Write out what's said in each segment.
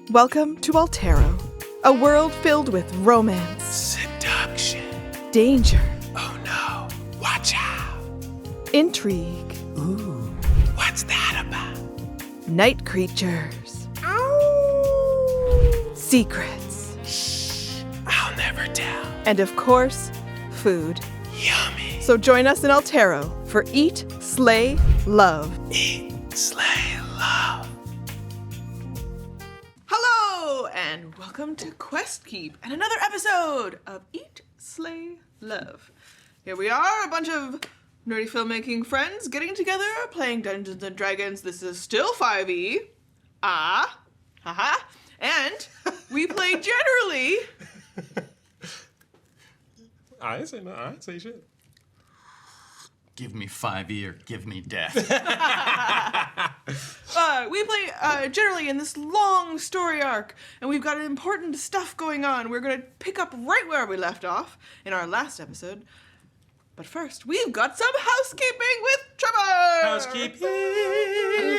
Welcome to Altero, a world filled with romance, seduction, danger, oh no, watch out, intrigue, ooh, what's that about? night creatures, ow, secrets, Shh, I'll never tell. and of course, food. Yummy. So join us in Altero for Eat, Slay, Love. Eat, slay, love. Hello, and welcome to Quest Keep and another episode of Eat, Slay, Love. Here we are, a bunch of nerdy filmmaking friends getting together, playing Dungeons and Dragons. This is still 5e. Haha. And we play generally. I ain't say no. I ain't say shit. Give me 5e or give me death. We play generally in this long story arc, and we've got important stuff going on. We're going to pick up right where we left off in our last episode. But first, we've got some housekeeping with Trevor! Housekeeping.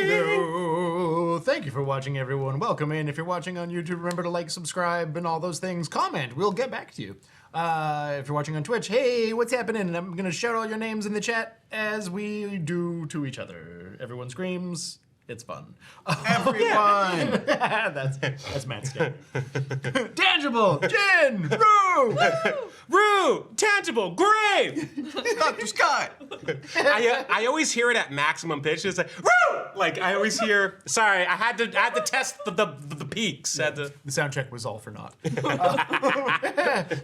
Hello! Thank you for watching, everyone. Welcome in. If you're watching on YouTube, remember to like, subscribe, and all those things. Comment. We'll get back to you. If you're watching on Twitch, hey, what's happening? And I'm going to shout all your names in the chat as we do to each other. Everyone screams. It's fun. Everyone! That's Matt's game. Tangible! Jin! Rue! Rue! Tangible! Great! Dr. Scott! I always hear it at maximum pitch. It's like, Rue! Like, I always hear, sorry, I had to test the peaks. The sound check was all for naught.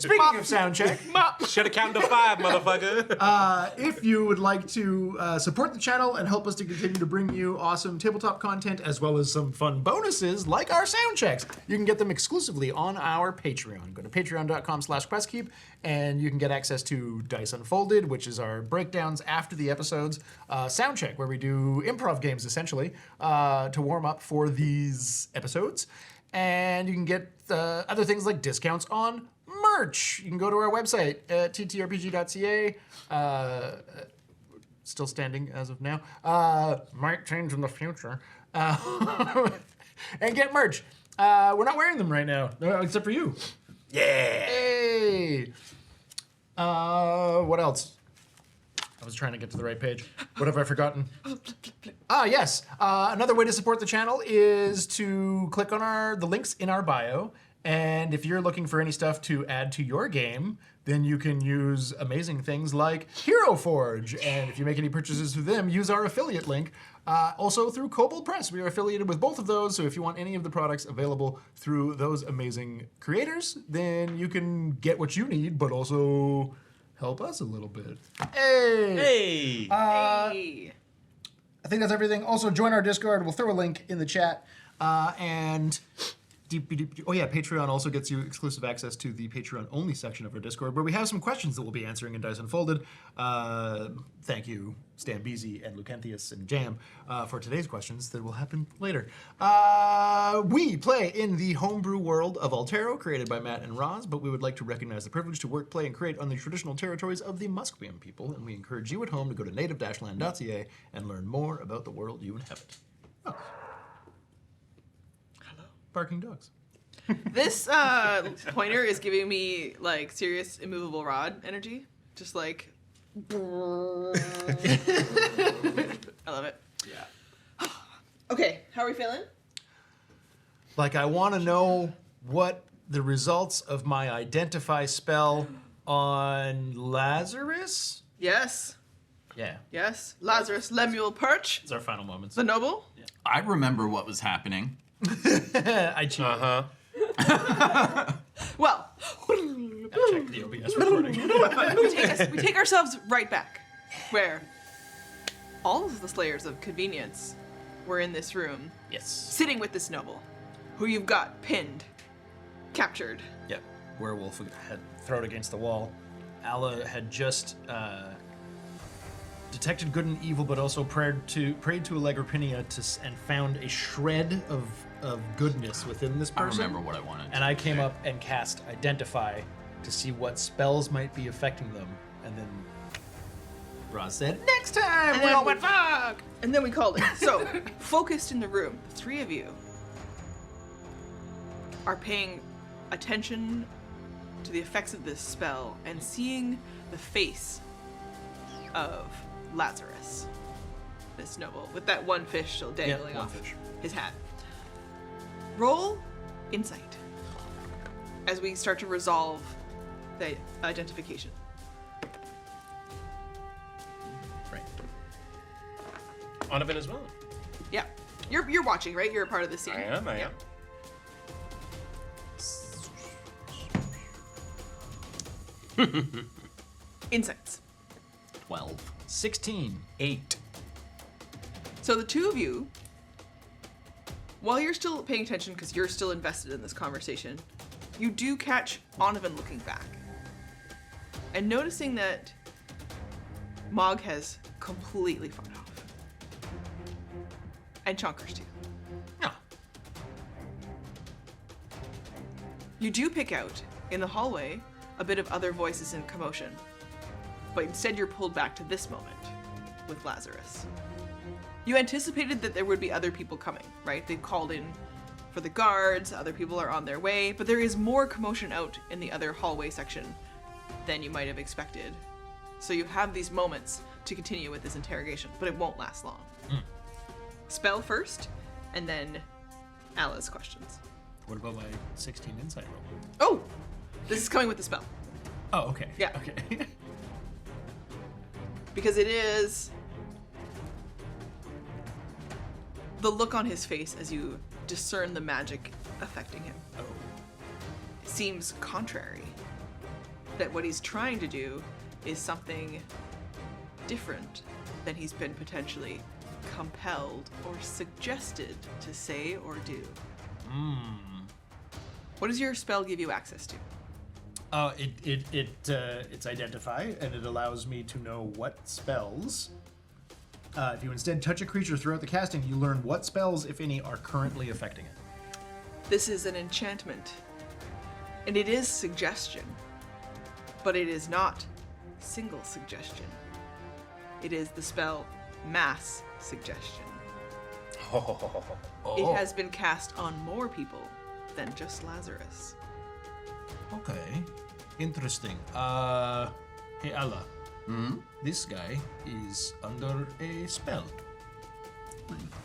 Speaking of sound check, Should have counted to 5, motherfucker. if you would like to support the channel and help us to continue to bring you awesome tabletop content as well as some fun bonuses like our sound checks, you can get them exclusively on our Patreon. Go to patreon.com/questkeep and you can get access to Dice Unfolded, which is our breakdowns after the episodes, sound check, where we do improv games essentially to warm up for these episodes. And you can get other things like discounts on merch. You can go to our website at ttrpg.ca. Still standing as of now. Might change in the future. And get merch. We're not wearing them right now, except for you. Yeah. Hey. What else? I was trying to get to the right page. What have I forgotten? Yes. Another way to support the channel is to click on the links in our bio. And if you're looking for any stuff to add to your game, then you can use amazing things like Hero Forge. And if you make any purchases through them, use our affiliate link. Also through Kobold Press. We are affiliated with both of those. So if you want any of the products available through those amazing creators, then you can get what you need, but also help us a little bit. Hey! Hey. Hey. I think that's everything. Also, join our Discord. We'll throw a link in the chat. Patreon also gets you exclusive access to the Patreon-only section of our Discord, where we have some questions that we'll be answering in Dice Unfolded. Thank you, Stan Beasy and Lucanthius and Jam, for today's questions that will happen later. We play in the homebrew world of Altero, created by Matt and Roz, but we would like to recognize the privilege to work, play, and create on the traditional territories of the Musqueam people, and we encourage you at home to go to native-land.ca and learn more about the world you inhabit. Oh. Barking dogs. This pointer is giving me like serious immovable rod energy. Just like. I love it. Yeah. Okay, how are we feeling? Like, I want to know what the results of my identify spell on Lazarus? Yes. Yeah. Yes. Lazarus, Lemuel Perch, It's our final moments. the noble. I remember what was happening. I cheated. Uh-huh. Well, I checked the OBS recording. we take ourselves right back, where all of the Slayers of Convenience were in this room, Yes. sitting with this noble, who you've got pinned, captured. Yep. Werewolf had thrown against the wall. Allah had just detected good and evil, but also prayed to Allegrapinia and found a shred of goodness within this I person. remember what I wanted. And I came up and cast Identify to see what spells might be affecting them. And then Roz said, next time! And We then all went, fuck! And then we called it. So, focused in the room, the three of you are paying attention to the effects of this spell and seeing the face of Lazarus, this noble, with that one fish still dangling off his hat. Roll insight as we start to resolve the identification. Right. Onovan as well. Yeah. You're watching, right? You're a part of the scene. I am. Insights. 12. 16. 8. So the two of you, while you're still paying attention because you're still invested in this conversation, you do catch Onovan looking back and noticing that Mogg has completely fallen off. And Chonkers too. No. You do pick out, in the hallway, a bit of other voices in commotion. But instead you're pulled back to this moment with Lazarus. You anticipated that there would be other people coming, right? They've called in for the guards, other people are on their way, but there is more commotion out in the other hallway section than you might have expected. So you have these moments to continue with this interrogation, but it won't last long. Spell first, and then Alla's questions. What about my 16 insight roll? Oh! This is coming with the spell. Oh, okay. Yeah. Okay. Because it is the look on his face as you discern the magic affecting him. Oh. It seems contrary. That what he's trying to do is something different than he's been potentially compelled or suggested to say or do. What does your spell give you access to? It's identify, and it allows me to know what spells. If you instead touch a creature throughout the casting, you learn what spells, if any, are currently affecting it. This is an enchantment, and it is suggestion, but it is not single suggestion. It is the spell mass suggestion. It has been cast on more people than just Lazarus. Okay. Interesting. Hey, Allah. This guy is under a spell.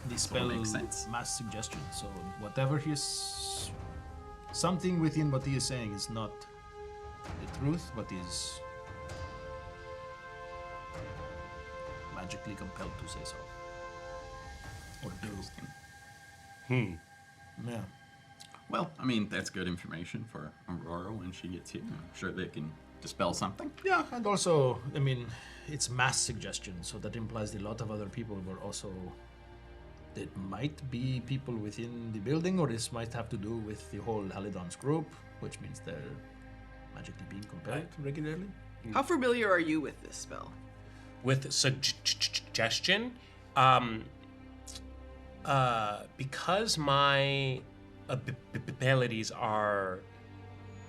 The spell makes sense. mass suggestion. So whatever he's... Something within what he is saying is not the truth, but is magically compelled to say so. Or do. Yeah. Well, I mean, that's good information for Aurora when she gets here. I'm sure they can dispel something. Yeah, and also, I mean, it's mass suggestion, so that implies that a lot of other people were also... It might be people within the building, or this might have to do with the whole Paladins group, which means they're magically being compelled regularly. How familiar are you with this spell? With suggestion, because my abilities are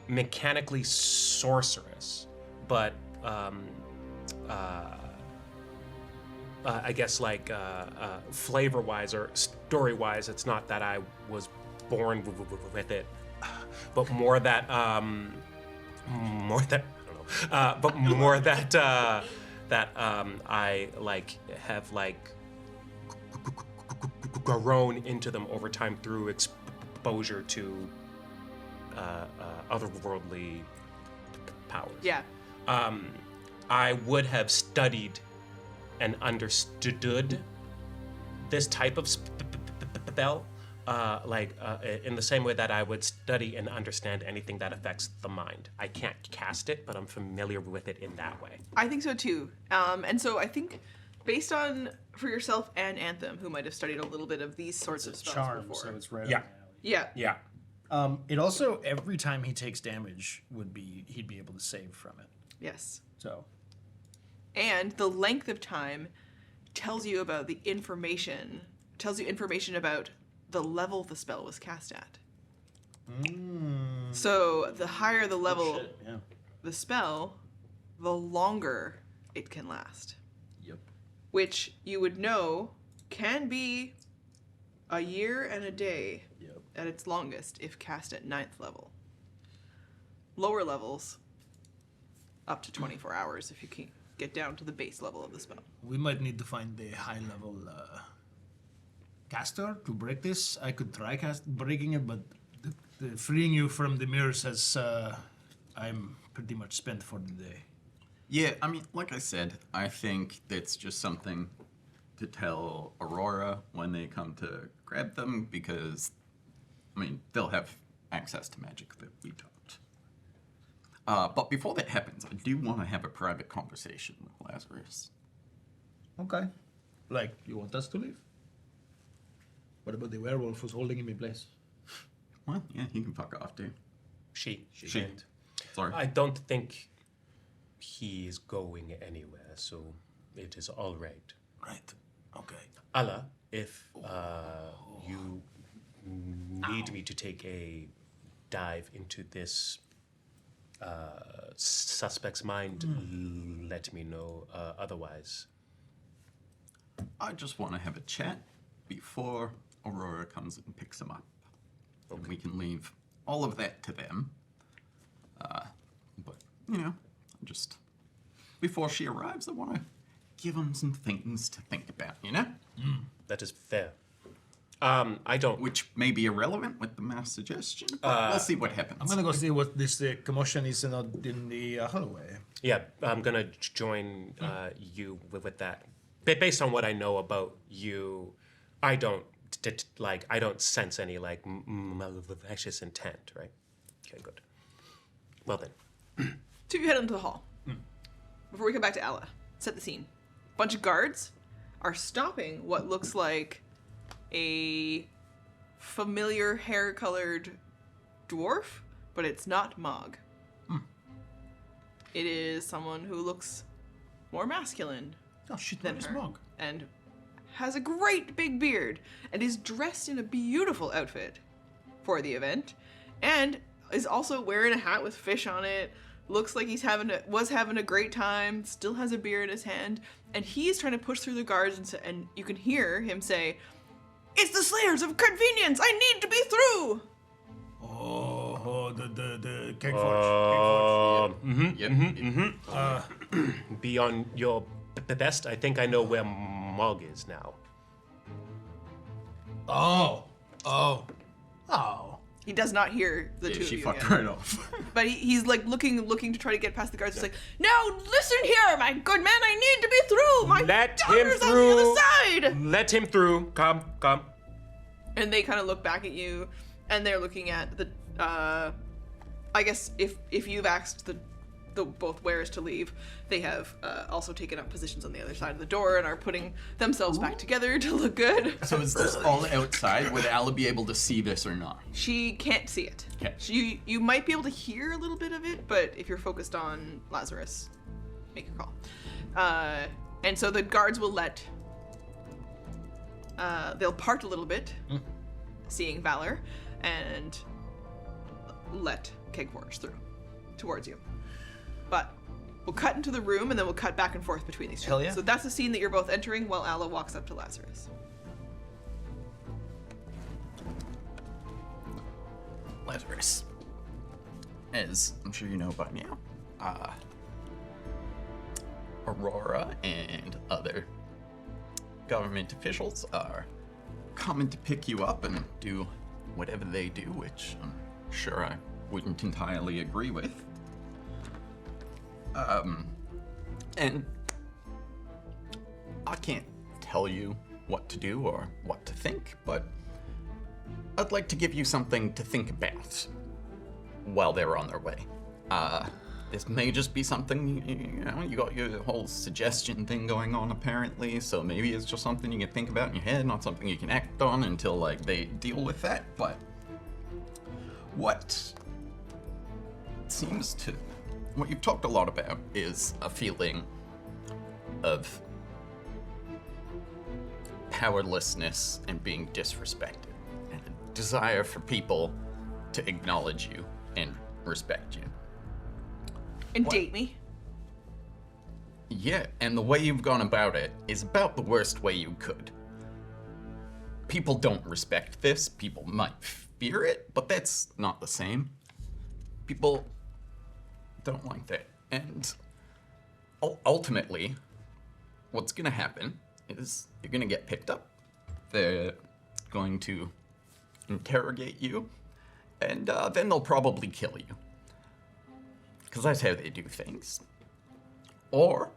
mechanically sorcerous, but I guess like flavor-wise or story-wise, it's not that I was born with it, but more that I don't know, but more that I like have like grown into them over time through exposure to otherworldly powers. Yeah. I would have studied and understood this type of spell, in the same way that I would study and understand anything that affects the mind. I can't cast it, but I'm familiar with it in that way. I think so too. And so I think based on, for yourself and Anthem, who might have studied a little bit of these sorts of spells Charm, before. so it's right Yeah. up my alley. Yeah. Yeah. It also, every time he takes damage, he'd be able to save from it. Yes. So, And the length of time tells you about the information, about the level the spell was cast at. So the higher the level yeah. the spell, the longer it can last. Yep. Which you would know can be a year and a day. Yep. at its longest if cast at 9th level. Lower levels, up to 24 hours if you can get down to the base level of the spell. We might need to find a high-level caster to break this. I could try breaking it, but the freeing you from the mirrors has... I'm pretty much spent for the day. Yeah, I mean, like I said, I think that's just something to tell Aurora when they come to grab them, because, I mean, they'll have access to magic that we don't. But before that happens, I do want to have a private conversation with Lazarus. Okay. Like, you want us to leave? What about the werewolf who's holding him in place? Well, yeah, he can fuck off, too. She. And sorry. I don't think he is going anywhere, so it is all right. Right. Okay. Allah, if you need me to take a dive into this suspect's mind, let me know. Otherwise, I just want to have a chat before Aurora comes and picks him up. And we can leave all of that to them. But, you know, just before she arrives, I want to give them some things to think about, you know? that is fair. I don't. Which may be irrelevant with the mass suggestion, but we'll see what happens. I'm gonna go see what this commotion is in the hallway. Yeah, I'm gonna join you with that. Based on what I know about you, I don't I don't sense any malicious intent, right? Okay, good. Well then. Two of you head into the hall. Before we come back to Allah, set the scene. Bunch of guards are stopping what looks like a familiar hair-colored dwarf, but it's not Mogg. It is someone who looks more masculine Oh shit, than where's her, Mogg? and has a great big beard, and is dressed in a beautiful outfit for the event, and is also wearing a hat with fish on it. Looks like he's was having a great time. Still has a beer in his hand, and he's trying to push through the guards, and you can hear him say, "It's the Slayers of Convenience! I need to be through!" The Kegforge. Be on your best. I think I know where Mogg is now. Oh. He does not hear the two of She you fucked yet. right off. But he's like looking to try to get past the guards. He's like, "Now listen here, my good man. I need to be through. My Let him daughter's on the through. other side." Let him through. Come. And they kind of look back at you, and they're looking at the. I guess if you've asked the both wearers to leave, they have also taken up positions on the other side of the door and are putting themselves back together to look good. So is this all outside? Would Alla be able to see this or not? She can't see it. Okay. You might be able to hear a little bit of it, but if you're focused on Lazarus, make your call. And so the guards will let. They'll part a little bit, seeing Valor, and let Kegforge through towards you. But we'll cut into the room, and then we'll cut back and forth between these two. Hell yeah. So that's the scene that you're both entering while Alla walks up to Lazarus. Lazarus. As I'm sure you know by now, Aurora and other government officials are coming to pick you up and do whatever they do, which I'm sure I wouldn't entirely agree with. And I can't tell you what to do or what to think, but I'd like to give you something to think about while they're on their way. This may just be something, you got your whole suggestion thing going on apparently, so maybe it's just something you can think about in your head, not something you can act on until, they deal with that, but what you've talked a lot about is a feeling of powerlessness and being disrespected, and a desire for people to acknowledge you and respect you. And date me. Yeah, and the way you've gone about it is about the worst way you could. people don't respect this. People might fear it, but that's not the same. People don't like that. And ultimately, what's going to happen is you're going to get picked up. They're going to interrogate you, and then they'll probably kill you. Because that's how they do things. Or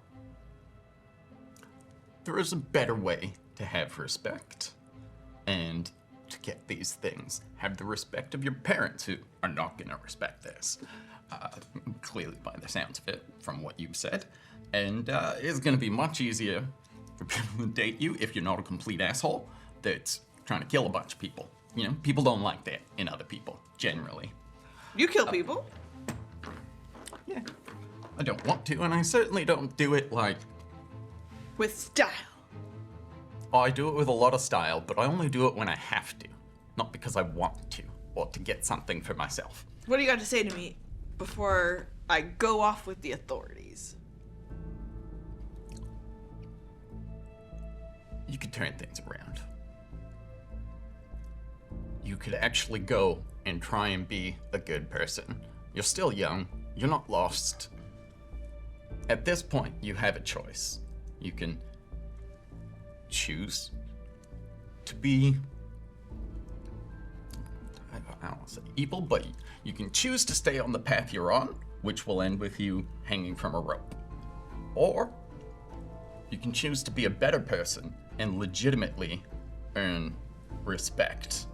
there is a better way to have respect and to get these things. Have the respect of your parents, who are not going to respect this. Clearly by the sounds of it, from what you've said. And it's going to be much easier for people to date you if you're not a complete asshole that's trying to kill a bunch of people. You know, people don't like that in other people, generally. You kill people. Yeah. I don't want to, and I certainly don't do it like... With style. I do it with a lot of style, but I only do it when I have to. Not because I want to, or to get something for myself. What do you got to say to me before I go off with the authorities? You could turn things around. You could actually go and try and be a good person. You're still young. You're not lost. At this point, you have a choice. You can choose to be, I don't want to say evil, but you can choose to stay on the path you're on, which will end with you hanging from a rope. Or you can choose to be a better person and legitimately earn respect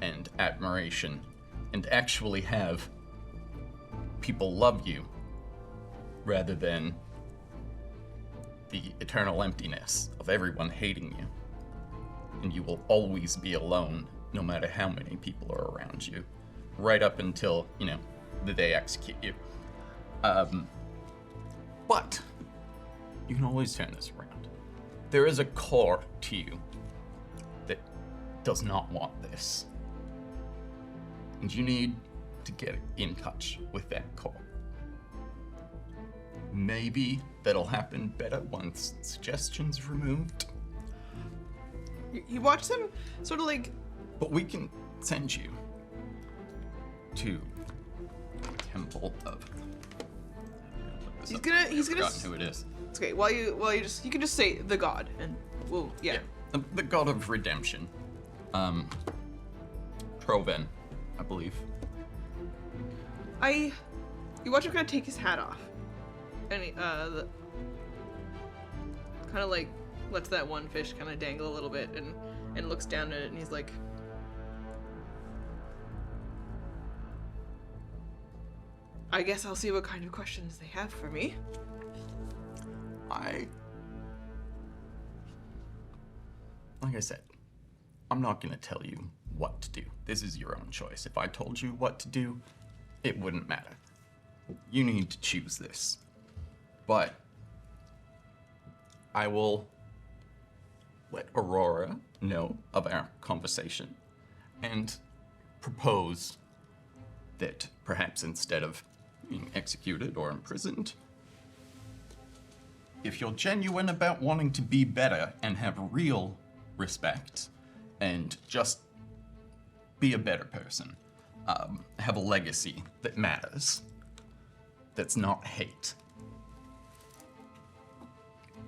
and admiration and actually have people love you rather than the eternal emptiness of everyone hating you. And you will always be alone no matter how many people are around you, right up until, they execute you. But you can always turn this around. There is a core to you that does not want this. And you need to get in touch with that core. Maybe that'll happen better once suggestions removed. You watch them sort of like... But we can send you to Temple of... He's gonna... Forgotten who it is. It's okay. You can just say the god, and we'll... Yeah. The god of redemption. Troven, I believe. You watch him kind of take his hat off. And he, kind of like lets that one fish kind of dangle a little bit and looks down at it and he's like, I guess I'll see what kind of questions they have for me. Like I said, I'm not gonna tell you what to do. This is your own choice. If I told you what to do, it wouldn't matter. You need to choose this. But I will let Aurora know of our conversation and propose that perhaps instead of being executed or imprisoned, if you're genuine about wanting to be better and have real respect and just be a better person, have a legacy that matters, that's not hate,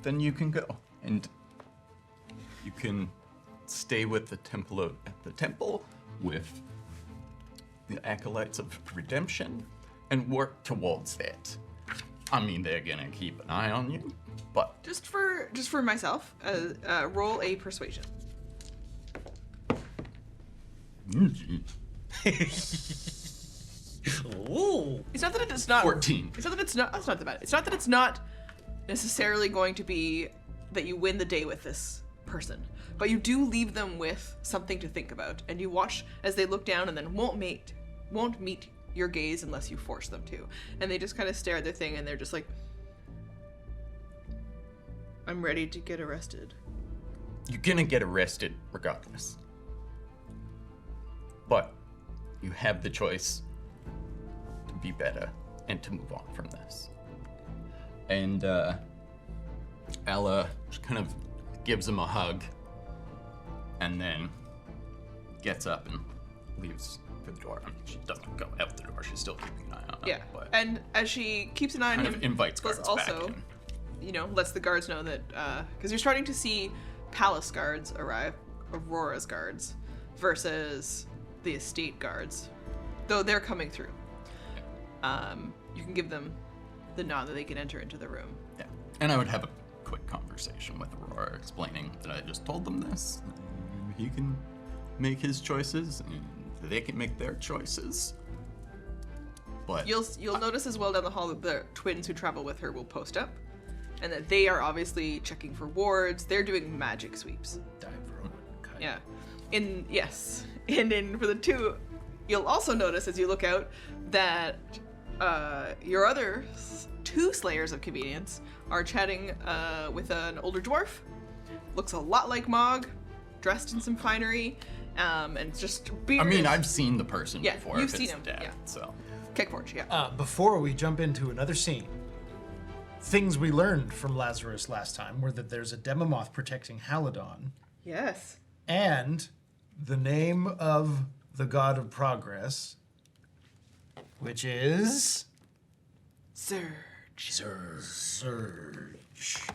then you can go and you can stay with the temple with the acolytes of redemption and work towards that. I mean, they're gonna keep an eye on you, but Just for myself, roll a persuasion. Ooh. It's not that it's not 14. It's not that it's not. That's not that bad. It's not that it's not necessarily going to be that you win the day with this person, but you do leave them with something to think about, and you watch as they look down and then won't meet your gaze unless you force them to, and they just kind of stare at their thing and they're just like, I'm ready to get arrested. You're gonna get arrested regardless. But you have the choice to be better and to move on from this. And Ella just kind of gives him a hug and then gets up and leaves for the door. I mean, she doesn't go out the door. She's still keeping an eye on him. Yeah. But And as she keeps an eye on kind him, of invites plus guards back also, in. lets the guards know that because you're starting to see palace guards arrive, Aurora's guards, versus the estate guards, though they're coming through. You can give them the nod that they can enter into the room. Yeah. And I would have a quick conversation with Aurora, explaining that I just told them this. He can make his choices, and they can make their choices. But You'll notice as well down the hall that the twins who travel with her will post up, and that they are obviously checking for wards. They're doing magic sweeps. Dive room. Okay. Yeah. And in for the two, you'll also notice as you look out that your other two Slayers of Convenience are chatting with an older dwarf. Looks a lot like Mogg, dressed in some finery, and just beard. I mean, I've seen the person Yeah, before. you've if seen it's him, Dad, yeah. So Kegforge, yeah. Before we jump into another scene, things we learned from Lazarus last time were that there's a Demomoth protecting Haladon, Yes. and the name of the god of progress, which is Zurge. Zurge.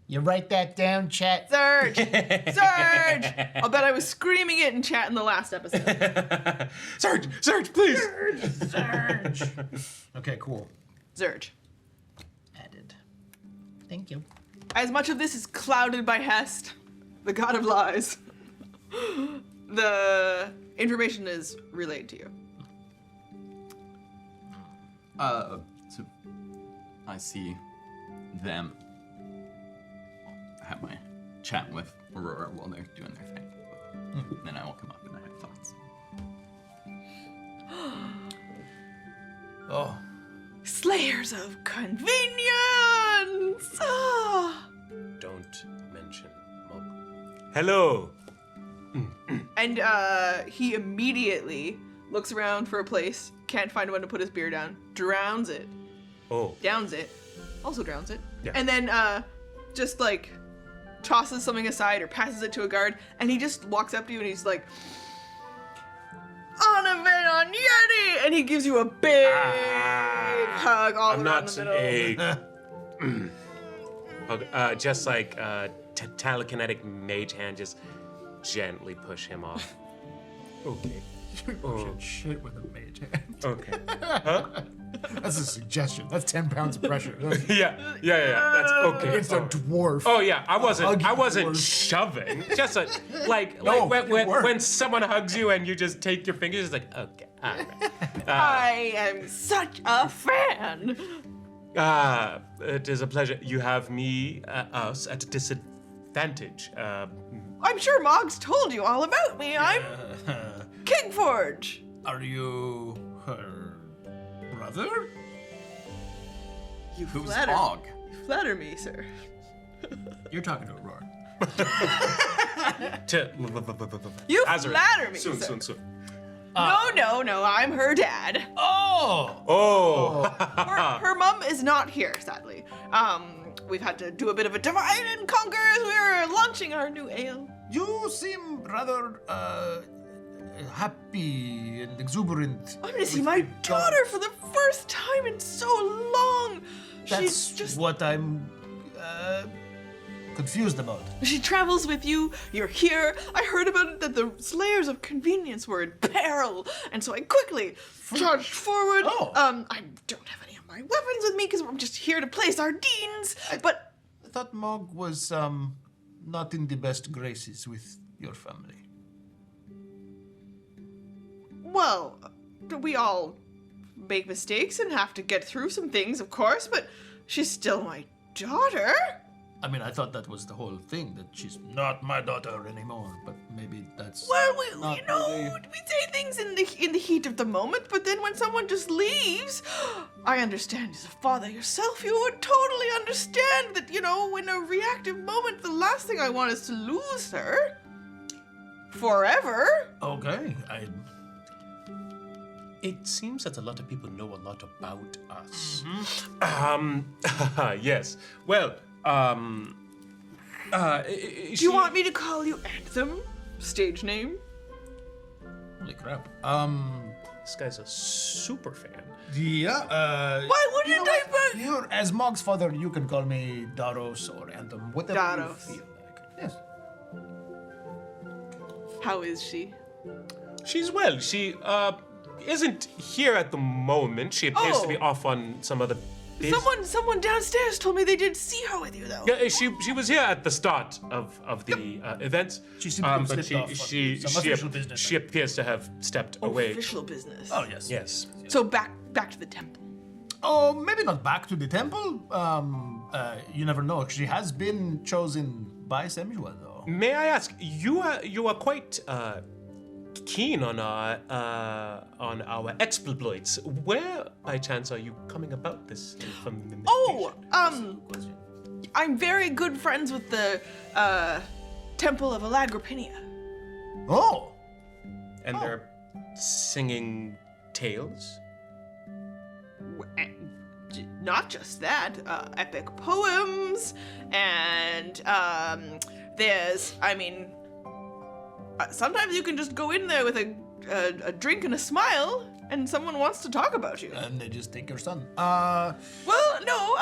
You write that down, chat. Zurge! Zurge! I'll bet I was screaming it in chat in the last episode. Zurge, please. Zurge. Okay, cool. Zurge. Added. Thank you. As much of this is clouded by Hest, the god of lies, the information is relayed to you. so I see them. Have my chat with Aurora while they're doing their thing. Then I will come up and I have thoughts. Oh, Slayers of Convenience! Ah. Don't mention Mogg. Hello. And he immediately looks around for a place, can't find one to put his beer down, drowns it, Oh. downs it, also drowns it, Yeah. and then just like tosses something aside or passes it to a guard, and he just walks up to you and he's like, Onovan on Yeti! And he gives you a big hug all I'm around not the middle. a just like telekinetic mage hand, just gently push him off. Okay. Oh. shit with a mage hand. Okay. That's a suggestion. That's 10 pounds of pressure. Yeah. That's okay. It's a dwarf. Oh yeah, I wasn't dwarf. shoving. Just a like No, when someone hugs you and you just take your fingers, it's like okay, all right. I am such a fan. It is a pleasure. You have us at a disadvantage. I'm sure Mogg's told you all about me. I'm Kegforge. Are you her brother? You Who's flatter. Mogg? You flatter me, sir. You're talking to Aurora. You Lazarus. flatter me, Soon. No, I'm her dad. Oh. Her mom is not here, sadly. We've had to do a bit of a divide and conquer as we were launching our new ale. You seem rather happy and exuberant. I'm gonna see my daughter for the first time in so long. That's what I'm confused about. She travels with you. You're here. I heard about it that the Slayers of Convenience were in peril, and so I quickly charged forward. Oh. I don't have any of my weapons with me because I'm just here to play sardines. But I thought Mogg was not in the best graces with your family. well, we all make mistakes and have to get through some things, of course. But she's still my daughter. I mean, I thought that was the whole thing, that she's not my daughter anymore, but maybe that's... Well, not you know, really- we say things in the heat of the moment, but then when someone just leaves, I understand as a father yourself, you would totally understand that, you know, in a reactive moment, the last thing I want is to lose her. Forever. Okay, It seems that a lot of people know a lot about us. Mm-hmm. Yes. Well, Do you want me to call you Anthem? Stage name? Holy crap. This guy's a super fan. Yeah, Why wouldn't I put... You're, as Mogg's father, you can call me Daros or Anthem, whatever Daros. you feel like. Yes. How is she? She's well. She isn't here at the moment. She appears to be Oh. off on some other business. Someone downstairs told me they did see her with you, though. Yeah, she was here at the start of the events. She seemed to have but slipped off on some official business. she appears to have stepped away. Official business. Oh, yes. Yes. So back to the temple. Oh, maybe not back to the temple. You never know. She has been chosen by Samuel, though. May I ask, you are quite keen on our exploits. Where, by chance, are you coming about this information? Oh, I'm very good friends with the Temple of Alagripinia. Oh! And they're singing tales. Not just that, epic poems, and there's, sometimes you can just go in there with a drink and a smile, and someone wants to talk about you. And they just take your son. Well, no,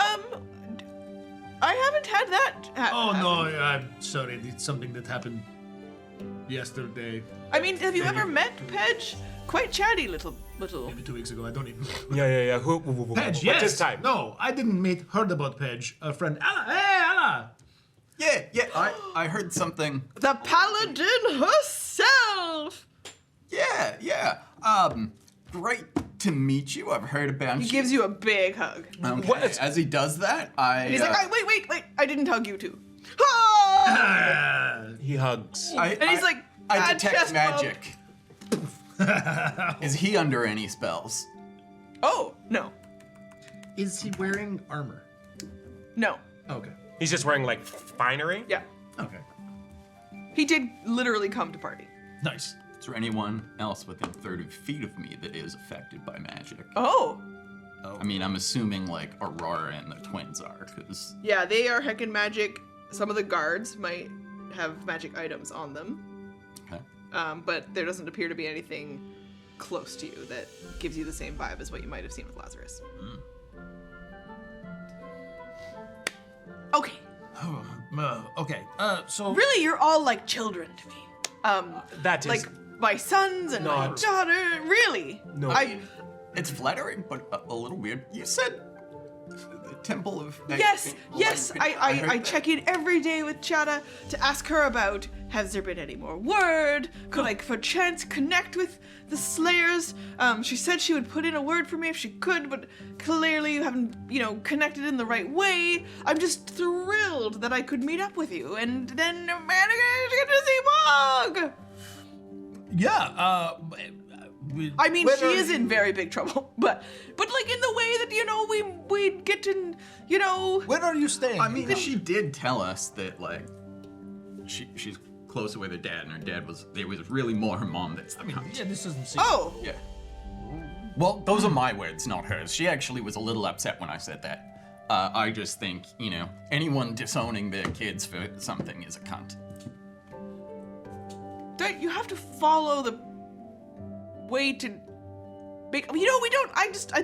I haven't had that. Oh, no, I'm sorry. It's something that happened yesterday, Have you ever met Pedge? Quite chatty little. maybe 2 weeks ago. I don't even. Yeah. Pedge, But yes. this time. No, I didn't heard about Pedge. A friend. Ella, hey, Ella. Yeah, I heard something. The Paladin herself! Yeah. Great to meet you. I've heard about He you. gives you a big hug. Okay. As he does that, And he's like, wait, I didn't hug you too. Ah! He hugs. And he's like, I bad detect chest bump. magic. Is he under any spells? Oh, no. Is he wearing armor? No. Okay. He's just wearing like finery. Yeah. Okay. He did literally come to party. Nice. Is there anyone else within 30 feet of me that is affected by magic? Oh. I'm assuming like Aurora and the twins are, because Yeah, they are heckin' magic. Some of the guards might have magic items on them. okay. But there doesn't appear to be anything close to you that gives you the same vibe as what you might have seen with Lazarus. Okay. Okay. So. Really, you're all like children to me. That is Like my sons and my not- daughter. Really? No. It's flattering, but a little weird. You said the Temple of... Yes. I heard check in every day with Chada to ask her about, has there been any more word? Could I, for chance, connect with the Slayers? She said she would put in a word for me if she could, but clearly you haven't, connected in the right way. I'm just thrilled that I could meet up with you, and then manage to get to see Mogg! Yeah, She is in very big trouble, but like in the way that we'd get to Where are you staying? she did tell us that, like, she's closer with her dad, and her dad was really more her mom that's the cunt. yeah, this doesn't seem. Oh, Yeah. Well, those are my words, not hers. She actually was a little upset when I said that. I just think, anyone disowning their kids for something is a cunt. you have to follow the way to make. We don't.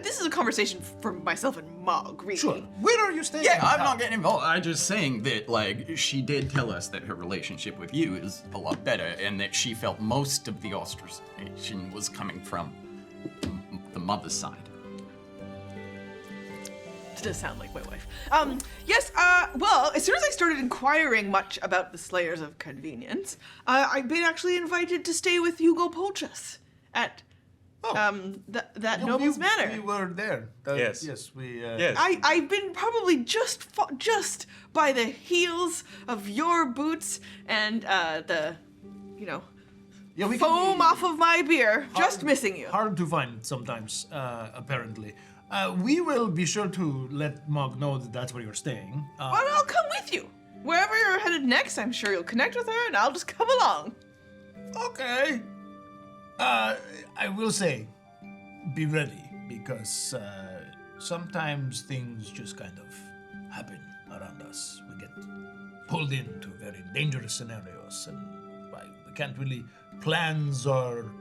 This is a conversation for myself and Mogg, really. Sure. Where are you staying? Yeah, I'm not getting involved. I'm just saying that, like, she did tell us that her relationship with you is a lot better, and that she felt most of the ostracization was coming from the mother's side. It does sound like my wife. Yes, well, as soon as I started inquiring much about the Slayers of Convenience, I've been actually invited to stay with Hugo Polchus at that noble's manor. We were there. Yes. Yes, we. Yes. I've been probably just by the heels of your boots and the, Yeah, we can foam be off of my beer. Just missing you. hard to find sometimes, apparently. We will be sure to let Mogg know that that's where you're staying. Well, I'll come with you. Wherever you're headed next, I'm sure you'll connect with her, and I'll just come along. Okay. I will say, be ready, because sometimes things just kind of happen around us. We get pulled into very dangerous scenarios, and we can't really plans or.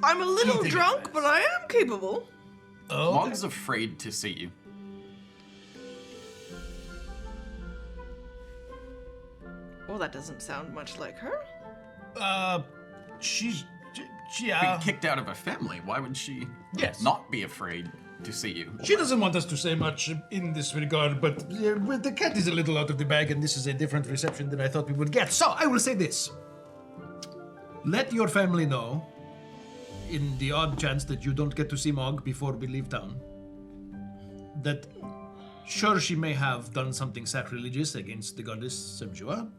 I'm a little Anything drunk, advice. but I am capable. Oh, Mogg's afraid to see you. Well, that doesn't sound much like her. she's Being kicked out of her family, why would she Yes. not be afraid to see you? She doesn't want us to say much in this regard, but the cat is a little out of the bag, and this is a different reception than I thought we would get. So I will say this: let your family know, in the odd chance that you don't get to see Mogg before we leave town, that sure she may have done something sacrilegious against the goddess Semjua,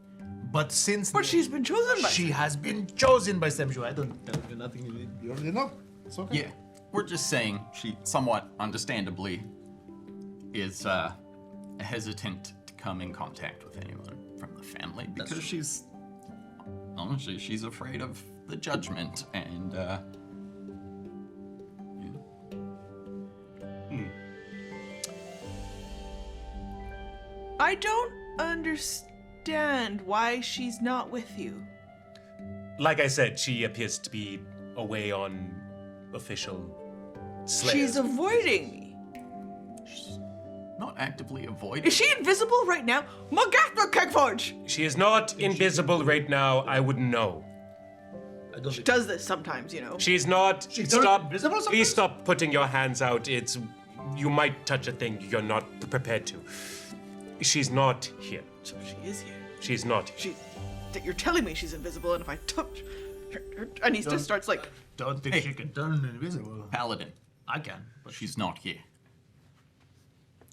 but since But she's been chosen by. she has been chosen by Semjua, I don't tell you nothing you already know. It's okay. Yeah, we're just saying she somewhat understandably is hesitant to come in contact with anyone from the family because she's afraid of the judgment and yeah. I don't understand why she's not with you. Like I said, she appears to be away on official slayer. She's avoiding me. Not actively avoiding. Is she invisible right now? Papa Kegforge! She is not invisible right now. I wouldn't know. I don't She does this sometimes, you know. She's not. She's Stop. invisible sometimes? Please stop putting your hands out. You might touch a thing you're not prepared to. She's not here. So she is here. She's not. You're telling me she's invisible, and if I touch her and he just starts like, Don't think she can turn invisible. Paladin, I can, but she's not here.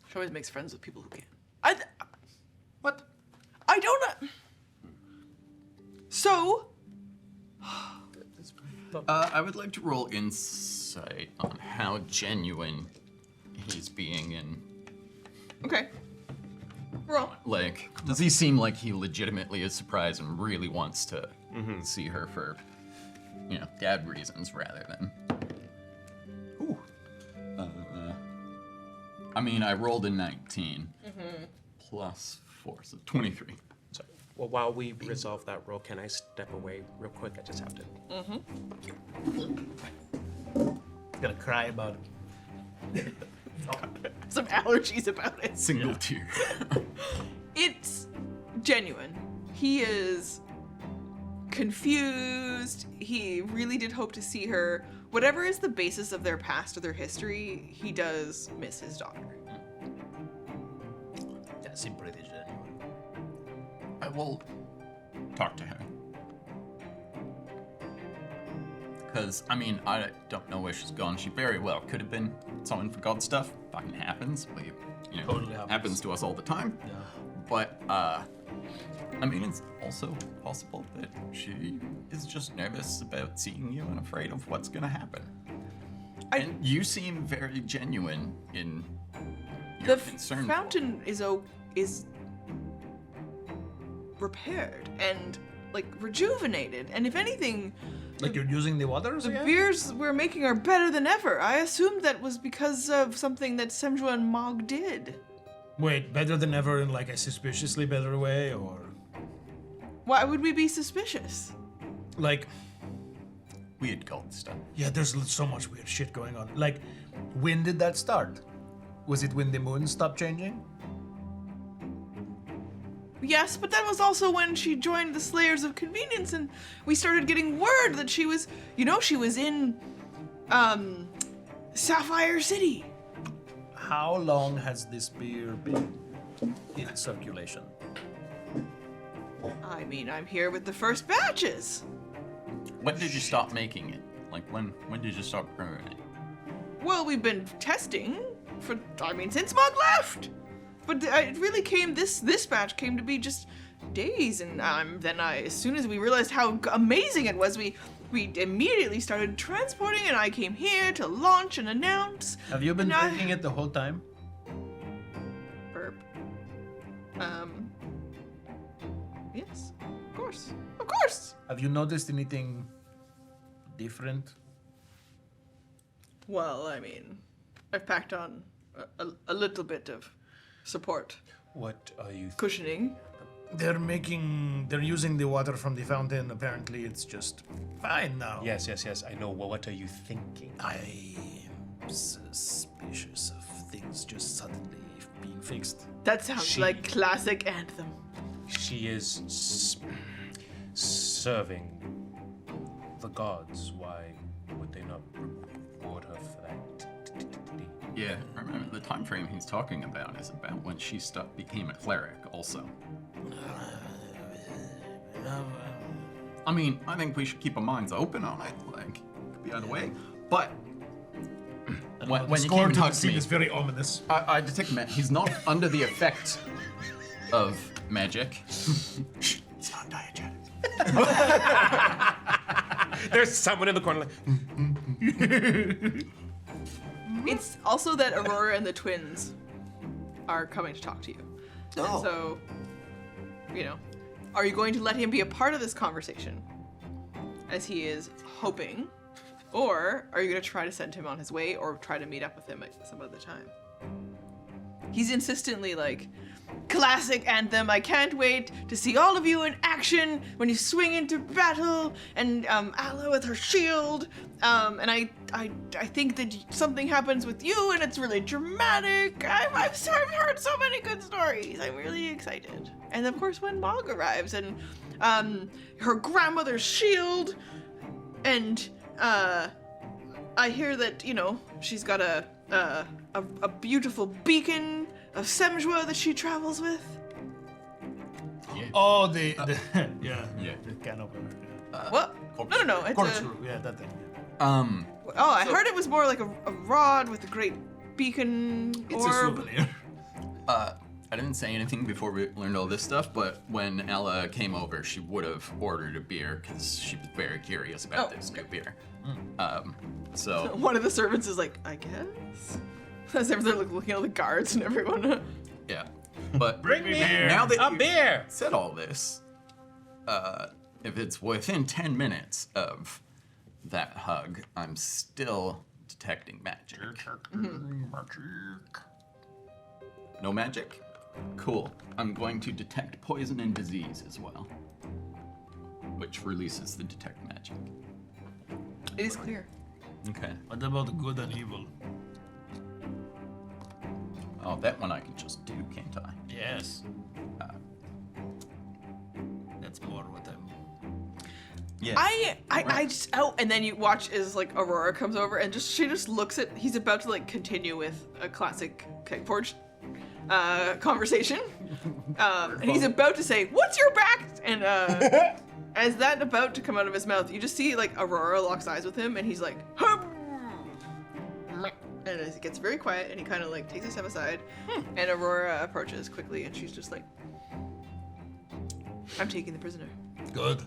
she always makes friends with people who can. what? I don't know. So, I would like to roll insight on how genuine he's being in. okay. Roll. Like, does he seem like he legitimately is surprised and really wants to see her for, dad reasons rather than. Ooh. I rolled a 19 plus 4, so 23. So, well, while we resolve that roll, can I step away real quick? I just have to. Gonna cry about it. Some allergies about it. Single tear. It's genuine. He is confused. He really did hope to see her. Whatever is the basis of their past or their history, he does miss his daughter. That seemed pretty genuine. I will talk to her. Because, I don't know where she's gone. She very well could have been summoned for God stuff. Fucking happens. But, Totally happens. happens to us all the time. Yeah. But, it's also possible that she is just nervous about seeing you and afraid of what's gonna happen. And you seem very genuine in your The concern. fountain is repaired and rejuvenated, and if anything, Like you're using the waters the again? beers we're making are better than ever. I assumed that was because of something that Semjua and Mogg did. Wait, better than ever in like a suspiciously better way, or Why would we be suspicious? like? Weird cult stuff. Yeah, there's so much weird shit going on. Like, when did that start? Was it when the moon stopped changing? Yes, but that was also when she joined the Slayers of Convenience, and we started getting word that she was, she was in, Sapphire City. How long has this beer been in circulation? I'm here with the first batches. When did you stop making it? Like, when did you stop brewing it? Well, we've been testing since Mogg left. But it really came, this batch came to be just days, and as soon as we realized how amazing it was, we immediately started transporting, and I came here to launch and announce. Have you been and drinking it the whole time? Burp. Yes, of course. Have you noticed anything different? Well, I've packed on a little bit of support, What are you? cushioning. They're using the water from the fountain. Apparently, it's just fine now. Yes. I know. Well, what are you thinking? I'm suspicious of things just suddenly being fixed. That sounds like classic Anthem. She is serving the gods. Why would they not reward her for that? Yeah, remember the time frame he's talking about is about when she became a cleric also. I mean, I think we should keep our minds open on it. Like, could be either way. But when you came and hugged me, is very ominous. I detect he's not under the effect of magic. It's not diegetic. There's someone in the corner like, It's also that Aurora and the twins are coming to talk to you. And so, are you going to let him be a part of this conversation as he is hoping? Or are you going to try to send him on his way or try to meet up with him at some other time? He's insistently like, classic Anthem, I can't wait to see all of you in action when you swing into battle, and Alla with her shield, and I think that something happens with you and it's really dramatic. I've heard so many good stories. I'm really excited. And of course when Mogg arrives and her grandmother's shield, and I hear that, she's got a beautiful beacon of Semjwa that she travels with. Yeah. Oh, the Yeah. the can opener. What? No. It's Corkscrew, yeah, that thing. I heard it was more like a rod with a great beacon It's orb. a souvenir. I didn't say anything before we learned all this stuff, but when Ella came over, she would have ordered a beer because she was very curious about this new beer. So One of the servants is like, I guess. As if they're looking at all the guards and everyone. yeah, but bring me now that a you beer. said all this, if it's within 10 minutes of that hug, I'm still detecting magic. No magic? Cool. I'm going to detect poison and disease as well, which releases the detect magic. It is clear. Okay. What about good and evil? Oh, that one I can just do, can't I? Yes. That's more what I'm. Yeah. I just and then you watch as like Aurora comes over and she just looks at, he's about to like continue with a classic Kegforge conversation, and he's about to say, "What's your back?" And as that about to come out of his mouth, you just see like Aurora locks eyes with him, and he's like, "Hum." And as it gets very quiet, and he kind of like takes a step aside, and Aurora approaches quickly, and she's just like, "I'm taking the prisoner." Good.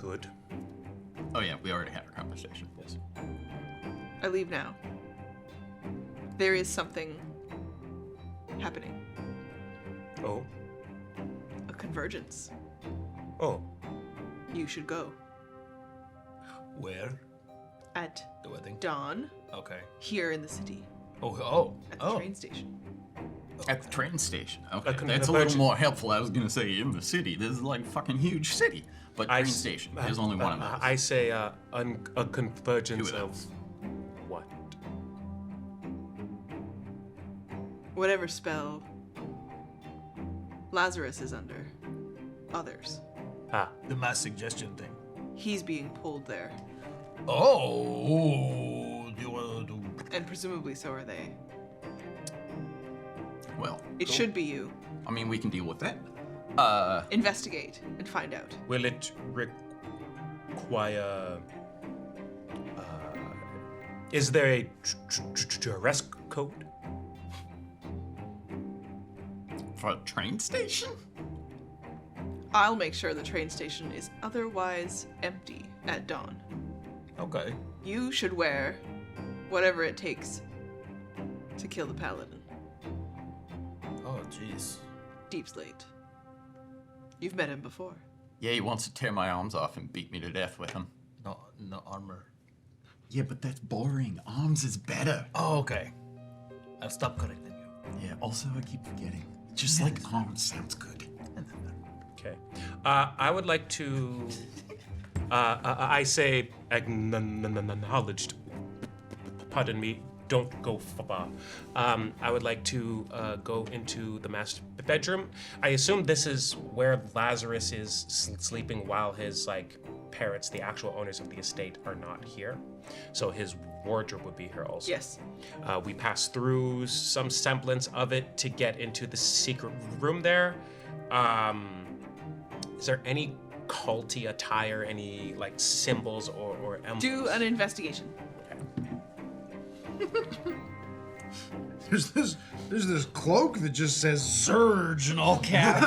Oh yeah, we already had our conversation. Yes. I leave now. There is something happening. Oh. A convergence. Oh. You should go. Where? At The wedding. dawn, Okay. here in the city. At At the train station. At the train station. Okay, A that's a little convergence. more helpful. I was gonna say in the city. This is like a fucking huge city, but train station. There's only one of those. I say a convergence Two of of those. what? Whatever spell Lazarus is under. Others. Ah. The mass suggestion thing. He's being pulled there. Oh, do you want to do? And presumably so are they. Well, It should be you. I mean, we can deal with that. Investigate and find out. Will it require? Is there a dress code? For a train station? I'll make sure the train station is otherwise empty at dawn. Okay. You should wear whatever it takes to kill the Paladin. Oh, jeez. Deep Slate. You've met him before. Yeah, he wants to tear my arms off and beat me to death with them. No armor. Yeah, but that's boring. Arms is better. Oh, okay. I'll stop correcting you. Yeah, also I keep forgetting. Just like arms sounds good. Okay. I would like to. I say acknowledged. Pardon me. Don't go far. I would like to go into the master bedroom. I assume this is where Lazarus is sleeping while his parents, the actual owners of the estate, are not here. So his wardrobe would be here also. Yes. We pass through some semblance of it to get into the secret room there. Is there any culty attire, any symbols or emblems? Do an investigation. There's this cloak that just says Zurge in all caps.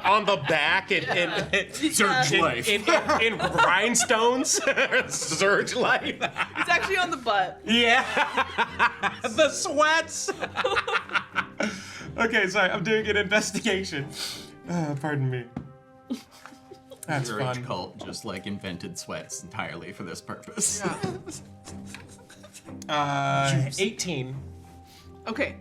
On the back in Zurge life. in rhinestones. Zurge life. It's actually on the butt. Yeah. The sweats. Okay, sorry. I'm doing an investigation. Pardon me. That's Zurge fun. cult just invented sweats entirely for this purpose. 18. Okay.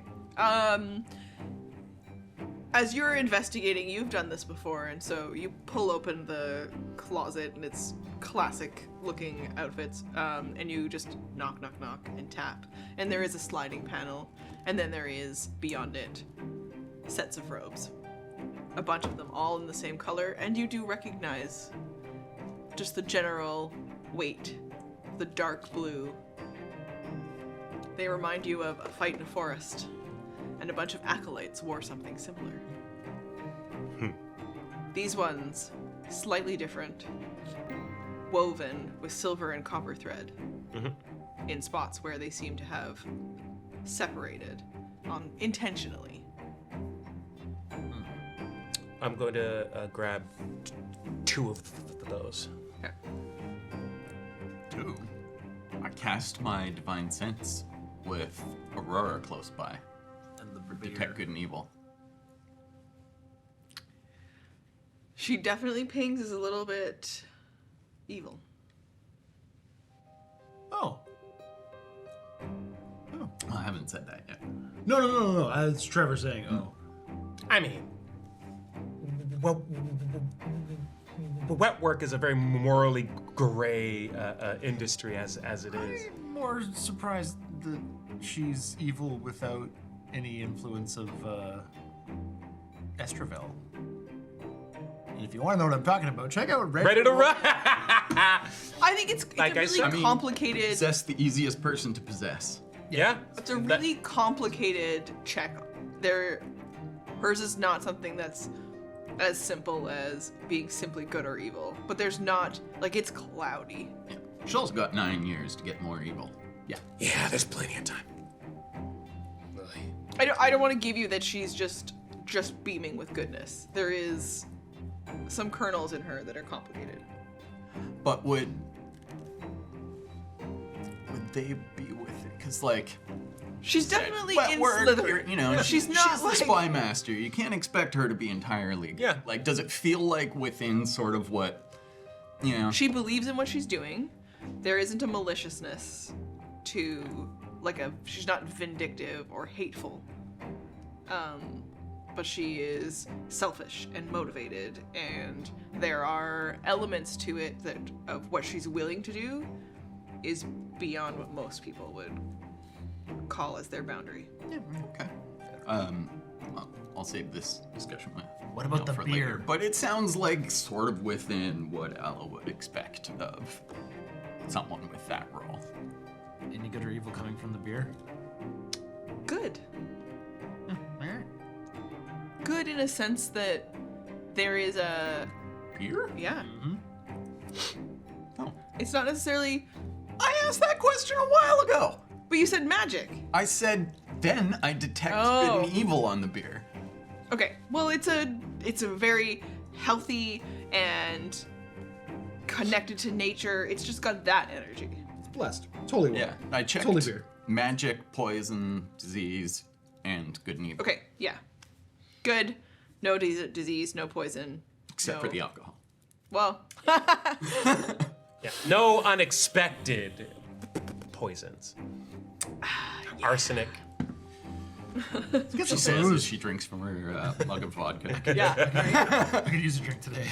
As you're investigating, you've done this before, and so you pull open the closet, and it's classic-looking outfits, and you just knock, knock, knock, and tap. And there is a sliding panel, and then there is, beyond it, sets of robes. A bunch of them, all in the same color, and you do recognize just the general weight, the dark blue. They remind you of a fight in a forest, and a bunch of acolytes wore something similar. These ones, slightly different, woven with silver and copper thread in spots where they seem to have separated intentionally. I'm going to grab 2 of those. Okay. 2. I cast my divine sense with Aurora close by. And the Detect good and evil. She definitely pings as a little bit evil. Oh. I haven't said that yet. No. It's Trevor saying, oh. I mean, wet work is a very morally gray industry as it is. I'm more surprised that she's evil without any influence of Estravel. And if you want to know what I'm talking about, check out Ready to run? I think it's Like a I really said- complicated. Possess the easiest person to possess. Yeah. It's a really complicated check. Hers is not something that's as simple as being simply good or evil. But there's not, it's cloudy. Yeah. Shell's got 9 years to get more evil. Yeah. Yeah, there's plenty of time. I don't want to give you that she's just beaming with goodness. There is some kernels in her that are complicated. But would they be with it? Because She's definitely wet in work, Slytherin. you know, she's not she's the spy master. You can't expect her to be entirely. Yeah. Does it feel like within sort of what, She believes in what she's doing. There isn't a maliciousness to she's not vindictive or hateful. But she is selfish and motivated, and there are elements to it that of what she's willing to do is beyond what most people would call as their boundary. Yeah. Okay. Well, I'll save this discussion with. What about the for beer? later. But it sounds like sort of within what Ella would expect of someone with that role. Any good or evil coming from the beer? Good. Alright. Good in a sense that there is a Beer? yeah. Oh. It's not necessarily, I asked that question a while ago. but you said magic. I said then I detect Oh. good and evil on the beer. Okay, well, it's a very healthy and connected to nature. It's just got that energy. It's blessed. It's holy water. Yeah, I checked Holy beer. magic, poison, disease, and good and evil. Okay, yeah. Good. No disease, no poison. Except no- for the alcohol. Well, Yeah. No unexpected poisons. Arsenic. Get She some says as booze. she drinks from her mug of vodka. Yeah. I could use a drink today.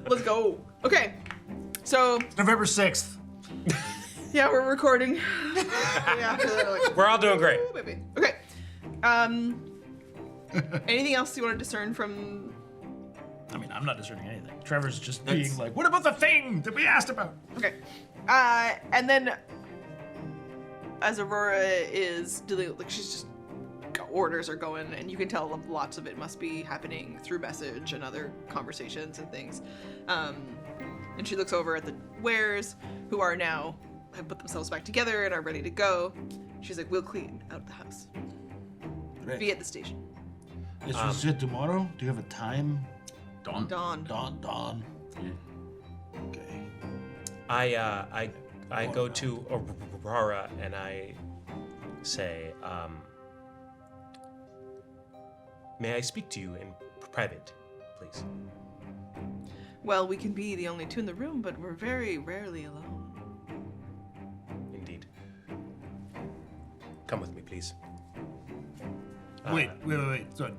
Let's go. Okay. So November 6th. yeah, we're recording. Yeah. Like, We're all doing great. "Ooh, baby." Okay. Anything else you want to discern from? I mean, I'm not discerning anything. Trevor's just being like, what about the thing that we asked about? Okay. And then as Aurora is dealing, like she's just orders are going, and you can tell lots of it must be happening through message and other conversations and things. And she looks over at the wares who are now have put themselves back together and are ready to go. She's like, "We'll clean out the house. Be at the station." This was it tomorrow? Do you have a time? Dawn. Dawn. Okay. I go to Aurora and I say, may I speak to you in private, please? Well, we can be the only two in the room, but we're very rarely alone. Indeed. Come with me, please. Wait. So,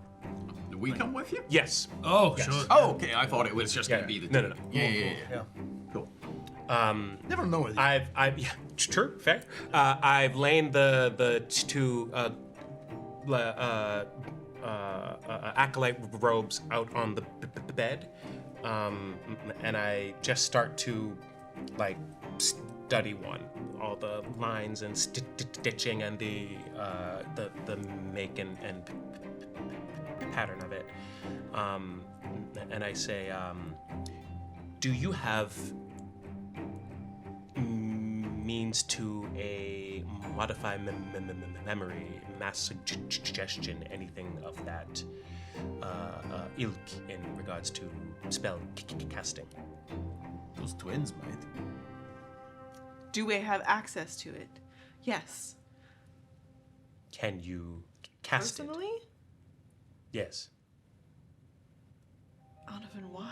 Do we come with you? Yes. oh, Yes. sure. Oh, okay. I thought it was just Yeah. gonna be the No. Yeah. Cool. Never know with you. I've yeah, true, fair. I've lain the two acolyte robes out on the bed, and I just start to like study one, all the lines and stitching and the make and pattern of it, and I say, do you have means to a modify memory, mass suggestion, anything of that ilk in regards to spell casting? Those twins might. Do we have access to it? Yes. Can you cast Personally? it? Yes. Onovan, why?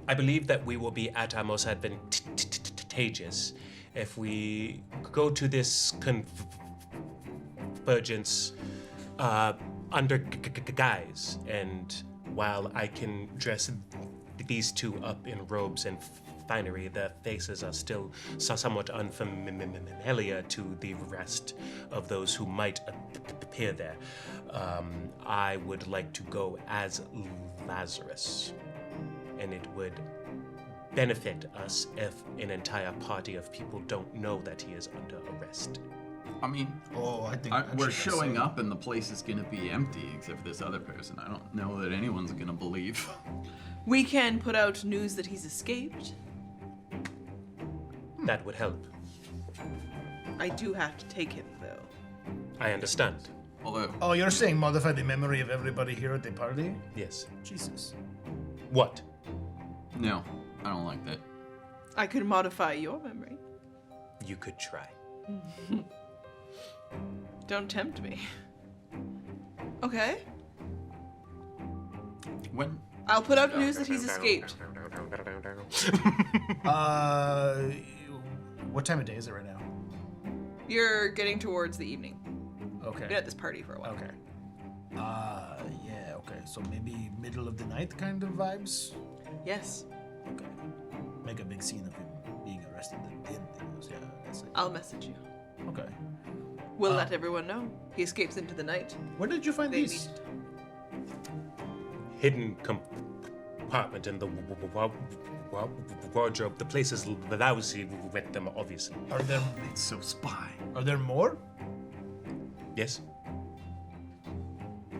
I believe that we will be at our most advantageous if we go to this convergence under guise, and while I can dress these two up in robes and finery, their faces are still somewhat unfamiliar to the rest of those who might appear there. I would like to go as Lazarus, and it would benefit us if an entire party of people don't know that he is under arrest. I mean, I think we're showing up and the place is gonna be empty except for this other person. I don't know that anyone's gonna believe. We can put out news that he's escaped. That would help. I do have to take him, though. I understand. Although, Oh, you're saying modify the memory of everybody here at the party? Yes. Jesus. What? no, I don't like that. I could modify your memory. You could try. Don't tempt me. Okay. When? I'll put out news that he's escaped. What time of day is it right now? You're getting towards the evening. Okay. Been at this party for a while. Okay. Yeah, okay. So maybe middle of the night kind of vibes? Yes. Okay. Make a big scene of him being arrested and things. Yeah, that's it. I'll message you. Okay. We'll let everyone know. He escapes into the night. Where did you find They these? meet. Hidden compartment in the wardrobe. The place is lousy with them, obviously. Are there It's so spy. more? Yes?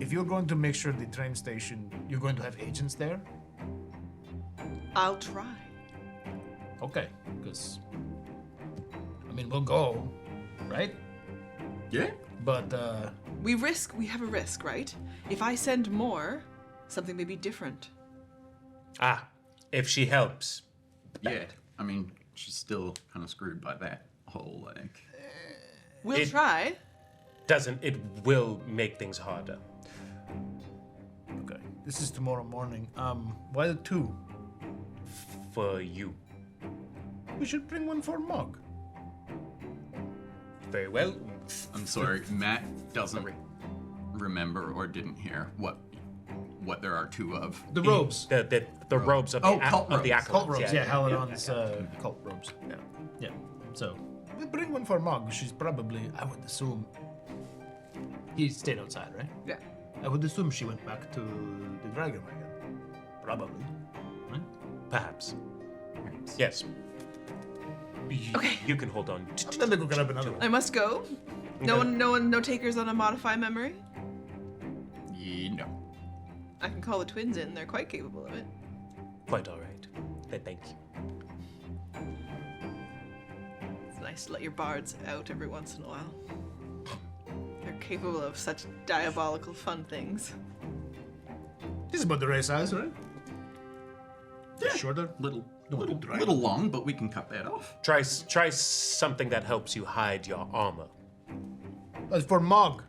If you're going to make sure the train station, you're going to have agents there? I'll try. Okay, because I mean we'll go, right? Yeah? But We have a risk, right? If I send more, something may be different. Ah, if she helps. Yeah. I mean, she's still kind of screwed by that whole, like... We'll It- try. It will make things harder. okay, this is tomorrow morning. Why the 2? For you. We should bring one for Mogg. Very well. I'm sorry, Matt doesn't remember or didn't hear what there are two of. The robes. The robes of Oh, the cult of the robes. acolytes. Cult robes, yeah, Haladon's cult robes. Yeah. Yeah. So bring one for Mogg. She's probably, I would assume. He stayed outside, right? Yeah. I would assume she went back to the dragon wagon. Probably. Right? Perhaps. Yes. Okay. You can hold on. Then they go grab another one. I must go. No takers on a modify memory. No. I can call the twins in. They're quite capable of it. Quite all right. Thank you. It's nice to let your bards out every once in a while. They're capable of such diabolical fun things. This is about the right size, right? Yeah. Shorter. Little dry. long, but we can cut that off. Try something that helps you hide your armor. As for Mogg,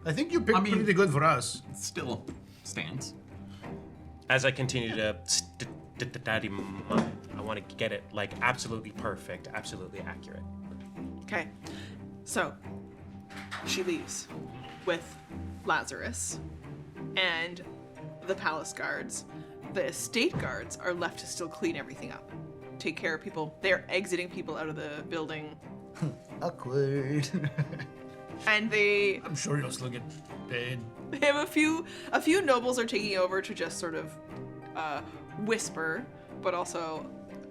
I think you picked pretty good for us. It still stands. As I continue to study mine, I want to get it like absolutely perfect, absolutely accurate. Okay. So, she leaves with Lazarus and the palace guards. The estate guards are left to still clean everything up, take care of people. They're exiting people out of the building. Awkward. And I'm sure you'll still get paid. they have a few nobles are taking over to just sort of whisper, but also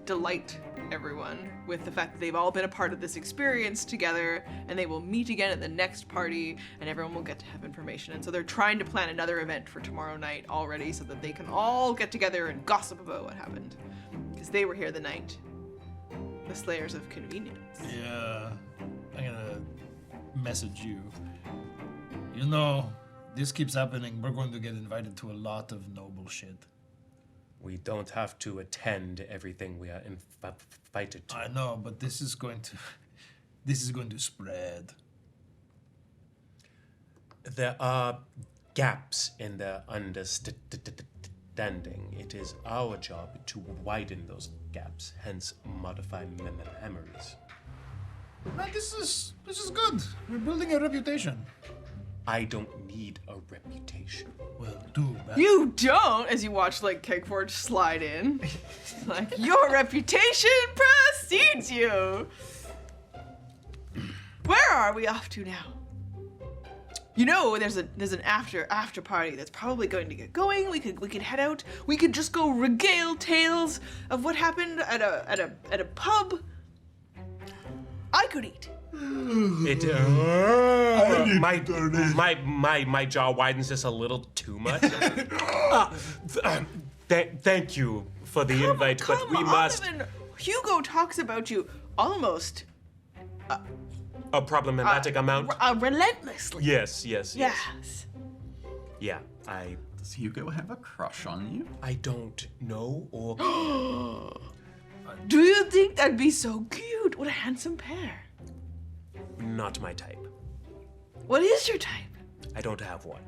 delight everyone with the fact that they've all been a part of this experience together, and they will meet again at the next party, and everyone will get to have information. And so they're trying to plan another event for tomorrow night already so that they can all get together and gossip about what happened. Because they were here the night. The Slayers of Convenience. Yeah, I'm gonna message you. You know, this keeps happening. We're going to get invited to a lot of noble shit. We don't have to attend everything we are invited to. I know, but this is going to spread. There are gaps in the understanding. It is our job to widen those gaps, hence modify memories. Man, this is good. We're building a reputation. I don't need a reputation. Well, do man. You don't, as you watch like Kegforge slide in. Like, your reputation precedes you. Where are we off to now? You know, there's an after party that's probably going to get going. We could head out. We could just go regale tales of what happened at a pub. I could eat. It my jaw widens just a little too much. Thank you for the invite, but we must. Onovan, Hugo talks about you almost A problematic amount. relentlessly. Yes. Yes. Yeah, Does Hugo have a crush on you? I don't know or. Do you think that'd be so cute? What a handsome pair. Not my type. What is your type? I don't have one.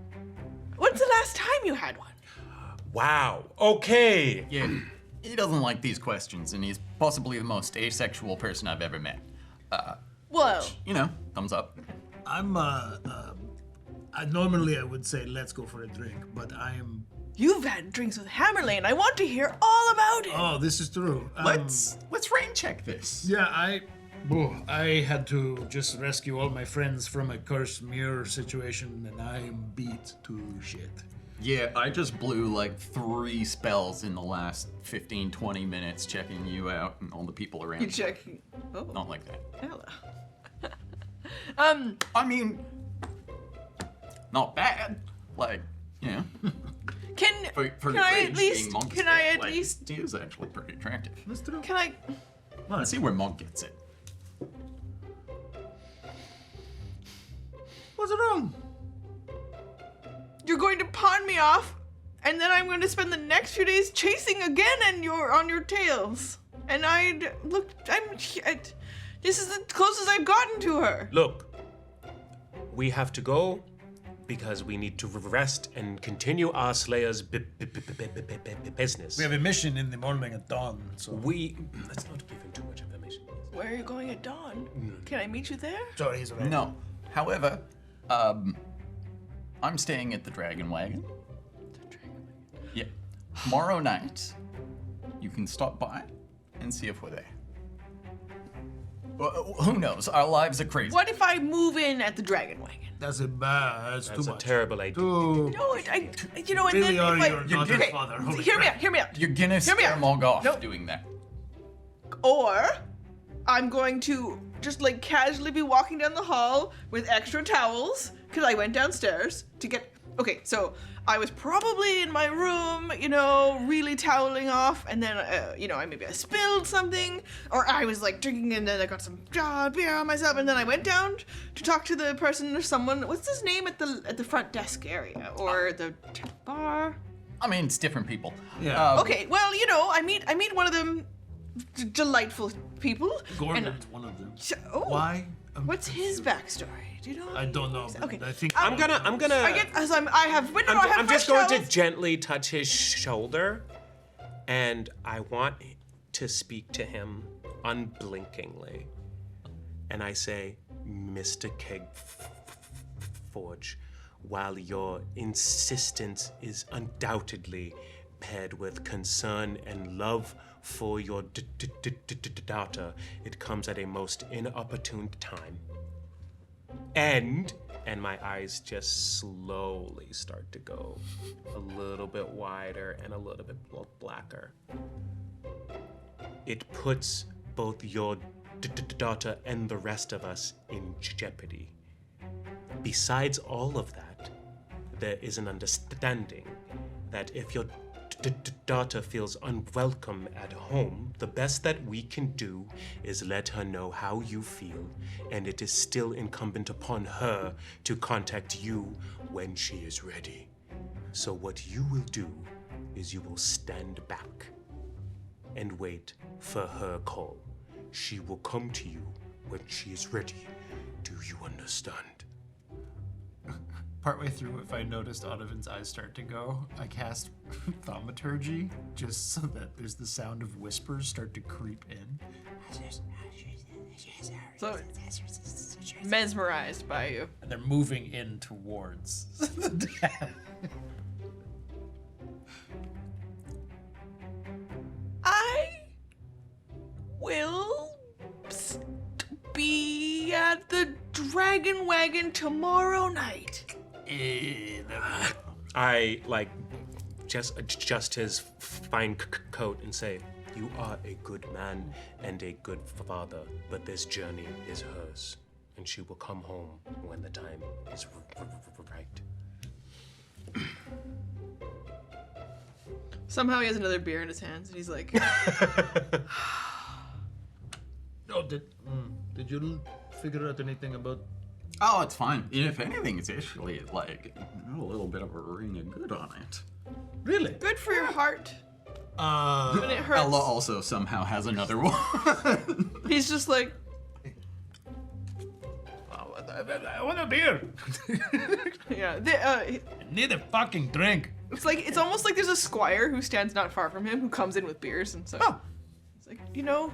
When's the last time you had one? Wow. Okay. Yeah, he doesn't like these questions, and he's possibly the most asexual person I've ever met. Well, You know, thumbs up. I'm normally I would say let's go for a drink, but I am. you've had drinks with Hammerlane. I want to hear all about it. Oh, this is true. Let's rain check this. Yeah, I had to just rescue all my friends from a cursed mirror situation, and I am beat to shit. Yeah, I just blew like 3 spells in the last 15-20 minutes checking you out and all the people around. You check. Oh, Not like that. hello. I mean, not bad. Like, yeah. Can For can I Rage at being least Monk's can I dad, at like, least he is actually pretty attractive. That's true. can I Let's see where Monk gets it. What's wrong? you're going to pawn me off, and then I'm going to spend the next few days chasing again, and you're on your tails. And this is the closest I've gotten to her. Look, we have to go because we need to rest and continue our Slayer's business. We have a mission in the morning at dawn, so Let's not give him too much information. Where are you going at dawn? Can I meet you there? Sorry, he's alright. No. However, I'm staying at the Dragon Wagon. Yeah. Tomorrow night, you can stop by and see if we're there. Who knows? Our lives are crazy. What if I move in at the Dragon Wagon? That's a bad. That's That's too a much. terrible idea. Too. No, you know, and Really then are if I... your daughter's okay, father. Holy hear me crap. out, hear me out. You're gonna Hear me scare out. Mogg off No. doing that. Or I'm going to just like casually be walking down the hall with extra towels because I went downstairs to get. Okay, so I was probably in my room, you know, really toweling off, and then you know, I spilled something, or I was like drinking, and then I got some beer on myself, and then I went down to talk to the person or someone. What's his name at the front desk area or the bar? I mean, it's different people. Yeah. Okay, well, you know, I meet one of them delightful people. Gordon's one of them. Oh, Why? what's his backstory? Do you know? I don't know. But Okay. I think I'm gonna. I get as I have window. I have I'm fresh just going to towels. gently touch his shoulder, and I want to speak to him unblinkingly. And I say, Mr. Kegforge, while your insistence is undoubtedly paired with concern and love for your daughter, it comes at a most inopportune time. And my eyes just slowly start to go a little bit wider and a little bit blacker. It puts both your daughter and the rest of us in jeopardy. Besides all of that, there is an understanding that if your daughter feels unwelcome at home, the best that we can do is let her know how you feel, and it is still incumbent upon her to contact you when she is ready. So what you will do is you will stand back and wait for her call. She will come to you when she is ready. Do you understand? Partway through, if I noticed Onovan's eyes start to go, I cast thaumaturgy just so that there's the sound of whispers start to creep in. So mesmerized by you. And they're moving in towards the dad. I will be at the Dragon Wagon tomorrow night. I just adjust his fine coat and say, you are a good man and a good father, but this journey is hers, and she will come home when the time is right. Somehow he has another beer in his hands, and he's like, Oh, did you figure out anything about? Oh, it's fine. If anything, it's actually like a little bit of a ring of good on it. Really? good for your heart. When it hurts. Ella also somehow has another one. He's just like, I want a beer. yeah. I need a fucking drink. It's almost like there's a squire who stands not far from him who comes in with beers, and so it's like, you know,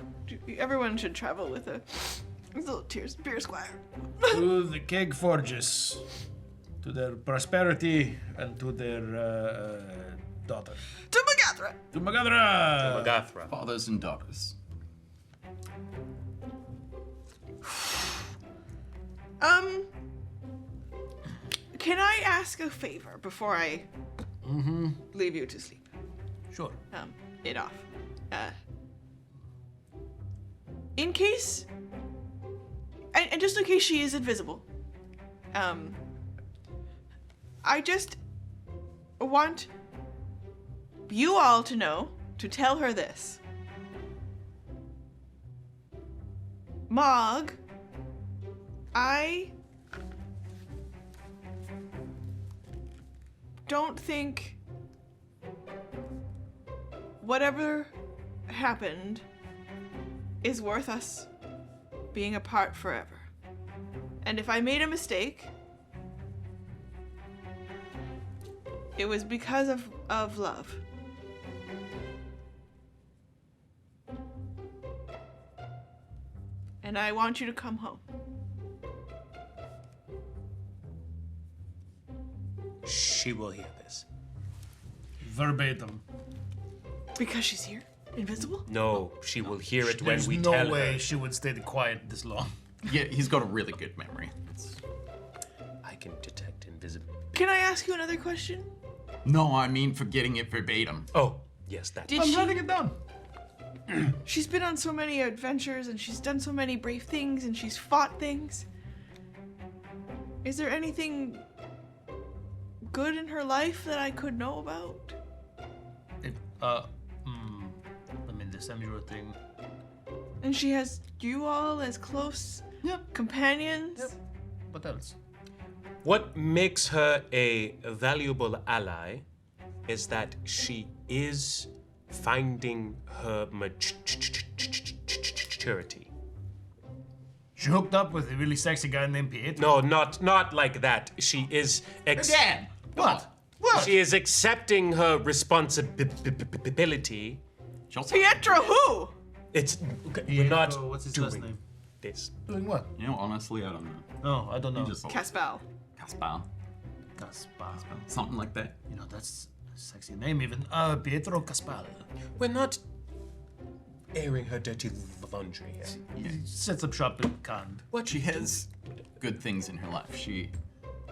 everyone should travel with a little beer squire. To the Kegforges, to their prosperity and to their daughter. To Magathra. To Magadra. Magathra. Fathers and daughters. Can I ask a favor before I leave you to sleep? Sure. It off. In case, and just in case she is invisible, I just want you all to know, to tell her this. Mogg, I don't think whatever happened is worth us being apart forever. And if I made a mistake, it was because of love. and I want you to come home. She will hear this. Verbatim. Because she's here? Invisible? No, she will hear it when There's we no tell way her. she would stay quiet this long. Yeah, he's got a really good memory. I can detect invisibility. Can I ask you another question? No, I mean for getting it verbatim. Oh, yes, that. Did I'm she? writing it down. She's been on so many adventures and she's done so many brave things and she's fought things. Is there anything good in her life that I could know about? I mean, the Samuel thing. And she has you all as close Yep. companions? Yep. What else? What makes her a valuable ally is that she is finding her maturity. She hooked up with a really sexy guy named Pietro. No, not like that. She is Dad! What? What? she is accepting her responsibility. Pietro who? It's we're not Pietro, what's his doing last name? this. Doing what? You know, honestly, I don't know. Oh, I don't know. Just Caspal. Caspar. Caspar. Something like that. You know, that's a sexy name even. Pietro Caspar. We're not airing her dirty laundry here. He sets up shop in Cannes. What She has good things in her life. She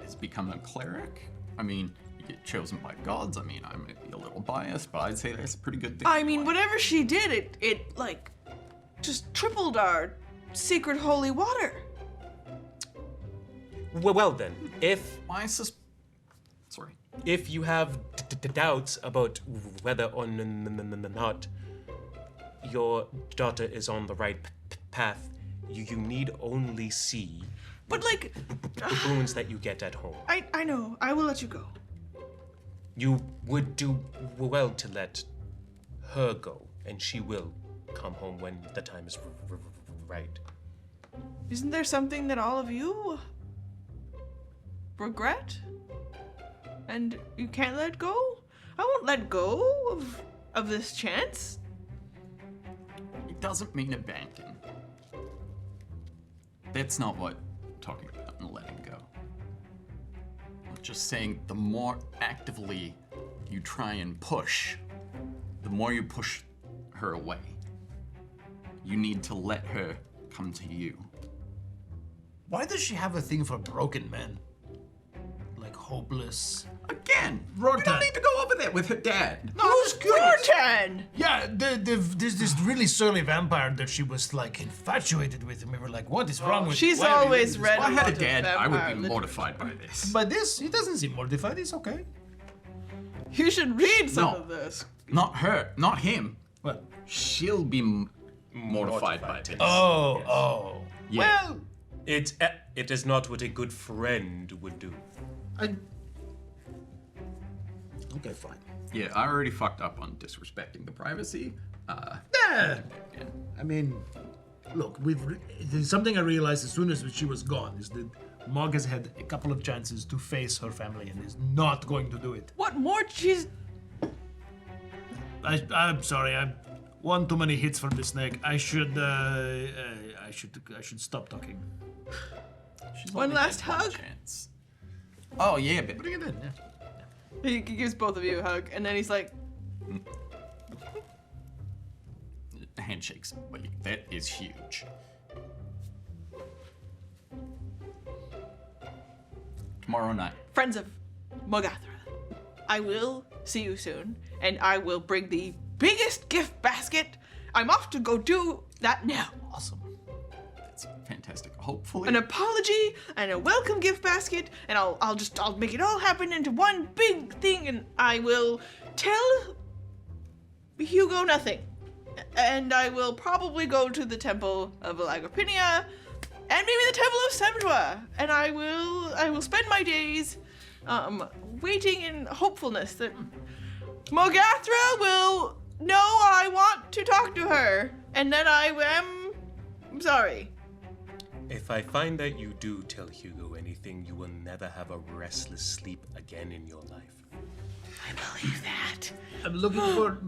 has become a cleric. I mean, you get chosen by gods. I mean, I might be a little biased, but I'd say that's a pretty good thing. I mean, whatever she did, it like, just tripled our secret holy water. Well then, if Sorry. if you have doubts about whether or not your daughter is on the right path, you need only see But like, the boons that you get at home. I know, I will let you go. You would do well to let her go, and she will come home when the time is right. Isn't there something that all of you regret? And you can't let go? I won't let go of this chance. It doesn't mean abandon. That's not what I'm talking about in letting go. I'm just saying the more actively you try and push, the more you push her away. You need to let her come to you. Why does she have a thing for broken men? Like hopeless. Again, we Rotan. don't need to go over that with her dad. No, I was curious. Jordan! Yeah, there's this really surly vampire that she was like infatuated with, and we were like, "What is wrong with?" She's why are you always into this? read If I a had lot a of dad, I would vampire be literature. mortified by this. But this, he doesn't seem mortified. He's okay. You should read some No. of this. Not her, not him. What? She'll be mortified by this. Oh. Yeah. Well, It is not what a good friend would do. okay, fine. Yeah, I already fucked up on disrespecting the privacy. Yeah. I mean, look, there's something I realized as soon as she was gone is that Mogg has had a couple of chances to face her family and is not going to do it. What more? She's. I'm sorry. I one too many hits from the snake. I should stop talking. She's One only last had one hug? chance. Oh yeah, but Bring it in. Yeah. He gives both of you a hug, and then he's like, handshakes. Wait, that is huge. Tomorrow night. friends of Mogathra, I will see you soon, and I will bring the biggest gift basket. I'm off to go do that now. Awesome. That's fantastic. Hopefully. An apology and a welcome gift basket, and I'll make it all happen into one big thing, and I will tell Hugo nothing. And I will probably go to the temple of Agrippina and maybe the temple of Semdra, and I will spend my days waiting in hopefulness that Mogathra will know I want to talk to her, and that I am sorry. If I find that you do tell Hugo anything, you will never have a restless sleep again in your life. I believe that. I'm looking for.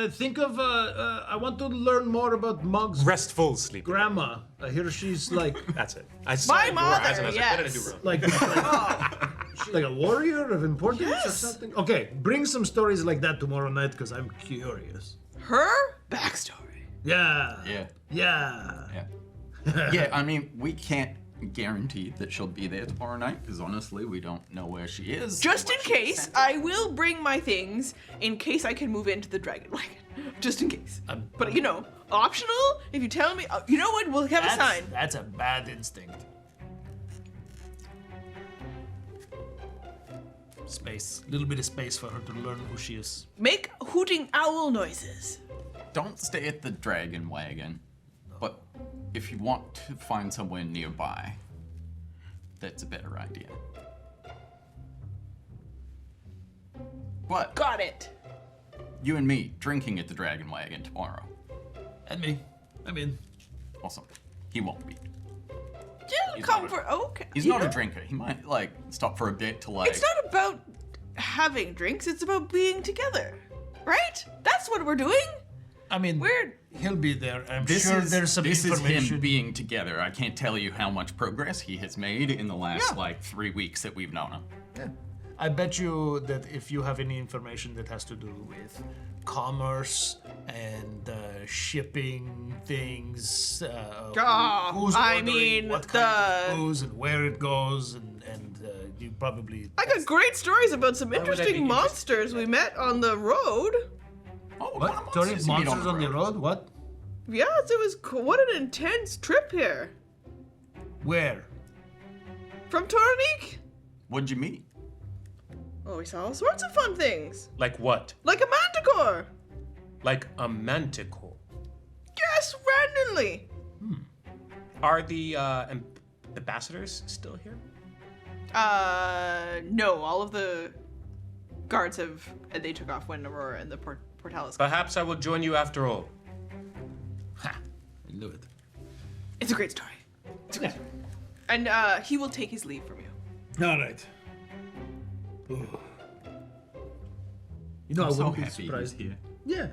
Think of. I want to learn more about Mogg's Restful sleep. grandma. I hear she's like. That's it. I saw My your eyes and I mother, was like, what did I do yes. wrong? Like, is she like a warrior of importance or Yes. something? Okay, bring some stories like that tomorrow night because I'm curious. Her backstory. Yeah. Yeah. Yeah. Yeah. Yeah, I mean, we can't guarantee that she'll be there tomorrow night because honestly, we don't know where she is. Just in case, I will bring my things in case I can move into the dragon wagon. Just in case. But you know, optional. If you tell me, you know what? We'll have a sign. That's a bad instinct. Space. A little bit of space for her to learn who she is. Make hooting owl noises. Don't stay at the dragon wagon. But if you want to find somewhere nearby, that's a better idea. What? Got it. You and me drinking at the dragon wagon tomorrow. And me. I'm in. Awesome. He won't be. You'll He's come not a- for okay. He's you not know, a drinker. He might like stop for a bit to like. It's not about having drinks. It's about being together, right? That's what we're doing. I mean, We're he'll be there. I'm This sure is there's some this is information. him being together. I can't tell you how much progress he has made in the last Yeah. like 3 weeks that we've known him. Yeah. I bet you that if you have any information that has to do with commerce and shipping things, who's I ordering mean, what kind of booze and where it goes, and you probably. I got great stories about some would I be interesting interested? monsters we met on the road. Oh, What? Sorry, did you meet monsters on the road? What? Yes, it was what an intense trip here. Where? From Toranique. What'd you meet? Oh, we saw all sorts of fun things. Like what? Like a manticore. Like a manticore. Yes, randomly. Are the ambassadors still here? No, all of the guards they took off when Aurora and the Portalis. Perhaps I will join you after all. Ha! I knew it. It's a great story. It's a great story. And he will take his leave from you. All right. Ooh. You know, I'm I so wouldn't be happy he's surprised. here. Yeah,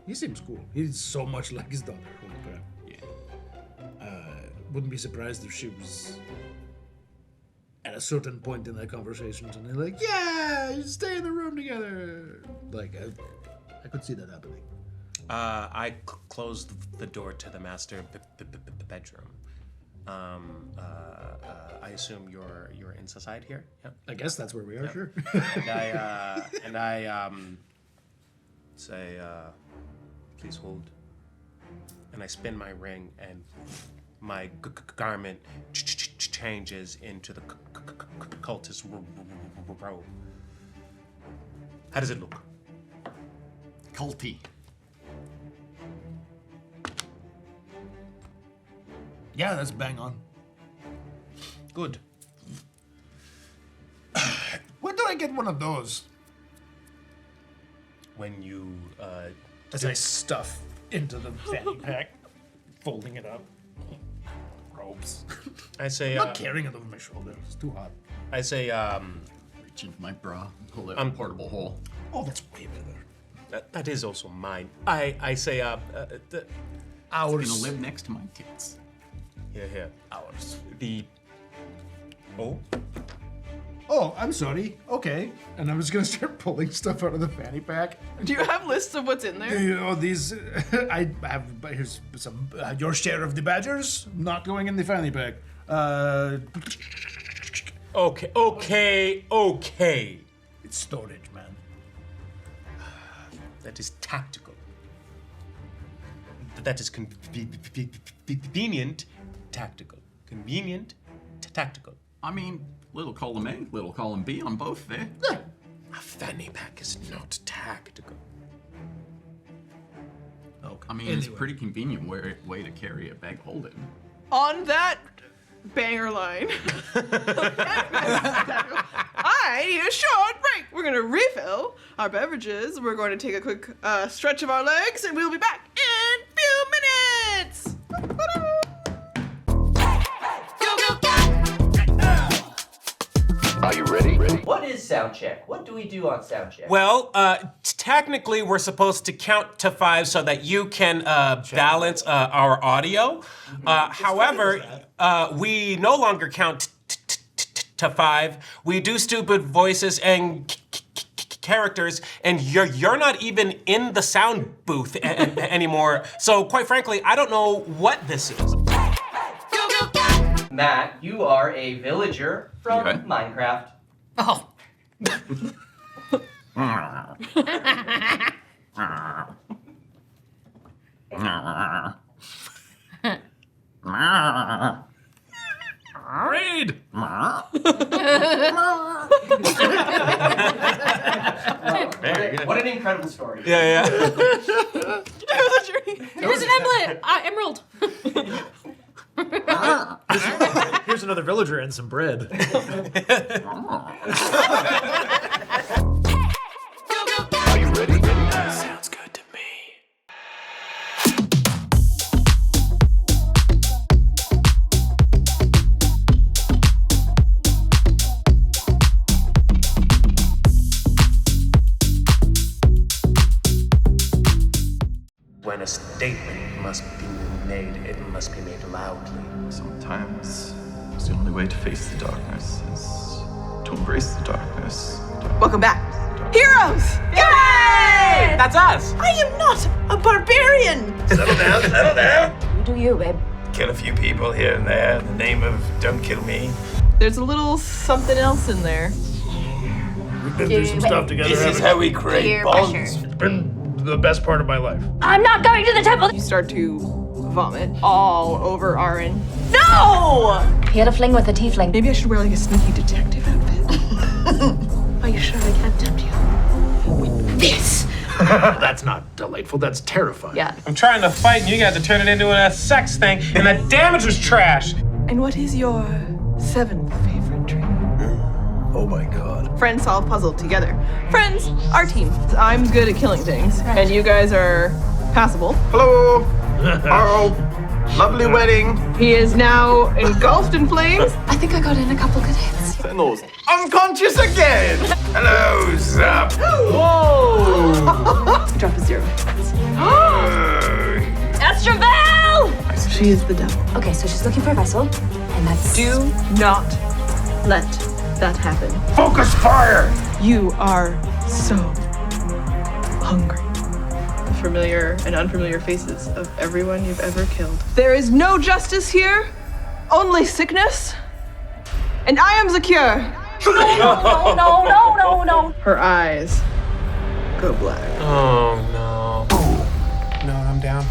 he seems cool. He's so much like his daughter. Holy crap. Yeah. Wouldn't be surprised if she was at a certain point in that conversation and they're like, yeah, you stay in the room together. Like, I could see that happening. I closed the door to the master bedroom. I assume you're inside here. Yeah. I guess that's where we are, sure. And I say, please hold. And I spin my ring, and my garment changes into the cultist robe. How does it look? Culty. Yeah, that's bang on. Good. When do I get one of those? When you As I stuff into the fanny pack, folding it up. Robes. I say, I'm not carrying it over my shoulder. It's too hot. I say, Reach into my bra, pull out a portable hole. Oh, that's way better. that is also mine. I say, It's Ours. gonna live next to my kids. here. Ours. The Oh, I'm sorry. Okay. And I'm just gonna start pulling stuff out of the fanny pack. Do you have lists of what's in there? You know, these. I have. Here's some. Your share of the badgers not going in the fanny pack. Okay. It's storage, man. That is tactical. That is convenient, tactical. Convenient, tactical. I mean, little column A, little column B on both there. A fanny pack is not tactical. Okay. I mean, it's a pretty convenient way to carry a bag holding. On that banger line, I need a short break. We're gonna refill our beverages. We're going to take a quick stretch of our legs, and we'll be back in a few minutes. Are you ready? What is sound check? What do we do on sound check? Well, technically, we're supposed to count to 5 so that you can balance our audio. However, we no longer count to 5. We do stupid voices and characters, and you're not even in the sound booth anymore. So, quite frankly, I don't know what this is. Matt, you are a villager from Okay. Minecraft. Oh. Raid! What an incredible story. Yeah. Here's an emerald. Here's another villager and some bread. Sounds good to me. When a statement must be made, it must be made loudly. Sometimes the only way to face the darkness is to embrace the darkness. Welcome back. Heroes! Yay! That's us! I am not a barbarian! Settle down. You do you, babe. Kill a few people here and there in the name of don't kill me. There's a little something else in there. We've been through some stuff together. This is haven't how we create Peer bonds. pressure. we? It's been the best part of my life. I'm not going to the temple. You start to vomit all over Aaron. No! He had a fling with a tiefling. Maybe I should wear like a sneaky detective outfit. Are you sure I can't tempt you? With this! That's not delightful. That's terrifying. Yeah. I'm trying to fight and you guys are turning it into a sex thing, and the damage was trash. And what is your 7th favorite drink? Oh my god. Friends solve puzzle together. Friends, our team. I'm good at killing things, and you guys are passable. Hello! Oh, lovely wedding! He is now engulfed in flames. I think I got in a couple good hits. Sentinels unconscious again! Hello, Zap. Whoa! Drop a 0. Estravel! She is the devil. Okay, so she's looking for a vessel, and that's... Do not let that happen. Focus fire. You are so hungry. The familiar and unfamiliar faces of everyone you've ever killed. There is no justice here, only sickness. And I am the cure. No. Her eyes go black. Oh no. No, I'm down.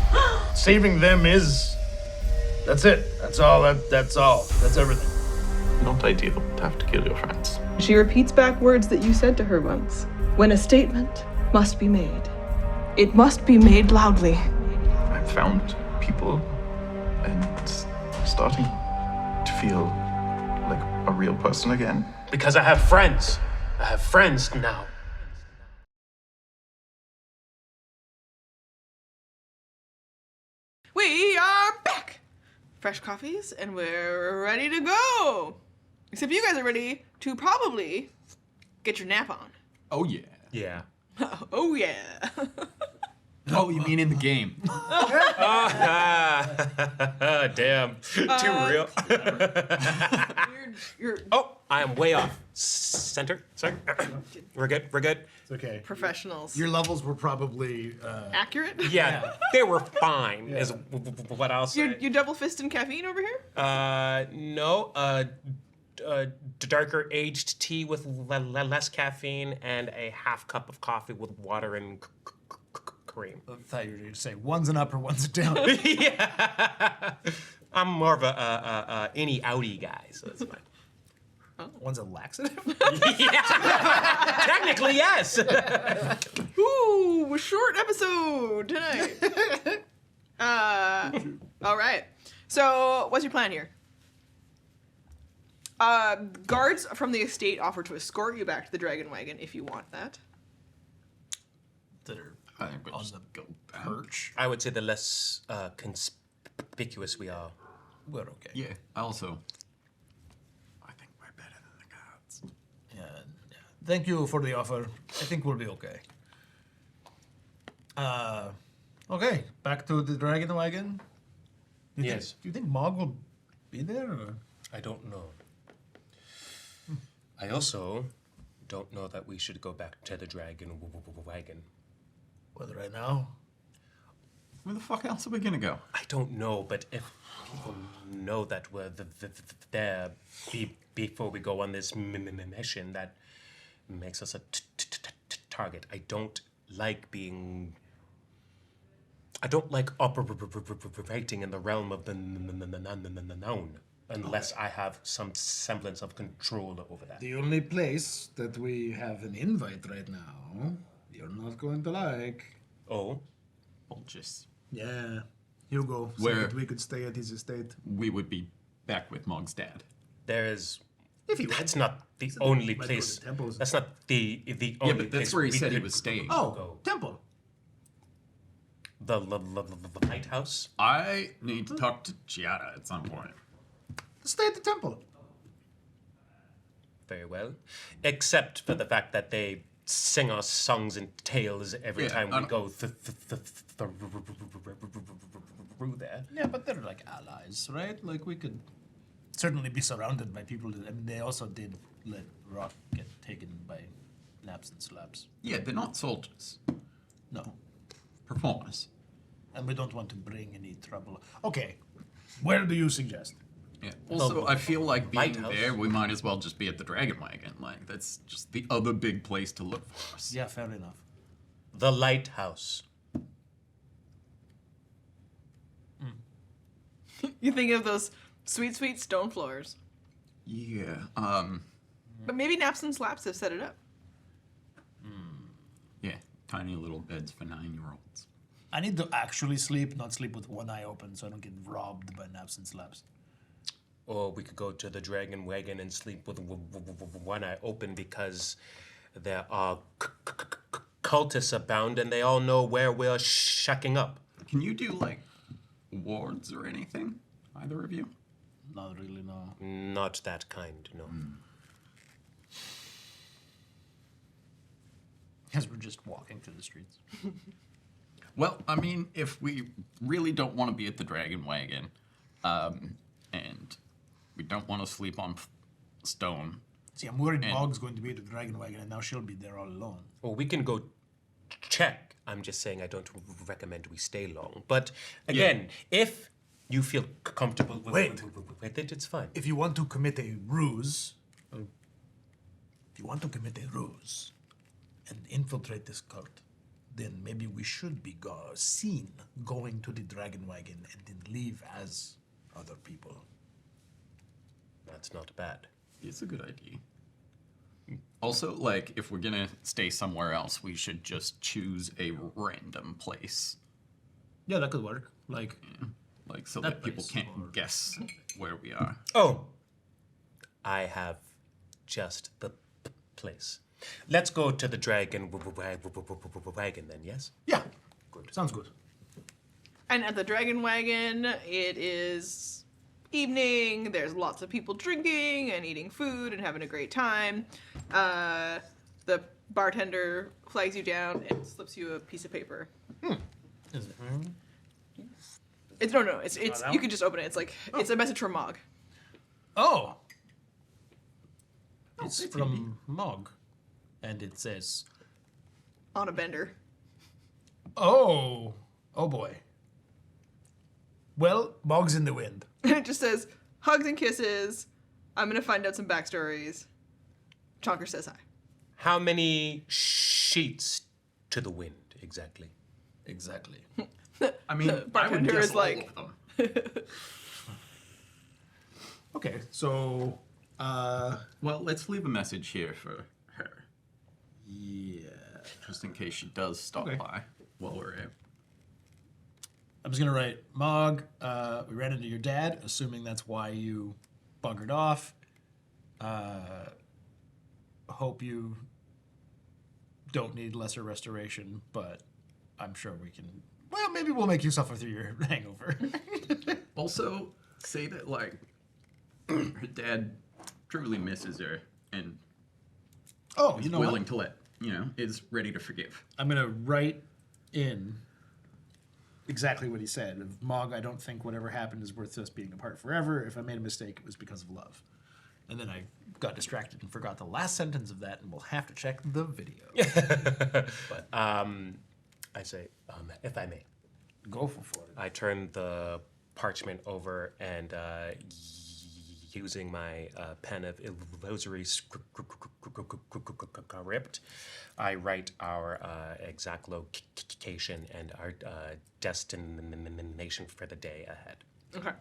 Saving them is. That's it. That's all. That's all. That's everything. Not ideal to have to kill your friends. She repeats back words that you said to her once. When a statement must be made, it must be made loudly. I've found people and starting to feel like a real person again. Because I have friends. I have friends now. We are back! Fresh coffees, and we're ready to go! Except you guys are ready to probably get your nap on. Oh yeah. Yeah. Oh yeah! Oh, you mean in the game? Damn. Too real. You're Oh, I am way off. Center. Sorry. We're good. It's okay. professionals. Your levels were probably... Accurate? Yeah, they were fine, is what I'll say. You double fisting caffeine over here? No. Darker aged tea with less caffeine and a half cup of coffee with water and cream. I thought you were going to say one's an up or one's a down. Yeah. I'm more of a innie outie guy, so that's fine. One's a laxative? Yeah. Technically, yes. Ooh, short episode tonight. All right. So, what's your plan here? Guards from the estate offer to escort you back to the dragon wagon if you want that. That are I think we on just the go back. perch. I would say the less conspicuous we are. We're okay. Yeah. I think we're better than the gods. Yeah, thank you for the offer. I think we'll be okay. Okay, back to the Dragon Wagon. Yes. Do you think Mogg will be there? Or? I don't know. I also don't know that we should go back to the dragon wagon. Whether right now? Where the fuck else are we gonna go? I don't know, but if people know that we're there before we go on this mission, that makes us a target. I don't like operating in the realm of the known unless I have some semblance of control over that. The only place that we have an invite right now, you're not going to like. Oh? Bulges. Yeah, Hugo said Where? that we could stay at his estate. We would be back with Mogg's dad. There is... If he That's went. not the Said only we might go to place... temples. That's not the only Yeah, but that's place where he we said he could was staying. Oh, go. temple. The lighthouse? I need to talk to Giada at some point. Stay at the temple. Very well. Except for the fact that they sing us songs and tales every Yeah, time I we don't- go through there. Yeah, but they're like allies, right? Like we could certainly be surrounded by people. I mean, they also did let Rock get taken by naps and slaps. Yeah, they're not soldiers. No, Performers. and we don't want to bring any trouble. Okay, where do you suggest? Yeah. Also, I feel like being Lighthouse. there, we might as well just be at the Dragon Wagon. Like, that's just the other big place to look for us. Yeah, fair enough. The lighthouse. You think of those sweet, sweet stone floors. Yeah. But maybe Naps and Slaps have set it up. Yeah. Tiny little beds for 9-year-olds. I need to actually sleep, not sleep with one eye open, so I don't get robbed by naps and slaps. Or we could go to the dragon wagon and sleep with one eye open because there are cultists abound and they all know where we're shacking up. Can you do, like, wards or anything? Either of you? Not really, no. Not that kind, no. Because we're just walking through the streets. Well, I mean, if we really don't want to be at the Dragon Wagon, and we don't want to sleep on stone. See, I'm worried And- Mogg's going to be at the Dragon Wagon, and now she'll be there all alone. Well, we can go check. I'm just saying I don't recommend we stay long. But again, if you feel comfortable with it, it's fine. If you want to commit a ruse, and infiltrate this cult, then maybe we should be seen going to the Dragon Wagon and then leave as other people. That's not bad. It's a good idea. Also, like, if we're gonna stay somewhere else, we should just choose a random place. Yeah, that could work. Like, Like, so That that people place, can't or- guess where we are. Oh, I have just the place. Let's go to the dragon wagon then, yes? yeah, good. Sounds good. And at the Dragon Wagon, it is evening. There's lots of people drinking and eating food and having a great time. The bartender flags you down and slips you a piece of paper. Is it? It's no. It's that you one? can just open it. It's like it's a message from Mogg. Oh! It's from Mogg. And it says, On a bender. oh boy. Well, Mogg's in the wind. And it just says, hugs and kisses. I'm gonna find out some backstories. Chonker says hi. How many sheets to the wind, exactly? Exactly. I mean, I would bartender guess is like- all of them. Okay, so, Well, let's leave a message here for her, yeah. just in case she does stop Okay. by while we're out. I'm just gonna write, Mogg, we ran into your dad, assuming that's why you buggered off. Hope you don't need lesser restoration, but I'm sure we can. Well, maybe we'll make you suffer through your hangover. Also, say that, like, her dad truly misses her, and Oh, you know willing what? to let, is ready to forgive. I'm gonna write in exactly what he said. Of Mogg, I don't think whatever happened is worth us being apart forever. If I made a mistake, it was because of love. And then I got distracted and forgot the last sentence of that, and we'll have to check the video. But I say, if I may. Go for it. I turn the parchment over and using my pen of illusory script, I write our exact location and our destination for the day ahead. Okay.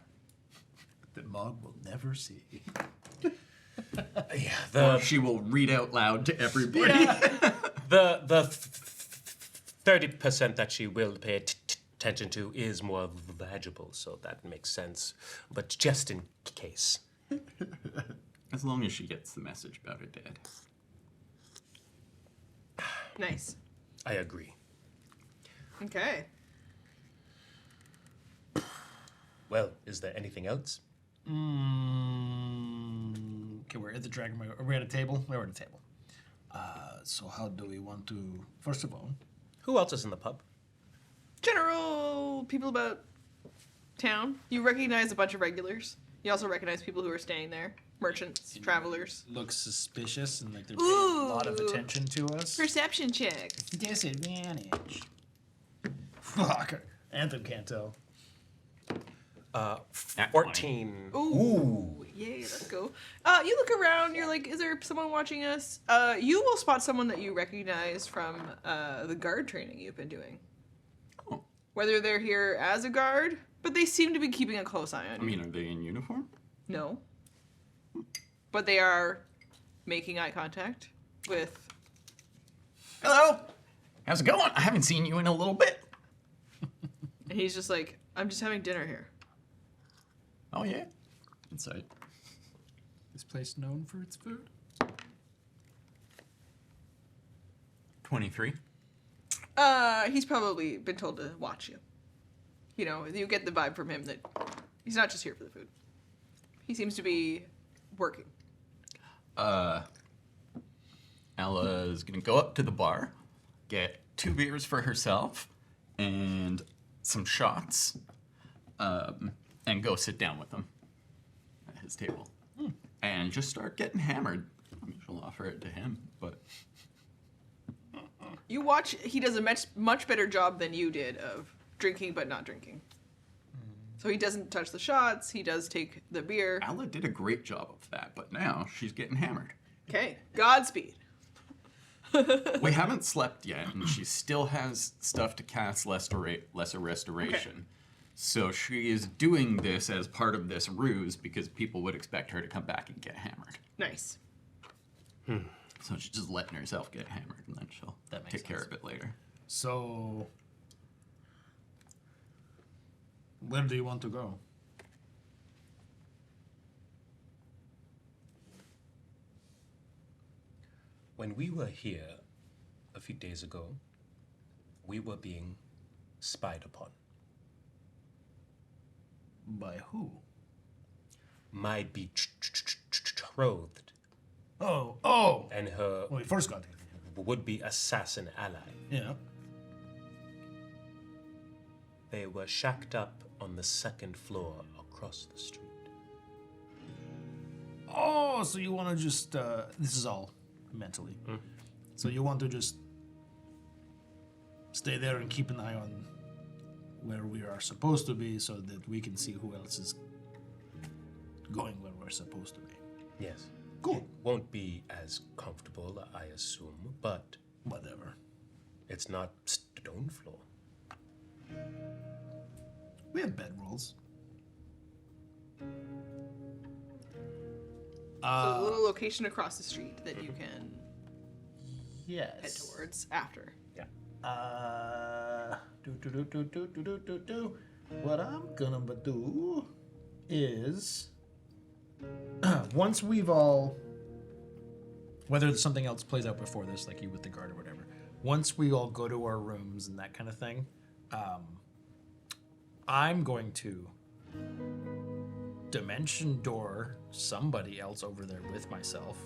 That Mogg will never see. Or she will read out loud to everybody. The 30% that she will pay attention to is more legible, so that makes sense. But just in case. As long as she gets the message about her dad. Nice. I agree. Okay. Well, is there anything else? Okay, we're at the Dragon. Are we at a table? We're at a table. So how do we want to? First of all, Who else is in the pub? General people about town. You recognize a bunch of regulars. You also recognize people who are staying there. Merchants, travelers. looks suspicious and like they're paying a lot of Ooh. attention to us. Perception check. Disadvantage. Fuck. Anthem can't tell. 14. Ooh. Yay, let's go. You look around, you're like, is there someone watching us? You will spot someone that you recognize from the guard training you've been doing. Oh. Whether they're here as a guard, but they seem to be keeping a close eye on I you. mean, are they in uniform? No. But they are making eye contact with... Hello! How's it going? I haven't seen you in a little bit. And he's just like, I'm just having dinner here. Oh, yeah? Inside. This place known for its food? 23. He's probably been told to watch you. You know, you get the vibe from him that he's not just here for the food. He seems to be working. Ella's gonna go up to the bar, get 2 beers for herself, and some shots, and go sit down with him at his table. And just start getting hammered. I mean, she'll offer it to him, but... You watch, he does a much better job than you did of drinking but not drinking. So he doesn't touch the shots, he does take the beer. Ella did a great job of that, but now she's getting hammered. Okay, Godspeed. We haven't slept yet, and she still has stuff to cast Lesser Restoration. So she is doing this as part of this ruse because people would expect her to come back and get hammered. Nice. So she's just letting herself get hammered, and then she'll take care of it later. So, where do you want to go? When we were here a few days ago, we were being spied upon. By who? My betrothed Oh! and her When we first got here. would-be assassin ally. Yeah. They were shacked up on the 2nd floor across the street. Oh, so you want to just, this is all mentally. So you want to just stay there and keep an eye on where we are supposed to be so that we can see who else is going where we're supposed to be. Yes. Cool. It won't be as comfortable, I assume, but Whatever. it's not stone floor. We have bedrolls. So a little location across the street that you can head Yes. towards after. What I'm gonna do is once we've all, whether something else plays out before this, like you with the guard or whatever, once we all go to our rooms and that kind of thing, I'm going to dimension door somebody else over there with myself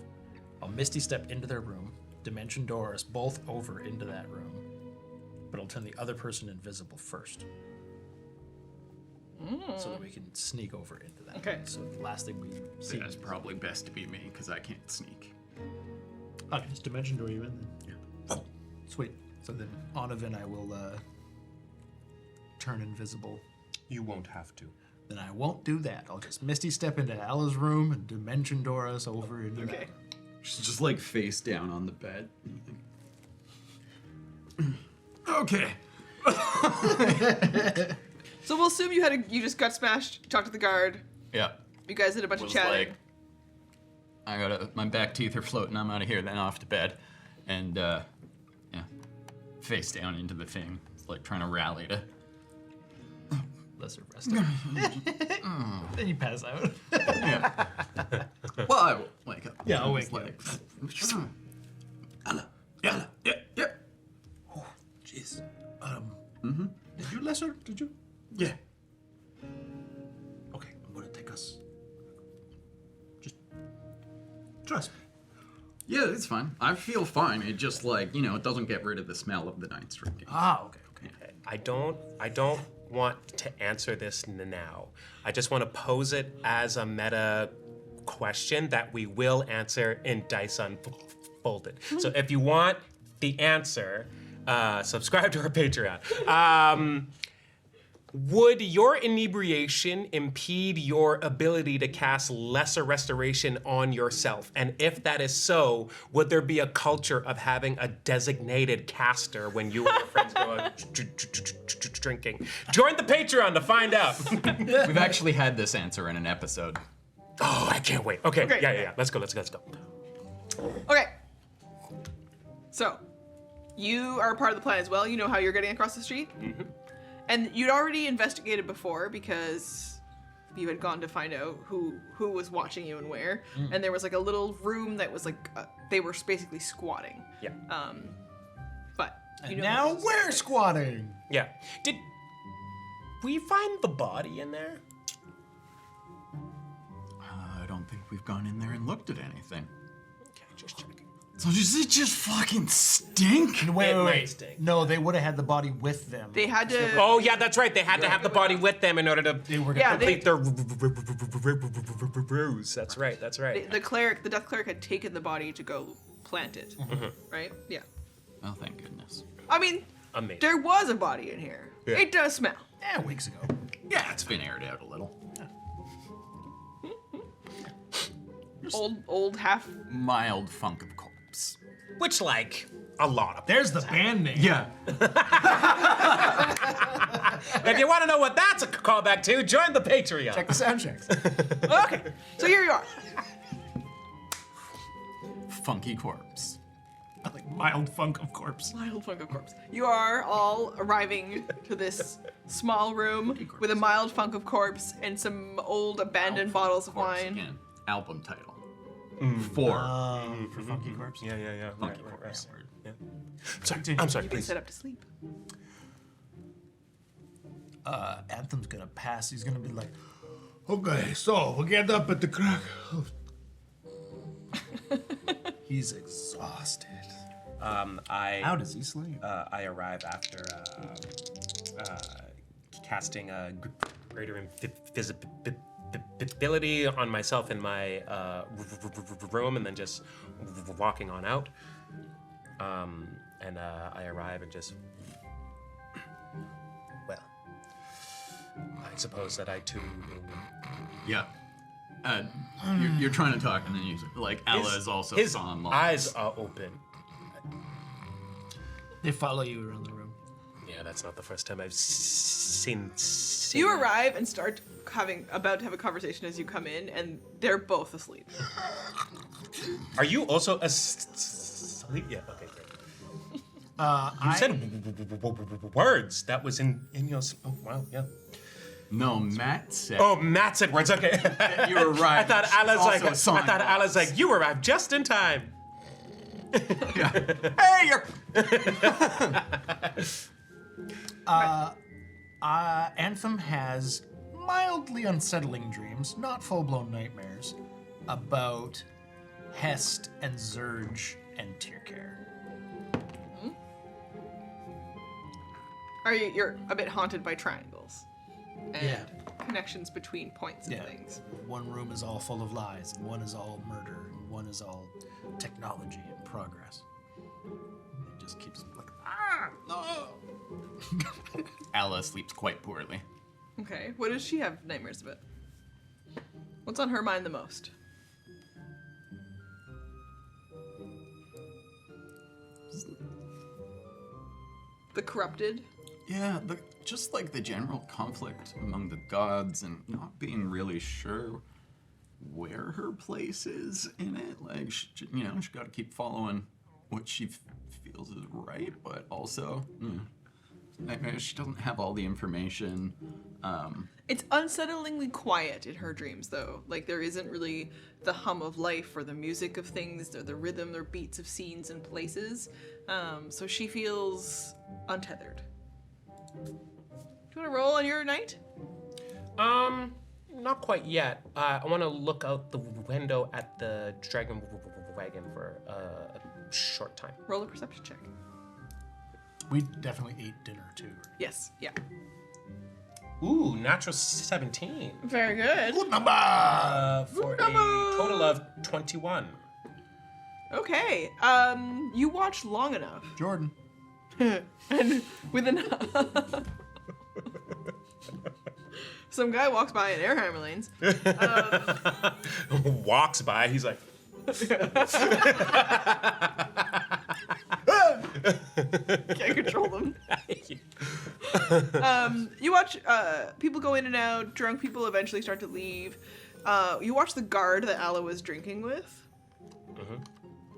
I'll Misty Step into their room, Dimension Door us both over into that room, but I'll turn the other person invisible first. So that we can sneak over into that. Okay. So the last thing we see It's probably best to be me because I can't sneak. Okay, just Dimension Door you in then. Yeah. Sweet. So then Onovan I will turn invisible. You won't have to. Then I won't do that. I'll just Misty Step into Alla's room and Dimension Door us over into that. She's just like face down on the bed. Okay. So we'll assume you just got smashed, talked to the guard. Yeah. You guys did a bunch of Was chatting. like, I gotta, my back teeth are floating, I'm out of here, then off to bed. And, yeah, face down into the thing. It's like trying to rally to. Lesser rest. Then you pass out. Yeah. Well, I wake up. Yeah, I'll It's wake you like, Alla, yeah, yeah, yeah. Jeez. Did you lesser? Did you? Yeah. Okay, I'm gonna take us. Just trust me. Yeah, it's fine. I feel fine. It just like, you know, it doesn't get rid of the smell of the night drinking. Ah, okay. I don't want to answer this now. I just want to pose it as a meta question that we will answer in Dice Unfolded. So if you want the answer, subscribe to our Patreon. Would your inebriation impede your ability to cast Lesser Restoration on yourself? And if that is so, would there be a culture of having a designated caster when you and your friends go out drinking? Join the Patreon to find out. We've actually had this answer in an episode. Oh, I can't wait. Okay, yeah. Let's go. Okay. So, you are part of the plan as well. You know how you're getting across the street? Mm-hmm. And you'd already investigated before because you had gone to find out who was watching you and where. And there was like a little room that was like, they were basically squatting. Yeah. But you And know now this is- we're squatting. Yeah. Did we find the body in there? I don't think we've gone in there and looked at anything. Okay, just checking. So does it just fucking stink? It Wait. might stink. No, they would have had the body with them. They had to. Oh yeah, that's right. They had to have the body with them in order to complete their ruse. That's right. The death cleric had taken the body to go plant it. Right? Yeah. Oh, thank goodness. I mean, Amazing. there was a body in here. Yeah. It does smell. Yeah, weeks ago. Yeah, it's been aired out a little. Old half. Mild funk of corpse. Which, like, a lot of. There's the band name. Yeah. If you want to know what that's a callback to, join the Patreon. Check the sound checks. Okay, so here you are. Funky corpse. Like mild funk of corpse. Mild funk of corpse. You are all arriving to this small room with a mild funk of corpse and some old abandoned bottles of Corpse wine. again. Album title. 4. For Funky Corpse. Yeah. Funky Right. corpse. Yeah. I'm sorry, You can please. set up to sleep. Anthem's gonna pass. He's gonna be like, Okay, so we get up at the crack. he's exhausted. How does he sleep? I arrive after casting a greater invisibility on myself in my room, and then just walking on out. And I arrive and just, well, I suppose that I too. Yeah. You're trying to talk, and then you like Ella is also his on eyes are open. They follow you around the room. Yeah, that's not the first time I've seen You arrive and start about to have a conversation as you come in, and they're both asleep. Are you also asleep? Yeah. Okay. Great. You said words. That was in your. Oh wow. Yeah. No, Matt said. Oh, Matt said words. Okay. You were right. I thought Alice like. like you arrived just in time. Yeah. Hey, you're. Anthem has mildly unsettling dreams, not full-blown nightmares, about Hest and Zurge and Tyrcare. You're a bit haunted by triangles and Yeah. connections between points and things. One room is all full of lies, and one is all murder, and one is all technology and progress. It just keeps like, No. Ella sleeps quite poorly. Okay, what does she have nightmares about? What's on her mind the most? The corrupted? Yeah, just like the general conflict among the gods and not being really sure where her place is in it. Like, she got to keep following what she feels is right, but also, she doesn't have all the information. It's unsettlingly quiet in her dreams, though. Like, there isn't really the hum of life or the music of things or the rhythm or beats of scenes and places. So she feels untethered. Do you want to roll on your night? Not quite yet. I want to look out the window at the dragon wagon for a short time. Roll a perception check. we definitely ate dinner too. Right? Yes, yeah. Ooh, natural 17. Very good. For a total of 21. Okay, you watch long enough. Jordan. And with enough. Some guy walks by at air hammer lanes. Walks by, he's like, Can't control them. You watch people go in and out. Drunk people eventually start to leave. You watch the guard that Alla was drinking with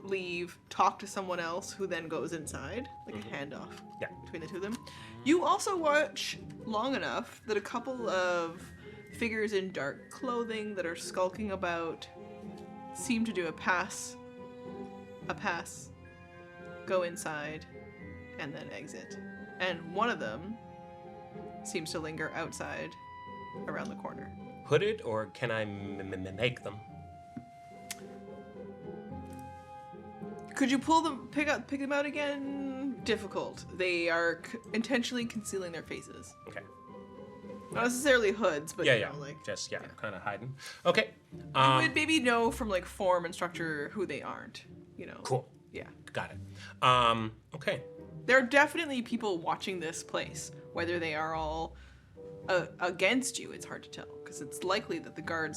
leave, talk to someone else who then goes inside, like a handoff between the two of them. You also watch long enough that a couple of figures in dark clothing that are skulking about seem to do a pass, go inside, and then exit. And one of them seems to linger outside around the corner. hooded, or can I make them? Could you pull them, pick them out again? Difficult. They are intentionally concealing their faces. Okay. Not necessarily hoods, but you know, like just kind of hiding. Okay. you would maybe know from like form and structure who they aren't. You know. Cool. Yeah. Got it. Okay. There are definitely people watching this place. Whether they are all against you, it's hard to tell because it's likely that the guard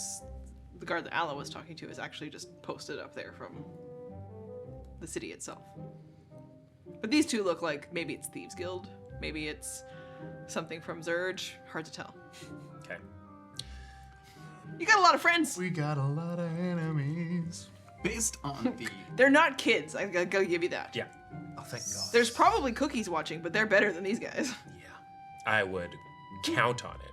that Alla was talking to is actually just posted up there from the city itself. But these two look like maybe it's Thieves Guild, maybe it's something from Zurge. Hard to tell. Okay. You got a lot of friends. We got a lot of enemies. Based on the... They're not kids. I gotta give you that. Yeah. Oh, thank God. There's probably cookies watching, but they're better than these guys. I would count on it.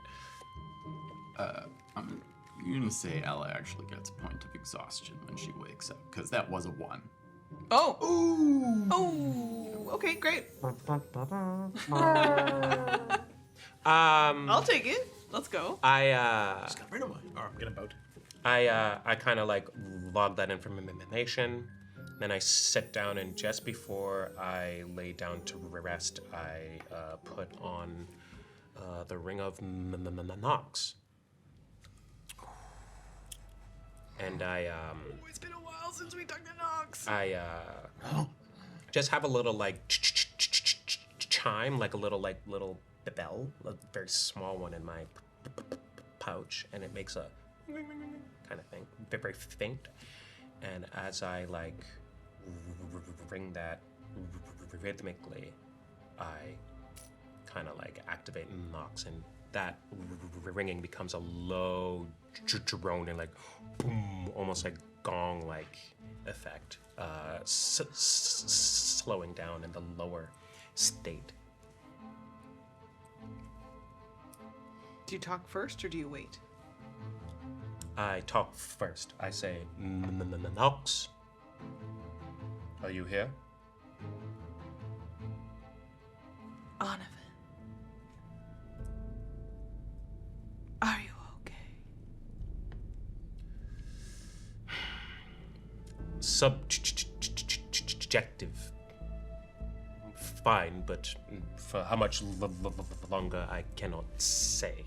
I'm gonna say Ella actually gets a point of exhaustion when she wakes up, because that was a 1. Oh. Ooh. Oh. Okay, great. I'll take it. Let's go. Just got rid of mine. Oh, I'm getting about. I kind of like log that information. Then I sit down, and just before I lay down to rest, I put on the Ring of Nox. And It's been a while since we took the knocks. I just have a little like chime, like a little bell, a very small one in my pouch, and it makes a kind of thing, very faint. And as I like ring that rhythmically, I kind of like activate Nox, and that ringing becomes a low drone and like boom, almost like gong-like effect, slowing down in the lower state. Do you talk first or do you wait? I talk first. I say, Nox, are you here? Onovan. Are you okay? subjective. Fine, but for how much longer, I cannot say.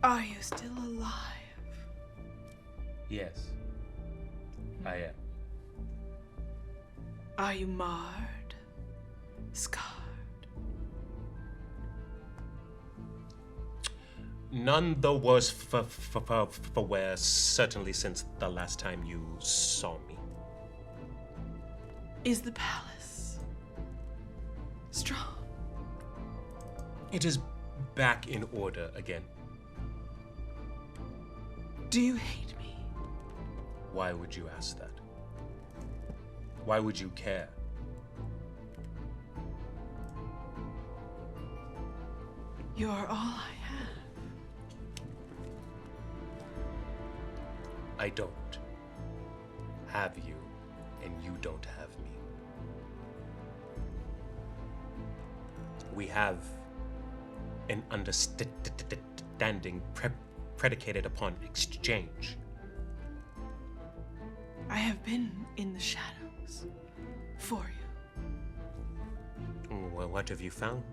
Are you still alive? Yes, I am. Are you marred? Scarred? None the worse for wear, certainly since the last time you saw me. Is the palace strong? It is back in order again. Do you hate me? Why would you ask that? Why would you care? You are all I have. I don't have you, and you don't have me. We have an understanding predicated upon exchange. I have been in the shadows for you. Well, what have you found?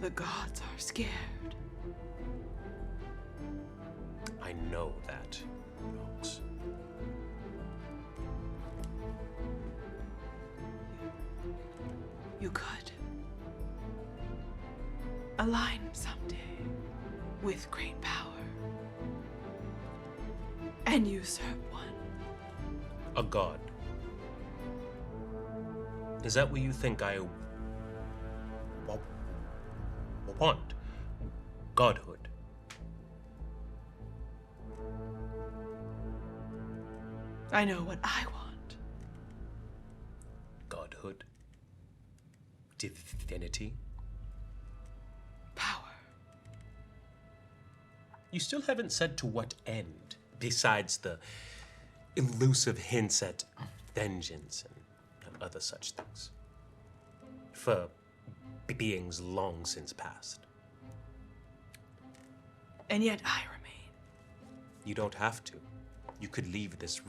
The gods are scared. I know that, Mogg. You could align someday with great power and usurp one. A god. Is that what you think I want? Godhood. I know what I want. Godhood. Divinity. Power. You still haven't said to what end, besides the elusive hints at vengeance and other such things. For beings long since past. And yet I remain. You don't have to. You could leave this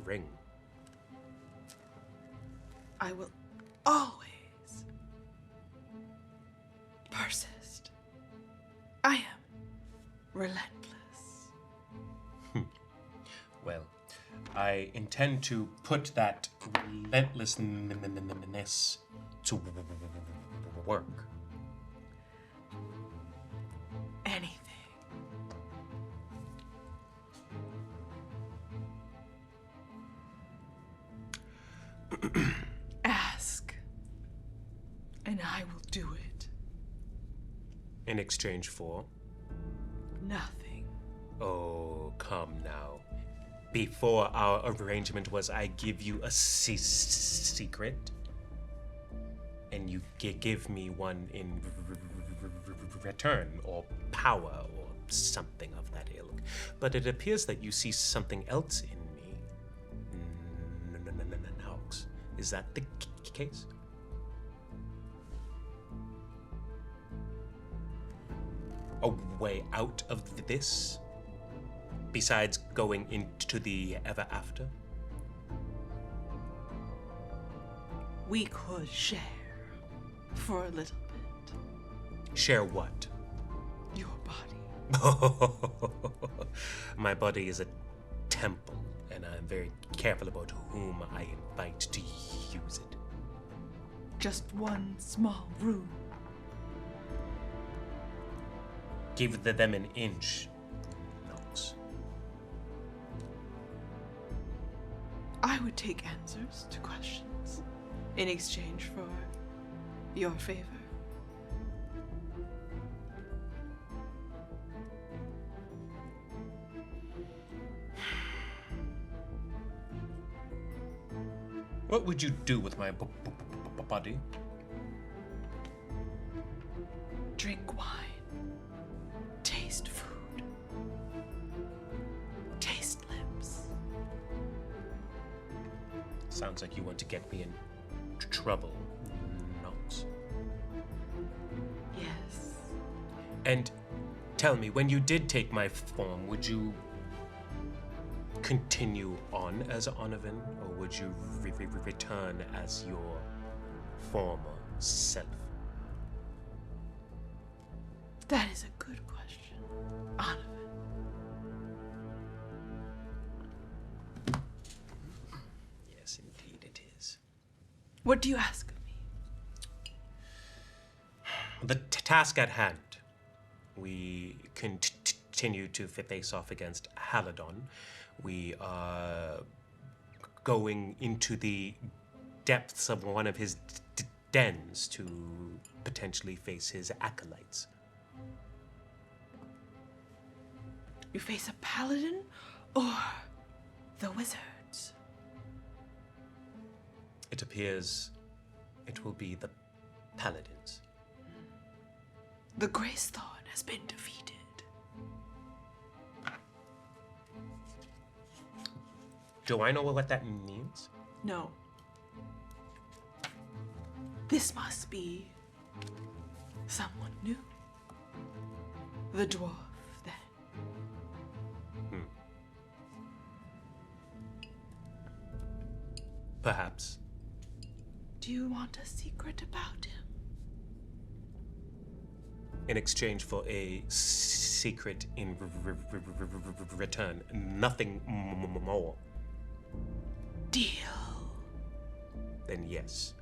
ring. I will always persist. I am relentless. Well, I intend to put that relentlessness to work. Anything. Ask, and I will do it. In exchange for? Nothing. Oh, come now. Before our arrangement was I give you a secret, and you give me one in return, or power, or something of that ilk. But it appears that you see something else in me. Nox. Is that the case? A way out of this? Besides going into the ever after? We could share for a little bit. Share what? Your body. My body is a temple, and I'm very careful about whom I invite to use it. Just one small room. Give them an inch, Nox. I would take answers to questions in exchange for your favor. What would you do with my body? Drink wine. Taste food. Taste lips. Sounds like you want to get me in trouble, Nox. Yes. And tell me, when you did take my form, would you continue on as Onovan, or would you return as your former self? That is a good question, Onovan. Yes, indeed it is. What do you ask of me? The task at hand. We continue to face off against Paladin. We are going into the depths of one of his dens to potentially face his acolytes. You face a paladin or the wizards? It appears it will be the Paladins. The Gracethorn has been defeated. Do I know what that means? No. This must be someone new. The dwarf, then. Perhaps. Do you want a secret about him? In exchange for a secret in return, nothing more. Deal. Then yes.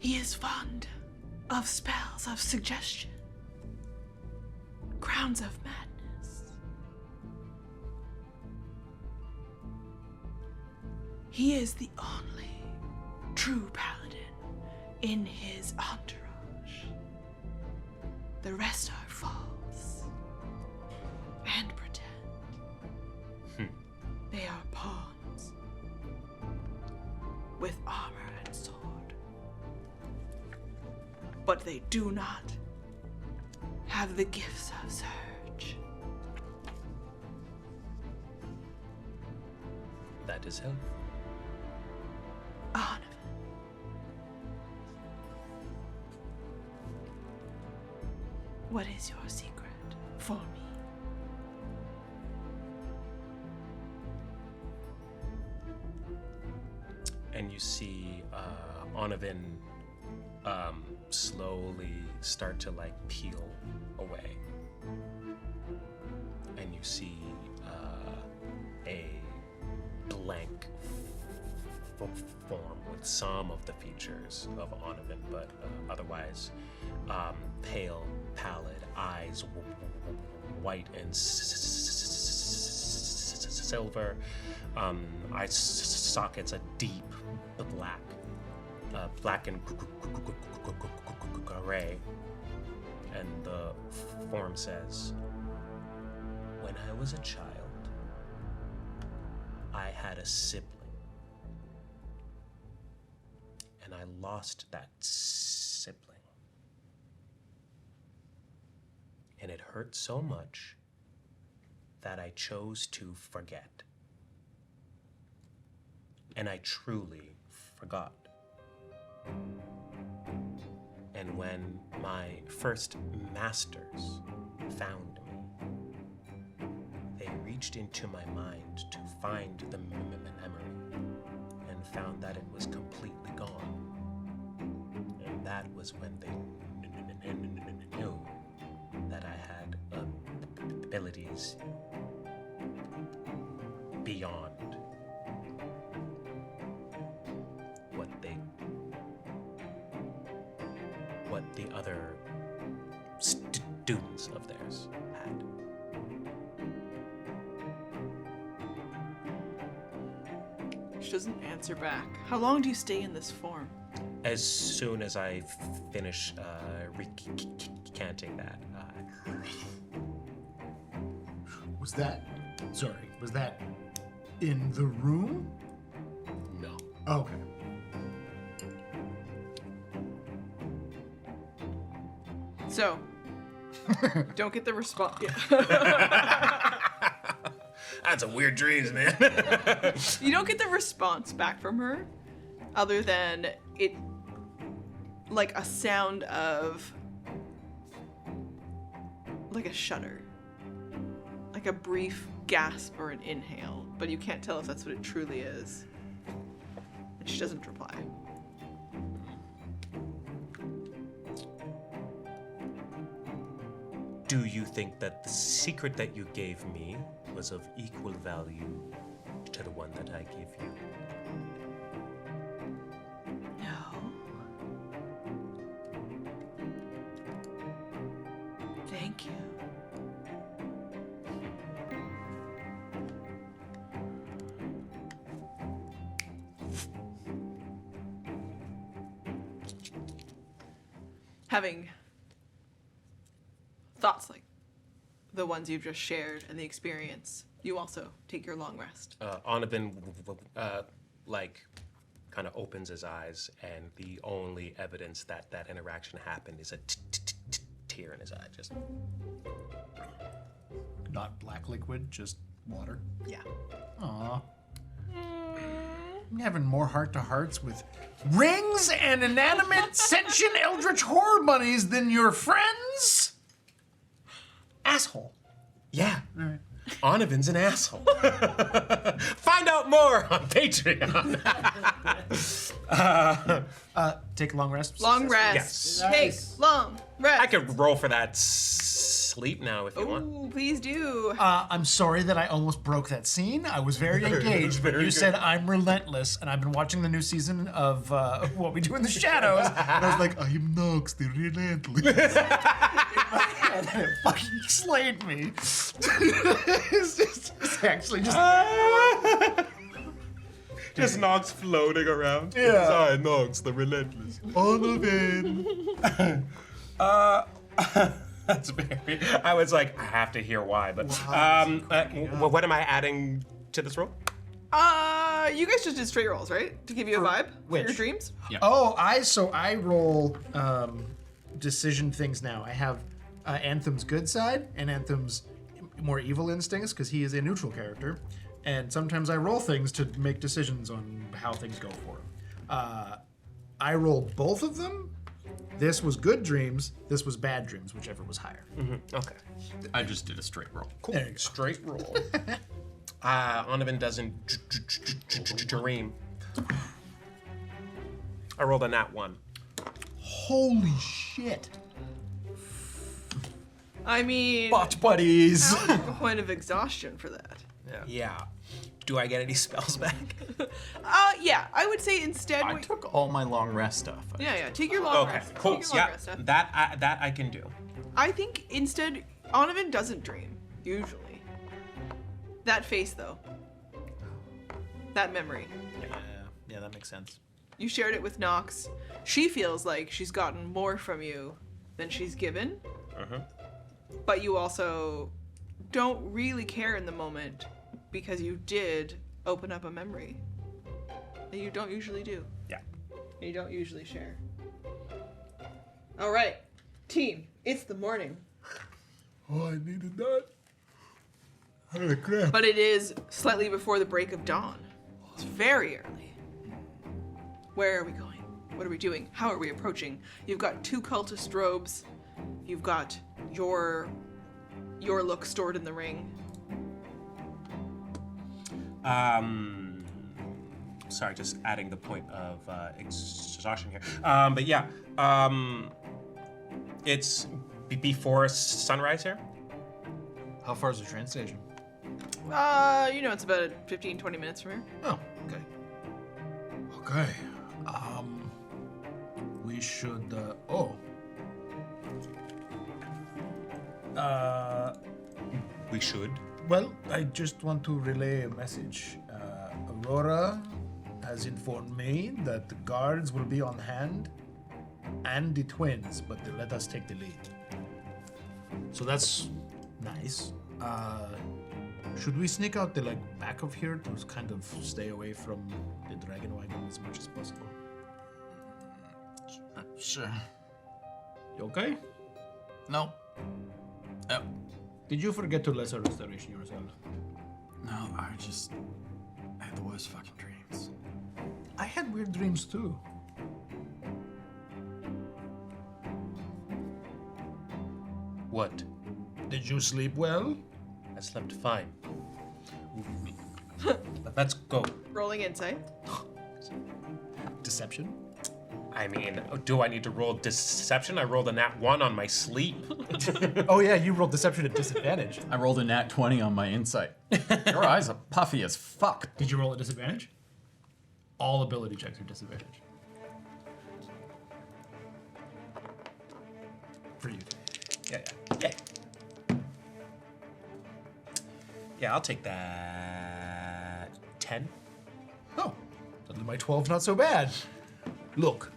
He is fond of spells of suggestion, crowns of madness. He is the only true paladin in his entourage. The rest are false and pretend. They are pawns with armor and sword. But they do not have the gifts of Zurge. That is helpful. Onovan. What is your secret for me? And you see Onovan slowly start to like peel away. And you see a blank form with some of the features of Onovan, but otherwise pale, pallid, eyes white and silver, eye sockets a deep black and gray, and the form says, "When I was a child, I had a sibling, and I lost that sibling. And it hurt so much that I chose to forget. And I truly forgot. And when my first masters found me, they reached into my mind to find the memory and found that it was completely gone. And that was when they knew that I had abilities beyond what the other students of theirs had." She doesn't answer back. How long do you stay in this form? As soon as I finish recanting that. Was that in the room? No. Okay. So, don't get the response. That's a weird dreams, man. You don't get the response back from her, other than it like a sound of like a shudder, like a brief gasp or an inhale, but you can't tell if that's what it truly is. And she doesn't reply. Do you think that the secret that you gave me was of equal value to the one that I gave you? No. Thank you. Having thoughts like the ones you've just shared and the experience, you also take your long rest. Onovan, like, kind of opens his eyes, and the only evidence that that interaction happened is a tear in his eye. Just Not black liquid, just water. Yeah. Aw. I'm having more heart-to-hearts with rings and inanimate sentient eldritch horror bunnies than your friends? Asshole. yeah. Onovan's an asshole. Find out more on Patreon. Take a long rest. Long rest. Yes. Take long rest. I could roll for that sleep now if you want. Ooh, please do. I'm sorry that I almost broke that scene. I was very engaged. Very you good. said I'm relentless, and I've been watching the new season of What We Do in the Shadows, and I was like, I'm Nox, the relentless. In my head, and it fucking slayed me. it's actually just... Just Nox floating around. Yeah. Sorry, Nox, the relentless. Onovan. That's very. I was like, I have to hear why, but what am I adding to this roll? You guys just did straight rolls, right? To give you a vibe for your which? dreams? Oh, I roll decision things now. I have Anthem's good side and Anthem's more evil instincts because he is a neutral character, and sometimes I roll things to make decisions on how things go for him. I rolled both of them. This was good dreams. This was bad dreams, whichever was higher. Okay. I just did a straight roll. Cool. There you go. Straight roll. Onovan doesn't dream. I rolled a nat 1. Holy shit. I mean, Botch buddies. I would make a point of exhaustion for that. Yeah. Do I get any spells back? Yeah, I would say instead. I took all my long rest stuff. Yeah, take your long Okay, rest. cool. Take your long Yeah, rest stuff. that I can do. I think instead, Onovan doesn't dream, usually. That face, though. That memory. Yeah, that makes sense. You shared it with Nox. She feels like she's gotten more from you than she's given. But you also don't really care in the moment because you did open up a memory that you don't usually do. Yeah. You don't usually share. All right, team, it's the morning. Oh, I needed that. Holy crap. But it is slightly before the break of dawn. It's very early. Where are we going? What are we doing? How are we approaching? You've got 2 cultist robes. You've got your look stored in the ring. Sorry, just adding the point of exhaustion here. But yeah, it's before sunrise here. How far is the train station? It's about 15, 20 minutes from here. Oh, okay. Okay. We should, We should. Well, I just want to relay a message. Aurora has informed me that the guards will be on hand and the twins, but they let us take the lead. So that's nice. Should we sneak out the back of here to kind of stay away from the dragon wagon as much as possible? Sure. You okay? No. Oh. Did you forget to lesser restoration yourself? No, I had the worst fucking dreams. I had weird dreams too. What? Did you sleep well? I slept fine. Let's go. Rolling insight. Deception. I mean, do I need to roll deception? I rolled a nat 1 on my sleep. Oh yeah, you rolled deception at disadvantage. I rolled a nat 20 on my insight. Your eyes are puffy as fuck. Did you roll at disadvantage? All ability checks are disadvantage. For you. Yeah. Yeah, I'll take that. 10. Oh, suddenly my 12's not so bad. Look,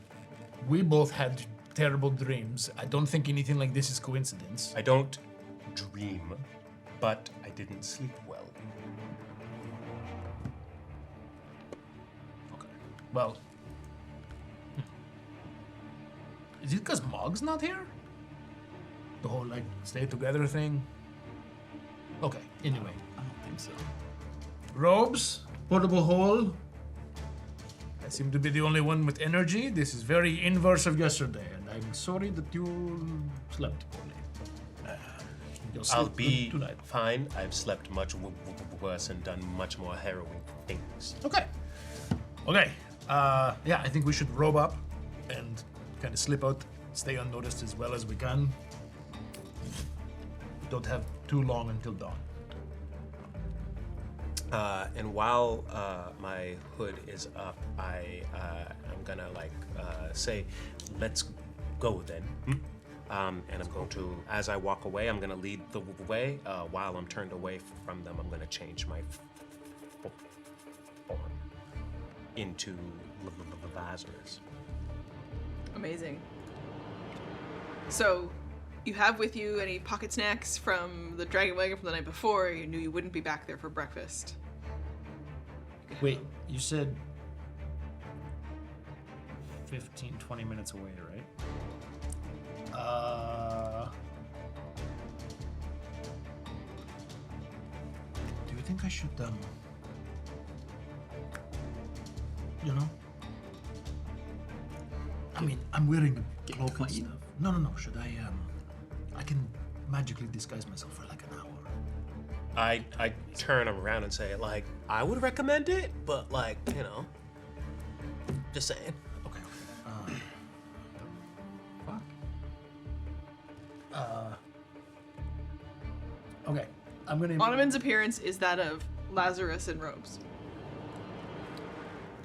we both had terrible dreams. I don't think anything like this is coincidence. I don't dream, but I didn't sleep well. Okay. Well, is it because Mogg's not here? The whole, like, stay together thing? Okay, anyway. I don't think so. Robes, portable hole. I seem to be the only one with energy. This is very inverse of yesterday, and I'm sorry that you slept poorly. You'll I'll sleep be good tonight. fine. I've slept much worse and done much more harrowing things. Okay. Okay. Yeah, I think we should robe up and kind of slip out, stay unnoticed as well as we can. Don't have too long until dawn. And while my hood is up, I'm gonna say, "Let's go then." And I'm going to, as I walk away, I'm gonna lead the way. While I'm turned away from them, I'm gonna change my form into Lazarus. Amazing. So, you have with you any pocket snacks from the Dragon Wagon from the night before? You knew you wouldn't be back there for breakfast. Wait, you said 15, 20 minutes away, right? Do you think I should, you know? I mean, I'm wearing a cloak and stuff. No. Should I can magically disguise myself for like an hour. I turn around and say, I would recommend it, but just saying. Okay. Fuck. Okay. I'm gonna. Onovan's appearance is that of Lazarus in robes.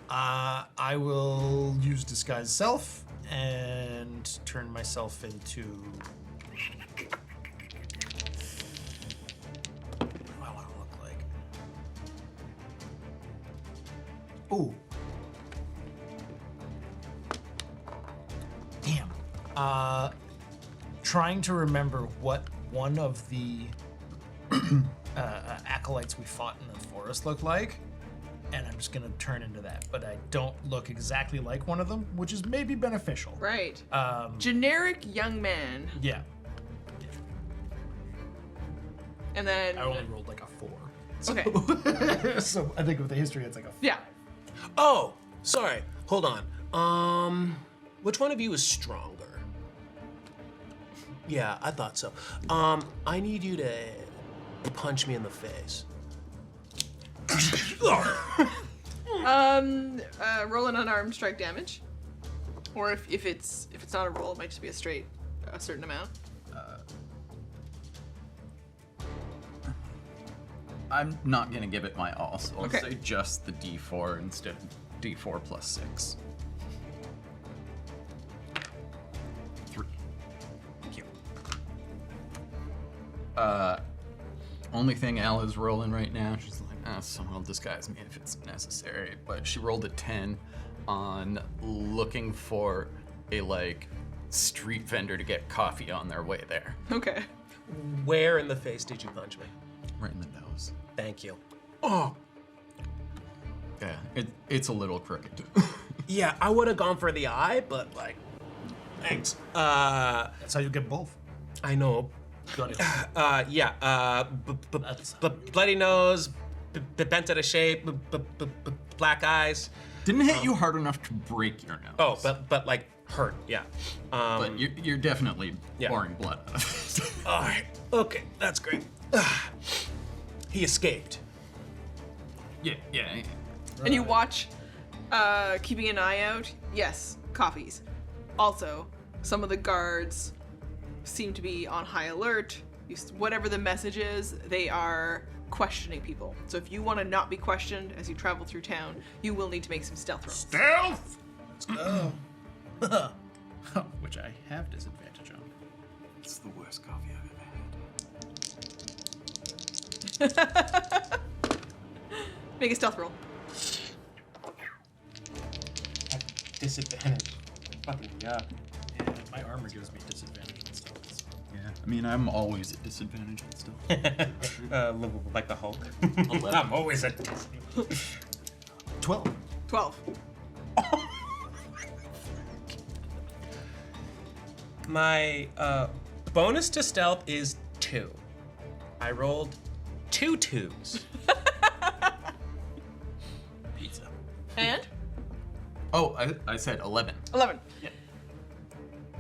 I will use disguise self and turn myself into. What do I want to look like? Ooh. Damn. Trying to remember what one of the acolytes we fought in the forest looked like. And I'm just gonna turn into that, but I don't look exactly like one of them, which is maybe beneficial. Right. Generic young man. Yeah. And then. I only rolled like a 4. Okay. So I think with the history, it's like a 5. Yeah. Oh, sorry. Hold on. Which one of you is stronger? Yeah, I thought so. I need you to punch me in the face. Roll an unarmed strike damage, or if it's not a roll, it might just be a certain amount. I'm not gonna give it my all, so I'll Okay. say just the D4 instead of D4 plus 6. 3. Thank you. Only thing Al is rolling right now, she's like, someone will disguise me if it's necessary. But she rolled a 10 on looking for a street vendor to get coffee on their way there. Okay. Where in the face did you punch me? Right in the nose. Thank you. Oh. Yeah, it's a little crooked. Yeah, I would have gone for the eye, but thanks. That's how you get both. I know. Got it. Yeah. Bloody nose, bent out of shape, black eyes. Didn't hit you hard enough to break your nose. Oh, but like hurt, yeah. But you're definitely Yeah. pouring blood out of it. All right. Okay, that's great. He escaped. Yeah. And you watch, keeping an eye out. Yes, coffees. Also, some of the guards seem to be on high alert. Whatever the message is, they are questioning people. So if you want to not be questioned as you travel through town, you will need to make some stealth rolls. Stealth! Let's go. Which I have disadvantage on. It's the worst coffee I've ever had. Make a stealth roll. Disadvantage. Fucking yuck. Yeah, my armor gives me disadvantage and stuff. Yeah. I mean, I'm always at disadvantage and stuff. Like the Hulk. 11. I'm always at 12. 12. My bonus to stealth is 2. I rolled 2 2s. Pizza. And? Oh, I said 11. 11. Yeah.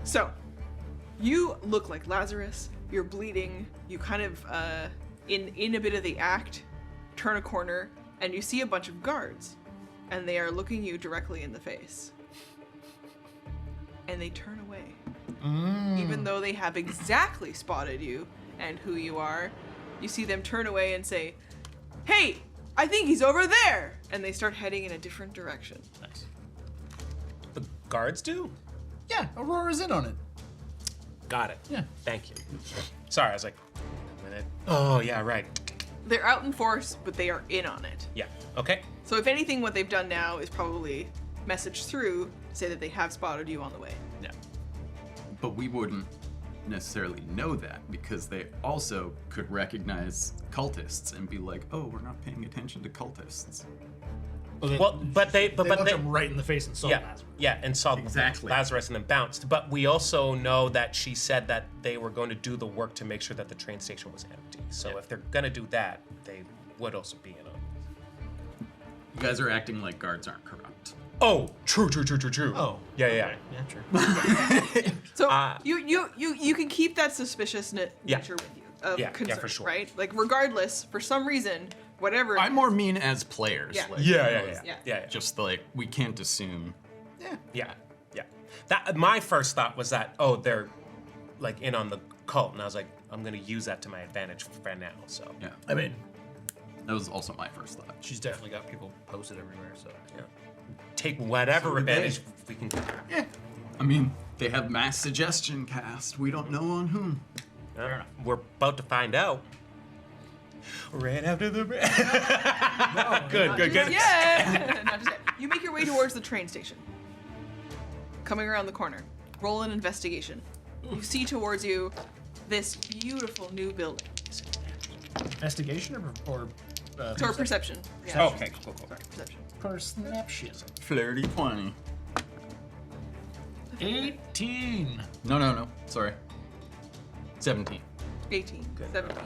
So, you look like Lazarus. You're bleeding. You kind of, in a bit of the act, turn a corner, and you see a bunch of guards. And they are looking you directly in the face. And they turn away. Even though they have exactly spotted you and who you are, you see them turn away and say, "Hey, I think he's over there!" And they start heading in a different direction. Nice. The guards do? Yeah, Aurora's in on it. Got it. Yeah. Thank you. Sorry, I was like, a minute. Oh, yeah, right. They're out in force, but they are in on it. Yeah. Okay. So if anything, what they've done now is probably message through to say that they have spotted you on the way. Yeah. But we wouldn't necessarily know that because they also could recognize cultists and be like, "Oh, we're not paying attention to cultists." Well, but they looked him right in the face and saw yeah, Lazarus. yeah, and saw Exactly. Lazarus and then bounced. But we also know that she said that they were going to do the work to make sure that the train station was empty. So if they're going to do that, they would also be in on it. You guys are acting like guards aren't corrupt. Oh, true. Oh. Yeah, yeah. Yeah, true. So you can keep that suspicious Yeah. nature with you of Yeah, concern, for sure. right? Like regardless, for some reason, whatever. I more mean as players. Yeah. Like, Yeah. Just like we can't assume. Yeah. That my first thought was that they're like in on the cult, and I was like, I'm gonna use that to my advantage for now. So Yeah. I mean, That was also my first thought. she's definitely got people posted everywhere, so. yeah, take whatever So do advantage we can. Yeah. I mean, they have mass suggestion cast. We don't know on whom. We're about to find out. Right after the break. Good. Yeah. Not just yet. You make your way towards the train station. Coming around the corner, roll an investigation. You see towards you this beautiful new building. Investigation or Or perception. Yeah. Okay, cool. Perception. perception? Flirty 20. 18. No. Sorry. 17. 18. 17.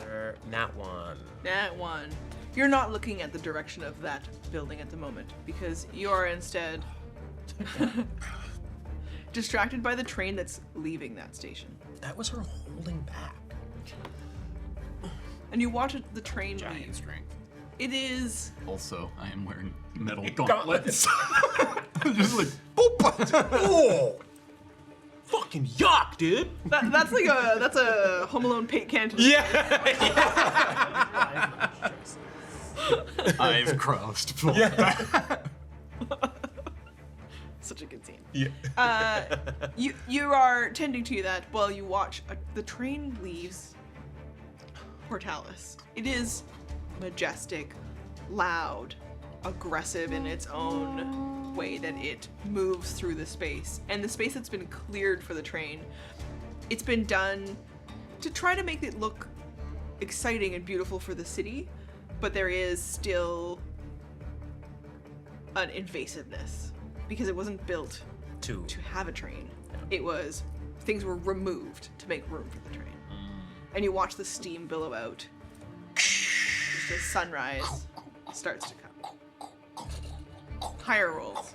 Nat 1. That one. You're not looking at the direction of that building at the moment because you are instead distracted by the train that's leaving that station. That was her holding back. And you watch the train Giant leave. strength. It is Also, I am wearing metal Gauntlets. gauntlets. Just like, boop. Oh! Fucking yuck, dude! that's like a Home Alone paint can. Yeah! I've crossed. Such a good scene. Yeah. You are tending to that while you watch the train leaves Portalis. It is majestic, loud, aggressive in its own way that it moves through the space. And the space that's been cleared for the train, it's been done to try to make it look exciting and beautiful for the city, but there is still an invasiveness because it wasn't built to have a train. It was, things were removed to make room for the train. And you watch the steam billow out just as sunrise starts to come. Higher rolls.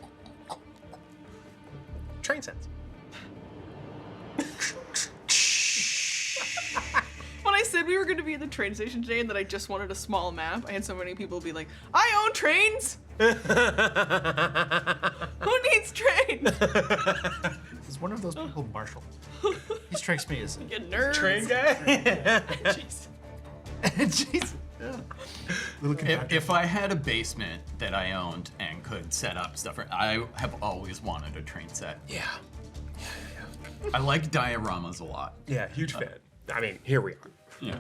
Train sense. When I said we were going to be at the train station today and that I just wanted a small map, I had so many people be like, I own trains! Who needs trains? Is one of those people Marshall? He strikes me as You nerds. Train guy? Jeez. Jeez. Yeah. If I had a basement that I owned and could set up stuff, I have always wanted a train set. Yeah. I like dioramas a lot. Yeah, huge fan. I mean, here we are. Yeah.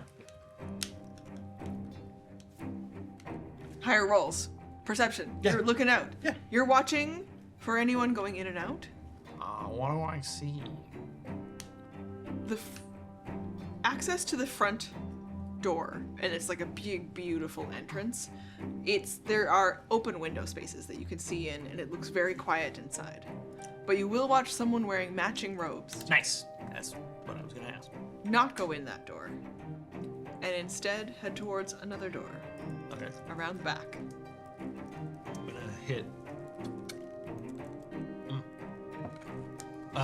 Higher rolls. Perception. Yeah. You're looking out. Yeah. You're watching for anyone going in and out. What do I see? The access to the front door, and it's like a big, beautiful entrance. There are open window spaces that you can see in, and it looks very quiet inside. But you will watch someone wearing matching robes Nice. That's what I was gonna ask. not go in that door, and instead head towards another door Okay. around the back. I'm gonna hit.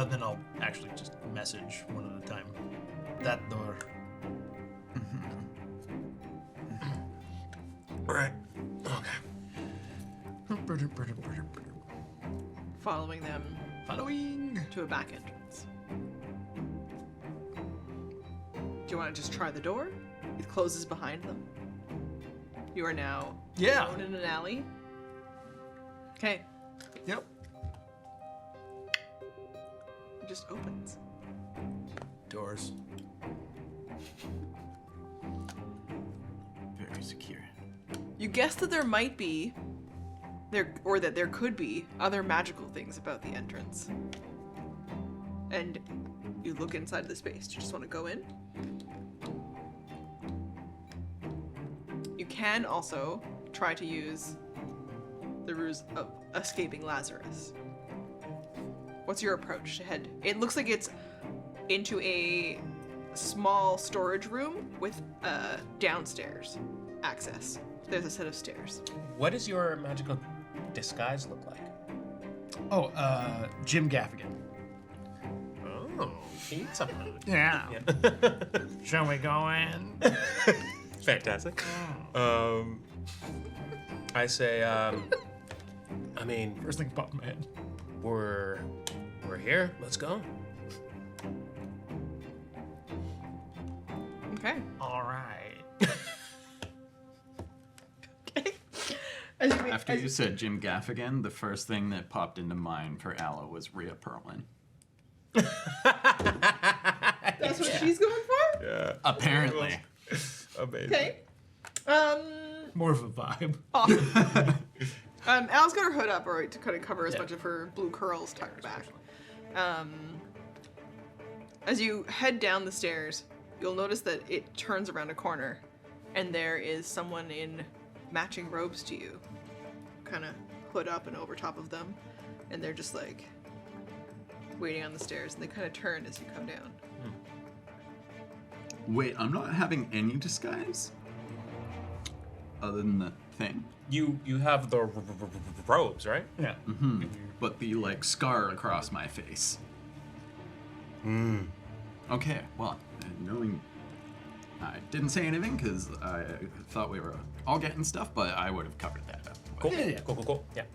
Then I'll actually just message one at a time. That door. Right. Okay. Following them Following. to a back entrance. Do you want to just try the door? It closes behind them. You are now Yeah. alone in an alley. Okay, Yep. it just opens. Doors. Very secure. You guess that there might be, that there could be other magical things about the entrance. And you look inside the space. Do you just want to go in? You can also try to use the ruse of escaping Lazarus. What's your approach to head? It looks like it's into a small storage room with downstairs access. There's a set of stairs. What does your magical disguise look like? Oh, Jim Gaffigan. Oh, pizza hut. Yeah. Shall we go in? Fantastic. I say, I mean, First thing popped in my head. we're here. Let's go. Okay. All right. Okay. After you said Jim Gaffigan, the first thing that popped into mind for Alla was Rhea Perlin. That's what she's going for? Yeah. Apparently. Amazing. Okay. More of a vibe. Awesome. Al's got her hood up, right, to kind of cover as much of her blue curls tucked back. As you head down the stairs, you'll notice that it turns around a corner, and there is someone in matching robes to you, kind of hood up and over top of them, and they're just like waiting on the stairs, and they kind of turn as you come down. Wait, I'm not having any disguise? Other than the thing? You have the robes, right? Yeah. But the, like, scar across my face. Okay, well, knowing I didn't say anything because I thought we were all getting stuff, but I would have covered that up. Cool. Yeah. Cool. Yeah.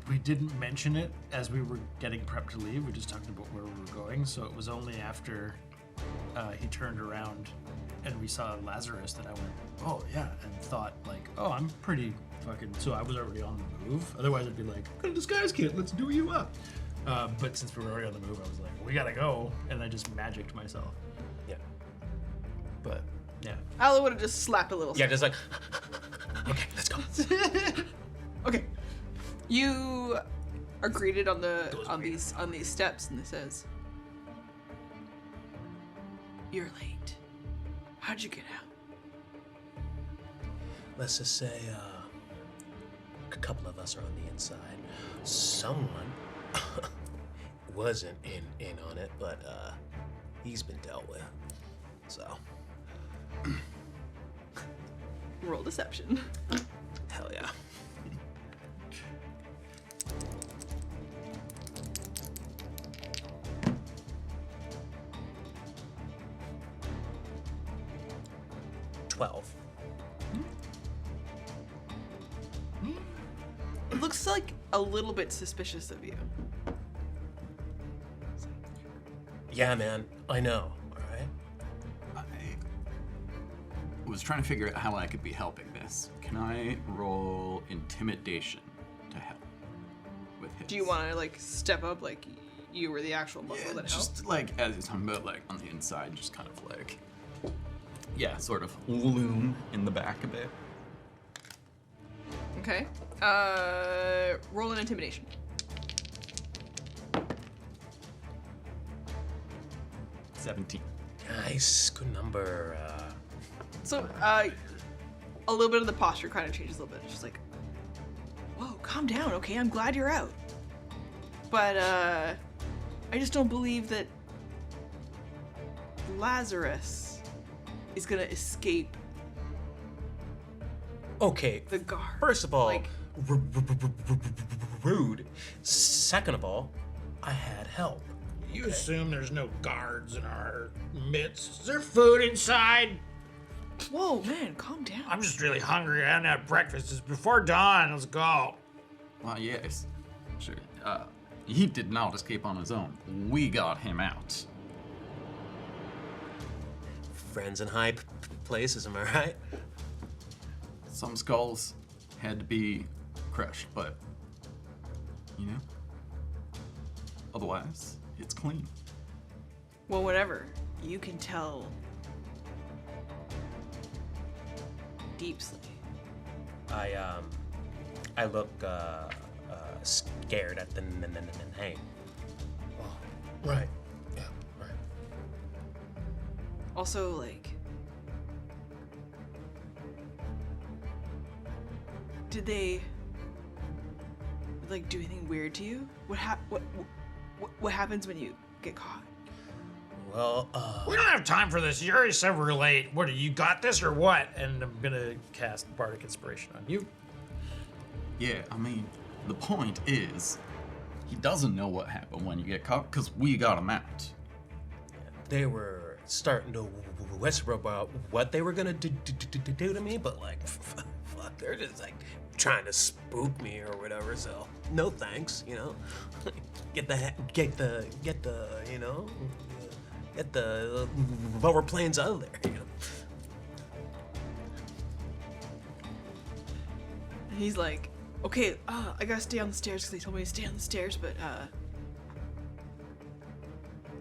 We didn't mention it as we were getting prepped to leave. We just talked about where we were going, so it was only after he turned around and we saw Lazarus that I went, oh yeah, and thought like, oh, I'm pretty fucking. So I was already on the move. Otherwise, I'd be like, got a disguise kit, let's do you up. But since we were already on the move, I was like, we gotta go, and I just magicked myself. Yeah. But yeah, Ala would have just slapped a little. Yeah, just like, okay, let's go. Okay. You are greeted on these steps, and it says, "You're late. How'd you get out?" Let's just say a couple of us are on the inside. Someone wasn't in on it, but he's been dealt with. So Roll deception. hell yeah. 12. It looks like a little bit suspicious of you. Yeah, man, I know. All right. I was trying to figure out how I could be helping this. Can I roll intimidation to help with his? Do you want to like step up like you were the actual muscle that helped? Just like as you're talking about, like on the inside, just kind of like, yeah, sort of loom in the back a bit. Okay. Roll an intimidation. 17. Nice, good number. So, a little bit of the posture kind of changes a little bit. It's just like, whoa, calm down, okay? I'm glad you're out. But, I just don't believe that Lazarus is gonna escape Okay. the guard. First of all, Like, rude. Second of all, I had help. You assume there's no guards in our midst. Is there food inside? whoa, man, calm down. I'm just really hungry. I haven't had breakfast. It's before dawn. Let's go. Well, yes, sure. He did not escape on his own. We got him out. Friends in high places, am I right? Some skulls had to be crushed, but you know, otherwise it's clean. Well, whatever. You can tell deeply. I look scared at the name. Oh, right. Yeah, right. Also, like, did they like do anything weird to you? What happens when you get caught? Well, We don't have time for this. You already said we're late. What, you got this or what? And I'm gonna cast Bardic Inspiration on you. Yeah, I mean, the point is, he doesn't know what happened when you get caught, because we got him out. they were starting to whisper about what they were gonna do to me, but like, fuck, they're just like trying to spook me or whatever. So no thanks, you know. Get the you know, get the lower planes out of there, you know. And he's like, okay, I gotta stay on the stairs because they told me to stay on the stairs, but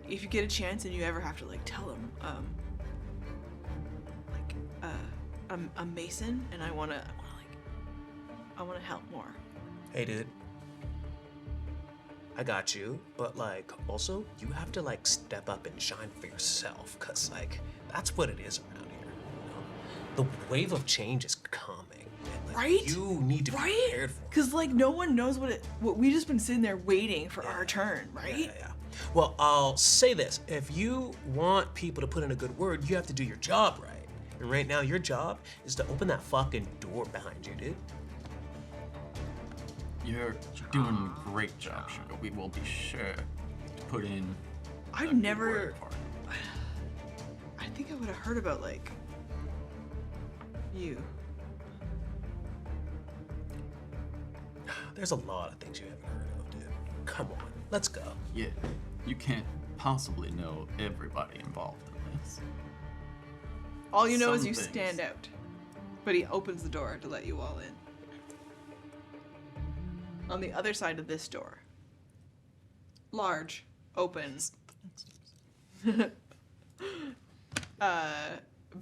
if you get a chance and you ever have to like tell them, I'm a Mason and I wanna help more. Hey, dude. I got you, but like, also, you have to like step up and shine for yourself, cause like, that's what it is around here, you know? The wave of change is coming, and, like, Right? you need to be prepared for it. Because like no one knows what we just been sitting there waiting for our turn, right? Yeah. Well, I'll say this, if you want people to put in a good word, you have to do your job right. And right now, your job is to open that fucking door behind you, dude. You're doing a great job, Sugar. We will be sure to put in. I've never. I think I would have heard about like you. There's a lot of things you haven't heard of, dude. Come on, let's go. Yeah, you can't possibly know everybody involved in this. All you know is Some you things. stand out. But he opens the door to let you all in. On the other side of this door, large, open,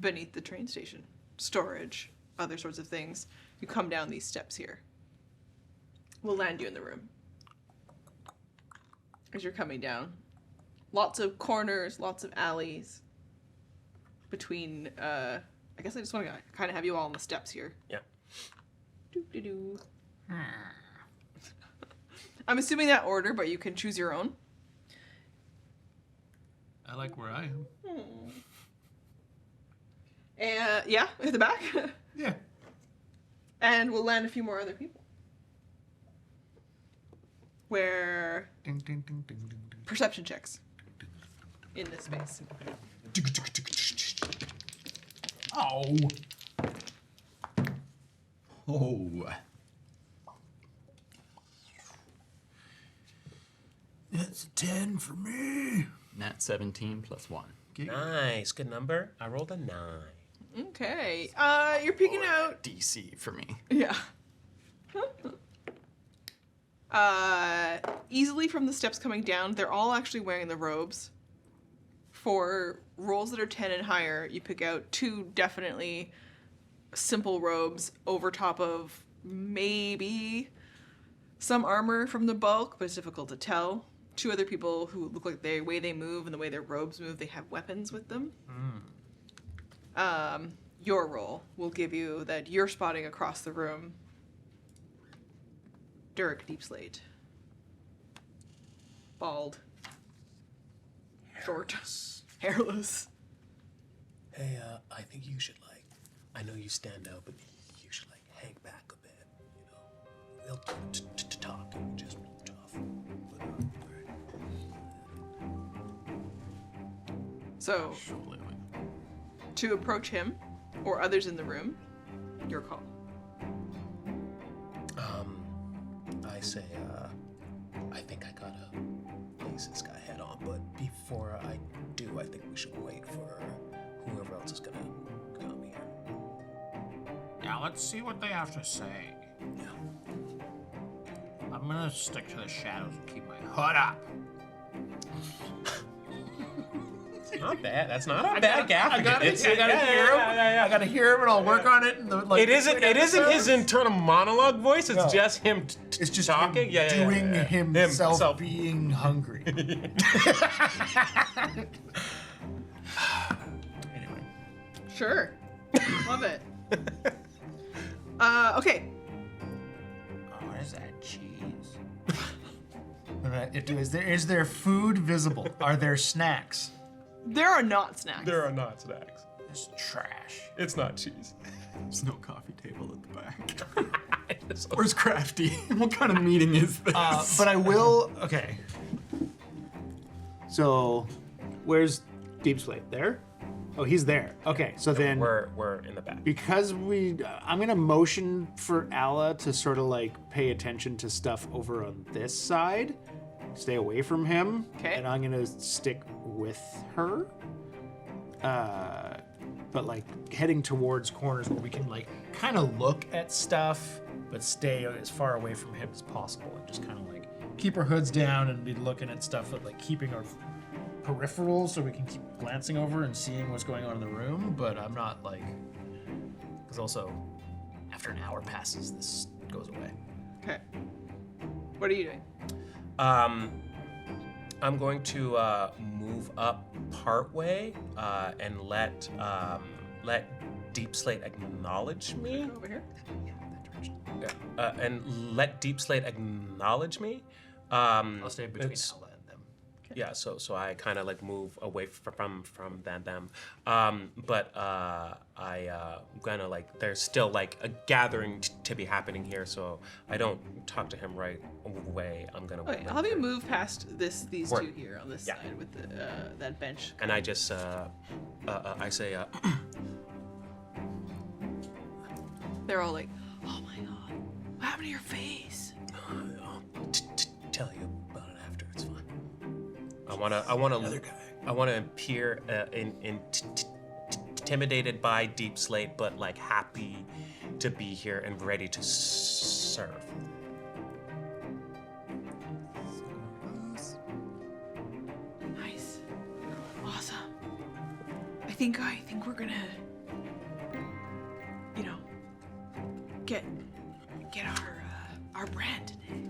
beneath the train station, storage, other sorts of things. You come down these steps here. We'll land you in the room. As you're coming down, lots of corners, lots of alleys. Between, I guess I just want to kind of have you all on the steps here. Yeah. Doo-doo-doo. I'm assuming that order, but you can choose your own. I like where I am. And yeah, at the back. Yeah. And we'll land a few more other people. Where Ding, ding, ding, ding, ding, ding. perception checks in this space. Oh. Oh. That's a 10 for me. Nat 17 plus 1. Nice, good number. I rolled a 9. Okay. You're peeking out. DC for me. Yeah. Easily from the steps coming down, they're all actually wearing the robes. For rolls that are 10 and higher, you pick out 2 definitely simple robes over top of maybe some armor from the bulk, but it's difficult to tell. 2 other people who look like the way they move and the way their robes move, they have weapons with them. Your roll will give you that you're spotting across the room Dirk Deepslate. Bald. Short. Hairless. Hey, I think you should I know you stand out, but you should hang back a bit, We'll talk and just be tough. So, to approach him or others in the room, your call. I say, I think I gotta face this guy head on, but before I do, I think we should wait for whoever else is gonna come here. Yeah, let's see what they have to say. Yeah. I'm gonna stick to the shadows and keep my hood up. Not bad. That's not a bad gap. I gotta hear him. I gotta hear him, and I'll work on it. And It isn't his internal monologue voice. It's just him. It's just talking. Him doing himself being hungry. Anyway. Sure. Love it. Okay. Oh, what is that? Cheese. Is there food visible? Are there snacks? There are not snacks. There are not snacks. It's trash. It's not cheese. There's no coffee table at the back. Where's Crafty? What kind of meeting is this? But I will. Okay. So, where's Deepslate? There? Oh, he's there. Okay, so then we're in the back. because I'm gonna motion for Alla to sort of pay attention to stuff over on this side, stay away from him, and I'm gonna stick with her. But heading towards corners where we can kind of look at stuff, but stay as far away from him as possible, and just kind of keep our hoods down and be looking at stuff, but keeping our peripheral so we can keep glancing over and seeing what's going on in the room, but I'm not because also after an hour passes, this goes away. Okay. What are you doing? I'm going to move up partway and let Deepslate acknowledge me. Over here. Yeah, that direction. And let Deepslate acknowledge me. I'll stay between Alla and them. Yeah, so I kind of move away from them. But I'm gonna there's still a gathering to be happening here, so I don't talk to him right away. I'm gonna. Okay, I'll have you move past these 2 here on this Yeah. side with that bench. And I just I say They're all like, "Oh my god, what happened to your face?" I'll tell you about it after. It's fine. I wanna appear intimidated by Deepslate, but happy to be here and ready to serve. Nice. Awesome. I think we're gonna, get our brand today.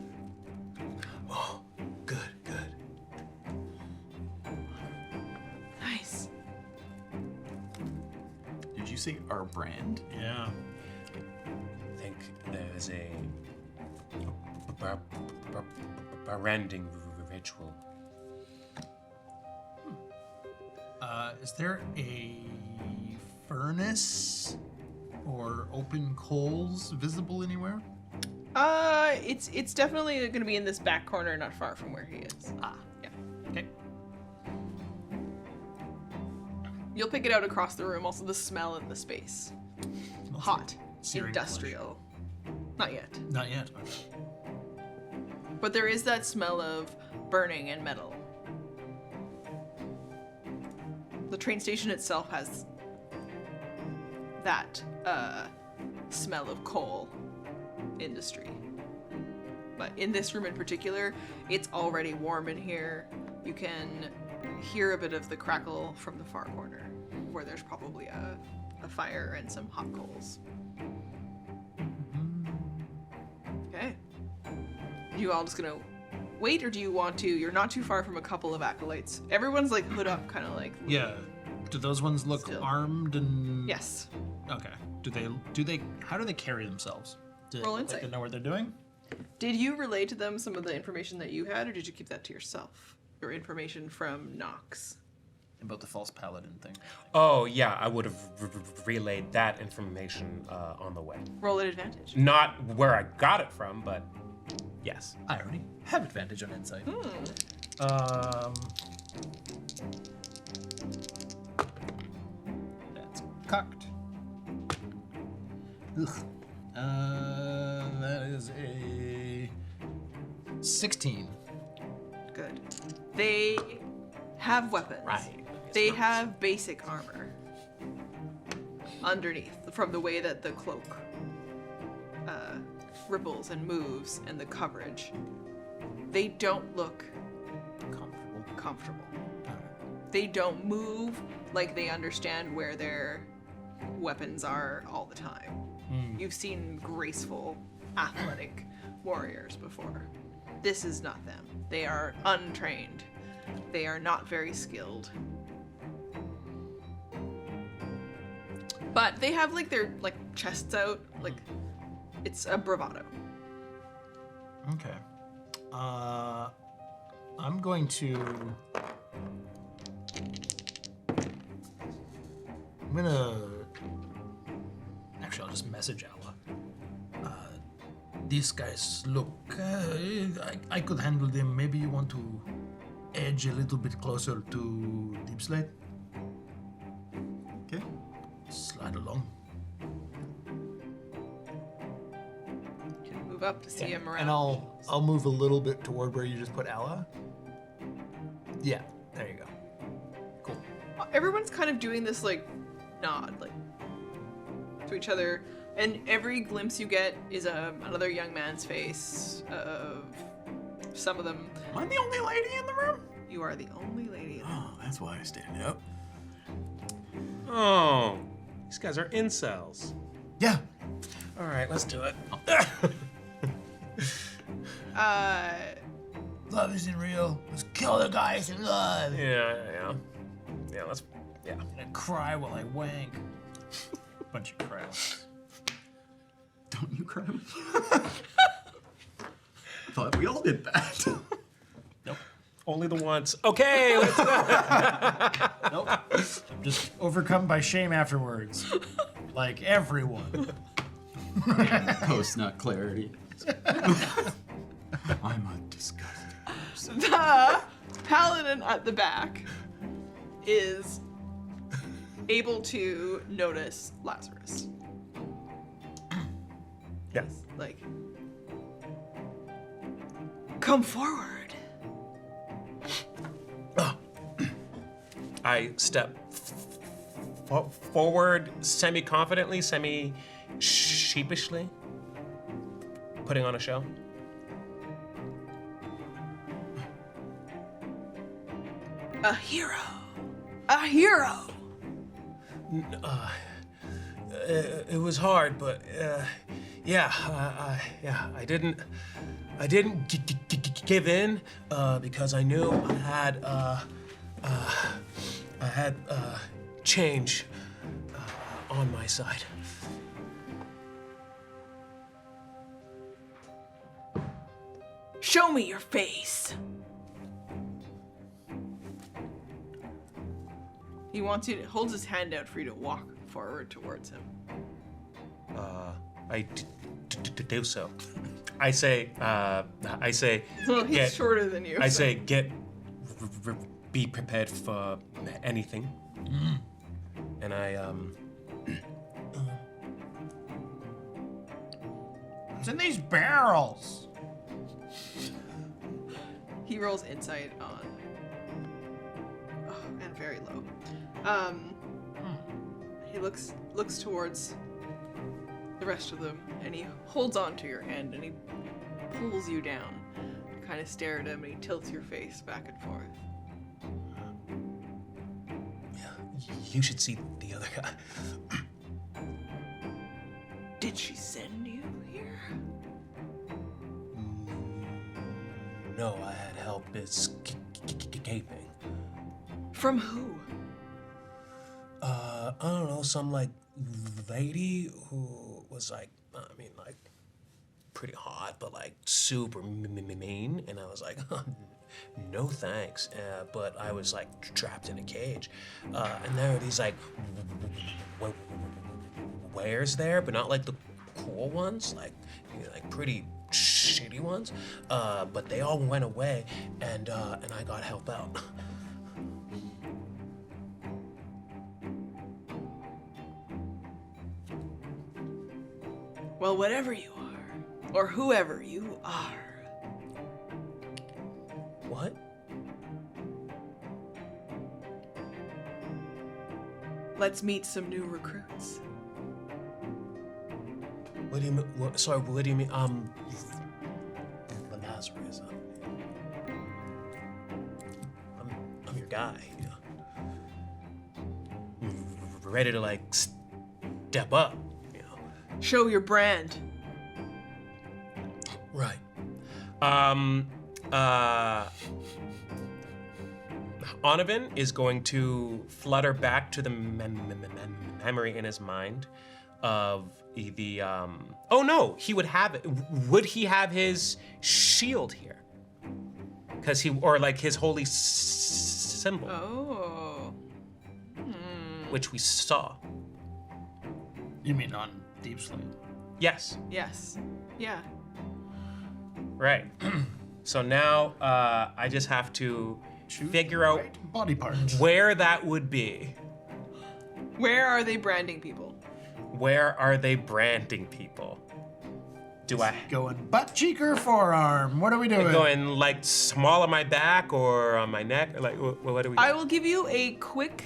Oh, good. Nice. Did you say our brand? Yeah. I think there's a branding ritual. Is there a furnace or open coals visible anywhere? It's definitely gonna be in this back corner, not far from where he is. Ah. Yeah. Okay. You'll pick it out across the room. Also, the smell in the space. Hot. Searing Industrial. Not yet. Not yet. But there is that smell of burning and metal. The train station itself has that smell of coal industry. But in this room in particular, it's already warm in here. You can hear a bit of the crackle from the far corner, where there's probably a fire and some hot coals. Okay. You all just gonna wait, or do you want to? You're not too far from a couple of acolytes. Everyone's like hood up, kind of like. Yeah. Do those ones look Still. armed and? Yes. Okay. Do they? How do they carry themselves? Do Roll they insight. know what they're doing? Did you relay to them some of the information that you had, or did you keep that to yourself? Your information from Nox. About the false paladin thing. Oh, yeah, I would have relayed that information on the way. Roll at advantage. Not where I got it from, but yes. I already have advantage on insight. That's cocked. Ugh. That is a 16. Good. They have weapons. Right. They have basic armor underneath, from the way that the cloak ripples and moves and the coverage. They don't look comfortable. They don't move like they understand where their weapons are all the time. You've seen graceful, athletic warriors before. This is not them. They are untrained. They are not very skilled. But they have like their chests out, like it's a bravado. Okay. I'm going to. Actually, I'll just message Ella. These guys look. I could handle them. Maybe you want to edge a little bit closer to Deep Slate? Okay. Slide along. You can move up to see him around. And I'll move a little bit toward where you just put Ella. Yeah, there you go. Cool. Everyone's kind of doing this nod to each other, and every glimpse you get is another young man's face. Of some of them. Am I the only lady in the room? You are the only lady. Oh, that's why I stand up. Oh, these guys are incels. Yeah. All right, let's do it. Love isn't real. Let's kill the guys in love. Yeah, let's, yeah. And cry while I wank. Bunch of crowds. Don't you cry? Thought we all did that. Nope. Only the once. Okay, let's go. Nope. I'm just overcome by shame afterwards. Like everyone. Post not clarity. I'm a disgusting person. The paladin at the back is able to notice Lazarus. Yes. Come forward. I step forward semi-confidently, semi-sheepishly, putting on a show. A hero. A hero. It was hard, but I didn't give in because I knew I had change on my side. Show me your face. He wants you to holds his hand out for you to walk forward towards him. I do so. I say, Well, he's get- shorter than you. I so- say, be prepared for anything. And I What's in these barrels? He rolls insight on. Oh, and very low. He looks towards the rest of them, and he holds on to your hand, and he pulls you down. You kind of stare at him, and he tilts your face back and forth. You should see the other guy. Did she send you here? No, I had help escaping. From who? I don't know, some like lady who was like, pretty hot, but like super mean. And I was like, no thanks. But I was like trapped in a cage. And there were these like wares there, but not like the cool ones, like pretty shitty ones. But they all went away, and I got help out. Well, whatever you are, or whoever you are. What? Let's meet some new recruits. What do you mean? Sorry, what do you mean? Lazarus. I'm your guy. You know. Ready to like step up. You know. Show your brand. Right. Onovan is going to flutter back to the memory in his mind of the oh no, he would have it. Would he have his shield here? Because or like his holy symbol. Oh. Which we saw. You mean on Deep Slate? Yes. Yes. Yeah. Right. So now I just have to figure out body parts. Where that would be. Where are they branding people? Where are they branding people? Do I going butt cheek or forearm? What are we doing? Going like small on my back or on my neck? Or like what do we? I will give you a quick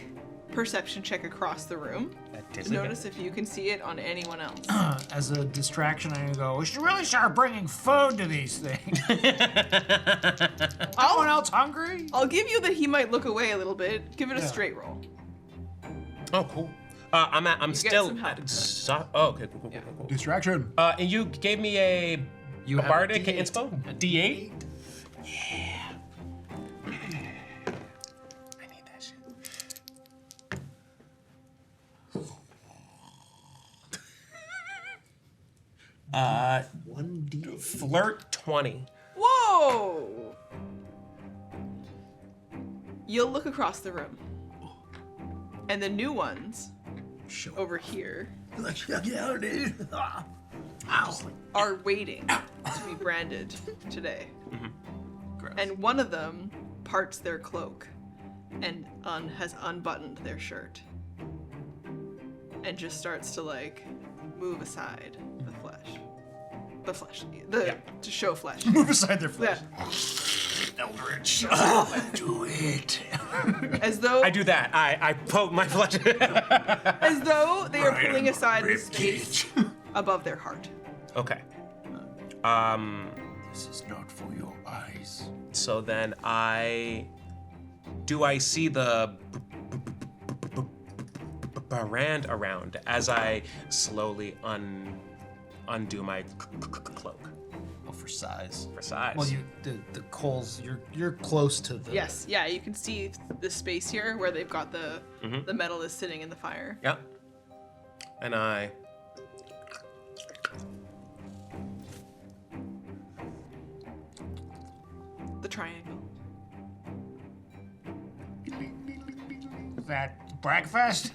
perception check across the room. Notice if you can see it on anyone else. As a distraction, I'm gonna go, we should really start bringing food to these things. Anyone else hungry? I'll give you that he might look away a little bit. Give it a straight roll. Oh, cool. I'm still. Oh, okay, cool. Distraction. And you gave me a bardic inspo? A D8? Yeah. I need that shit. Flirt 20. Whoa! You'll look across the room. And the new ones over here are waiting to be branded today. And one of them parts their cloak and has unbuttoned their shirt and just starts to like move aside to show flesh. Move aside their flesh. Yeah. Eldritch. Do it. As though I do that. I poke my flesh. As though they are pulling aside the space above their heart. Okay. This is not for your eyes. So then do I see the brand around as I slowly undo my cloak? Well, for size. For size. Well, the coals. You're close to the. Yes, yeah, you can see the space here where they've got the metal is sitting in the fire. Yeah. And I. The triangle. Is that breakfast?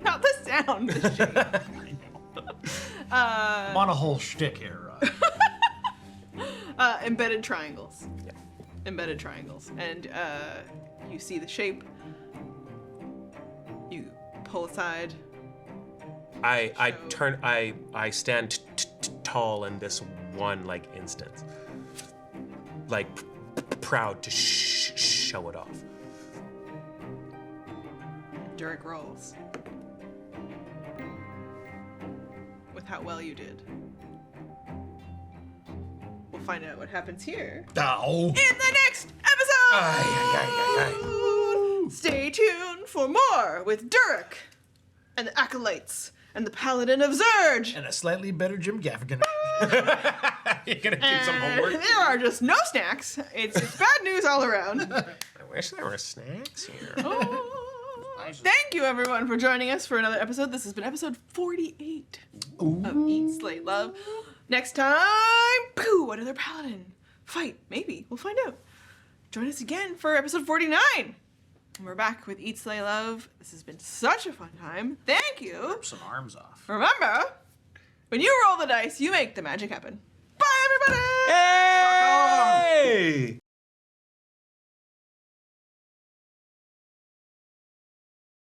Not the sound. The shape. I'm on a whole shtick here. Embedded triangles. Yeah. Embedded triangles. And you see the shape. You pull aside. I stand tall in this one like instance, like proud to show it off. Durek rolls with how well you did. We'll find out what happens here Ow. in the next episode. Stay tuned for more with Durek and the acolytes and the Paladin of Zurge. And a slightly better Jim Gaffigan. You're gonna do some homework. There are just no snacks. It's bad news all around. I wish there were snacks here. Thank you, everyone, for joining us for another episode. This has been episode 48 of Eat, Slay, Love. Next time, another Paladin fight. Maybe. We'll find out. Join us again for episode 49. And we're back with Eat, Slay, Love. This has been such a fun time. Thank you. Rip some arms off. Remember, when you roll the dice, you make the magic happen. Bye, everybody! Hey!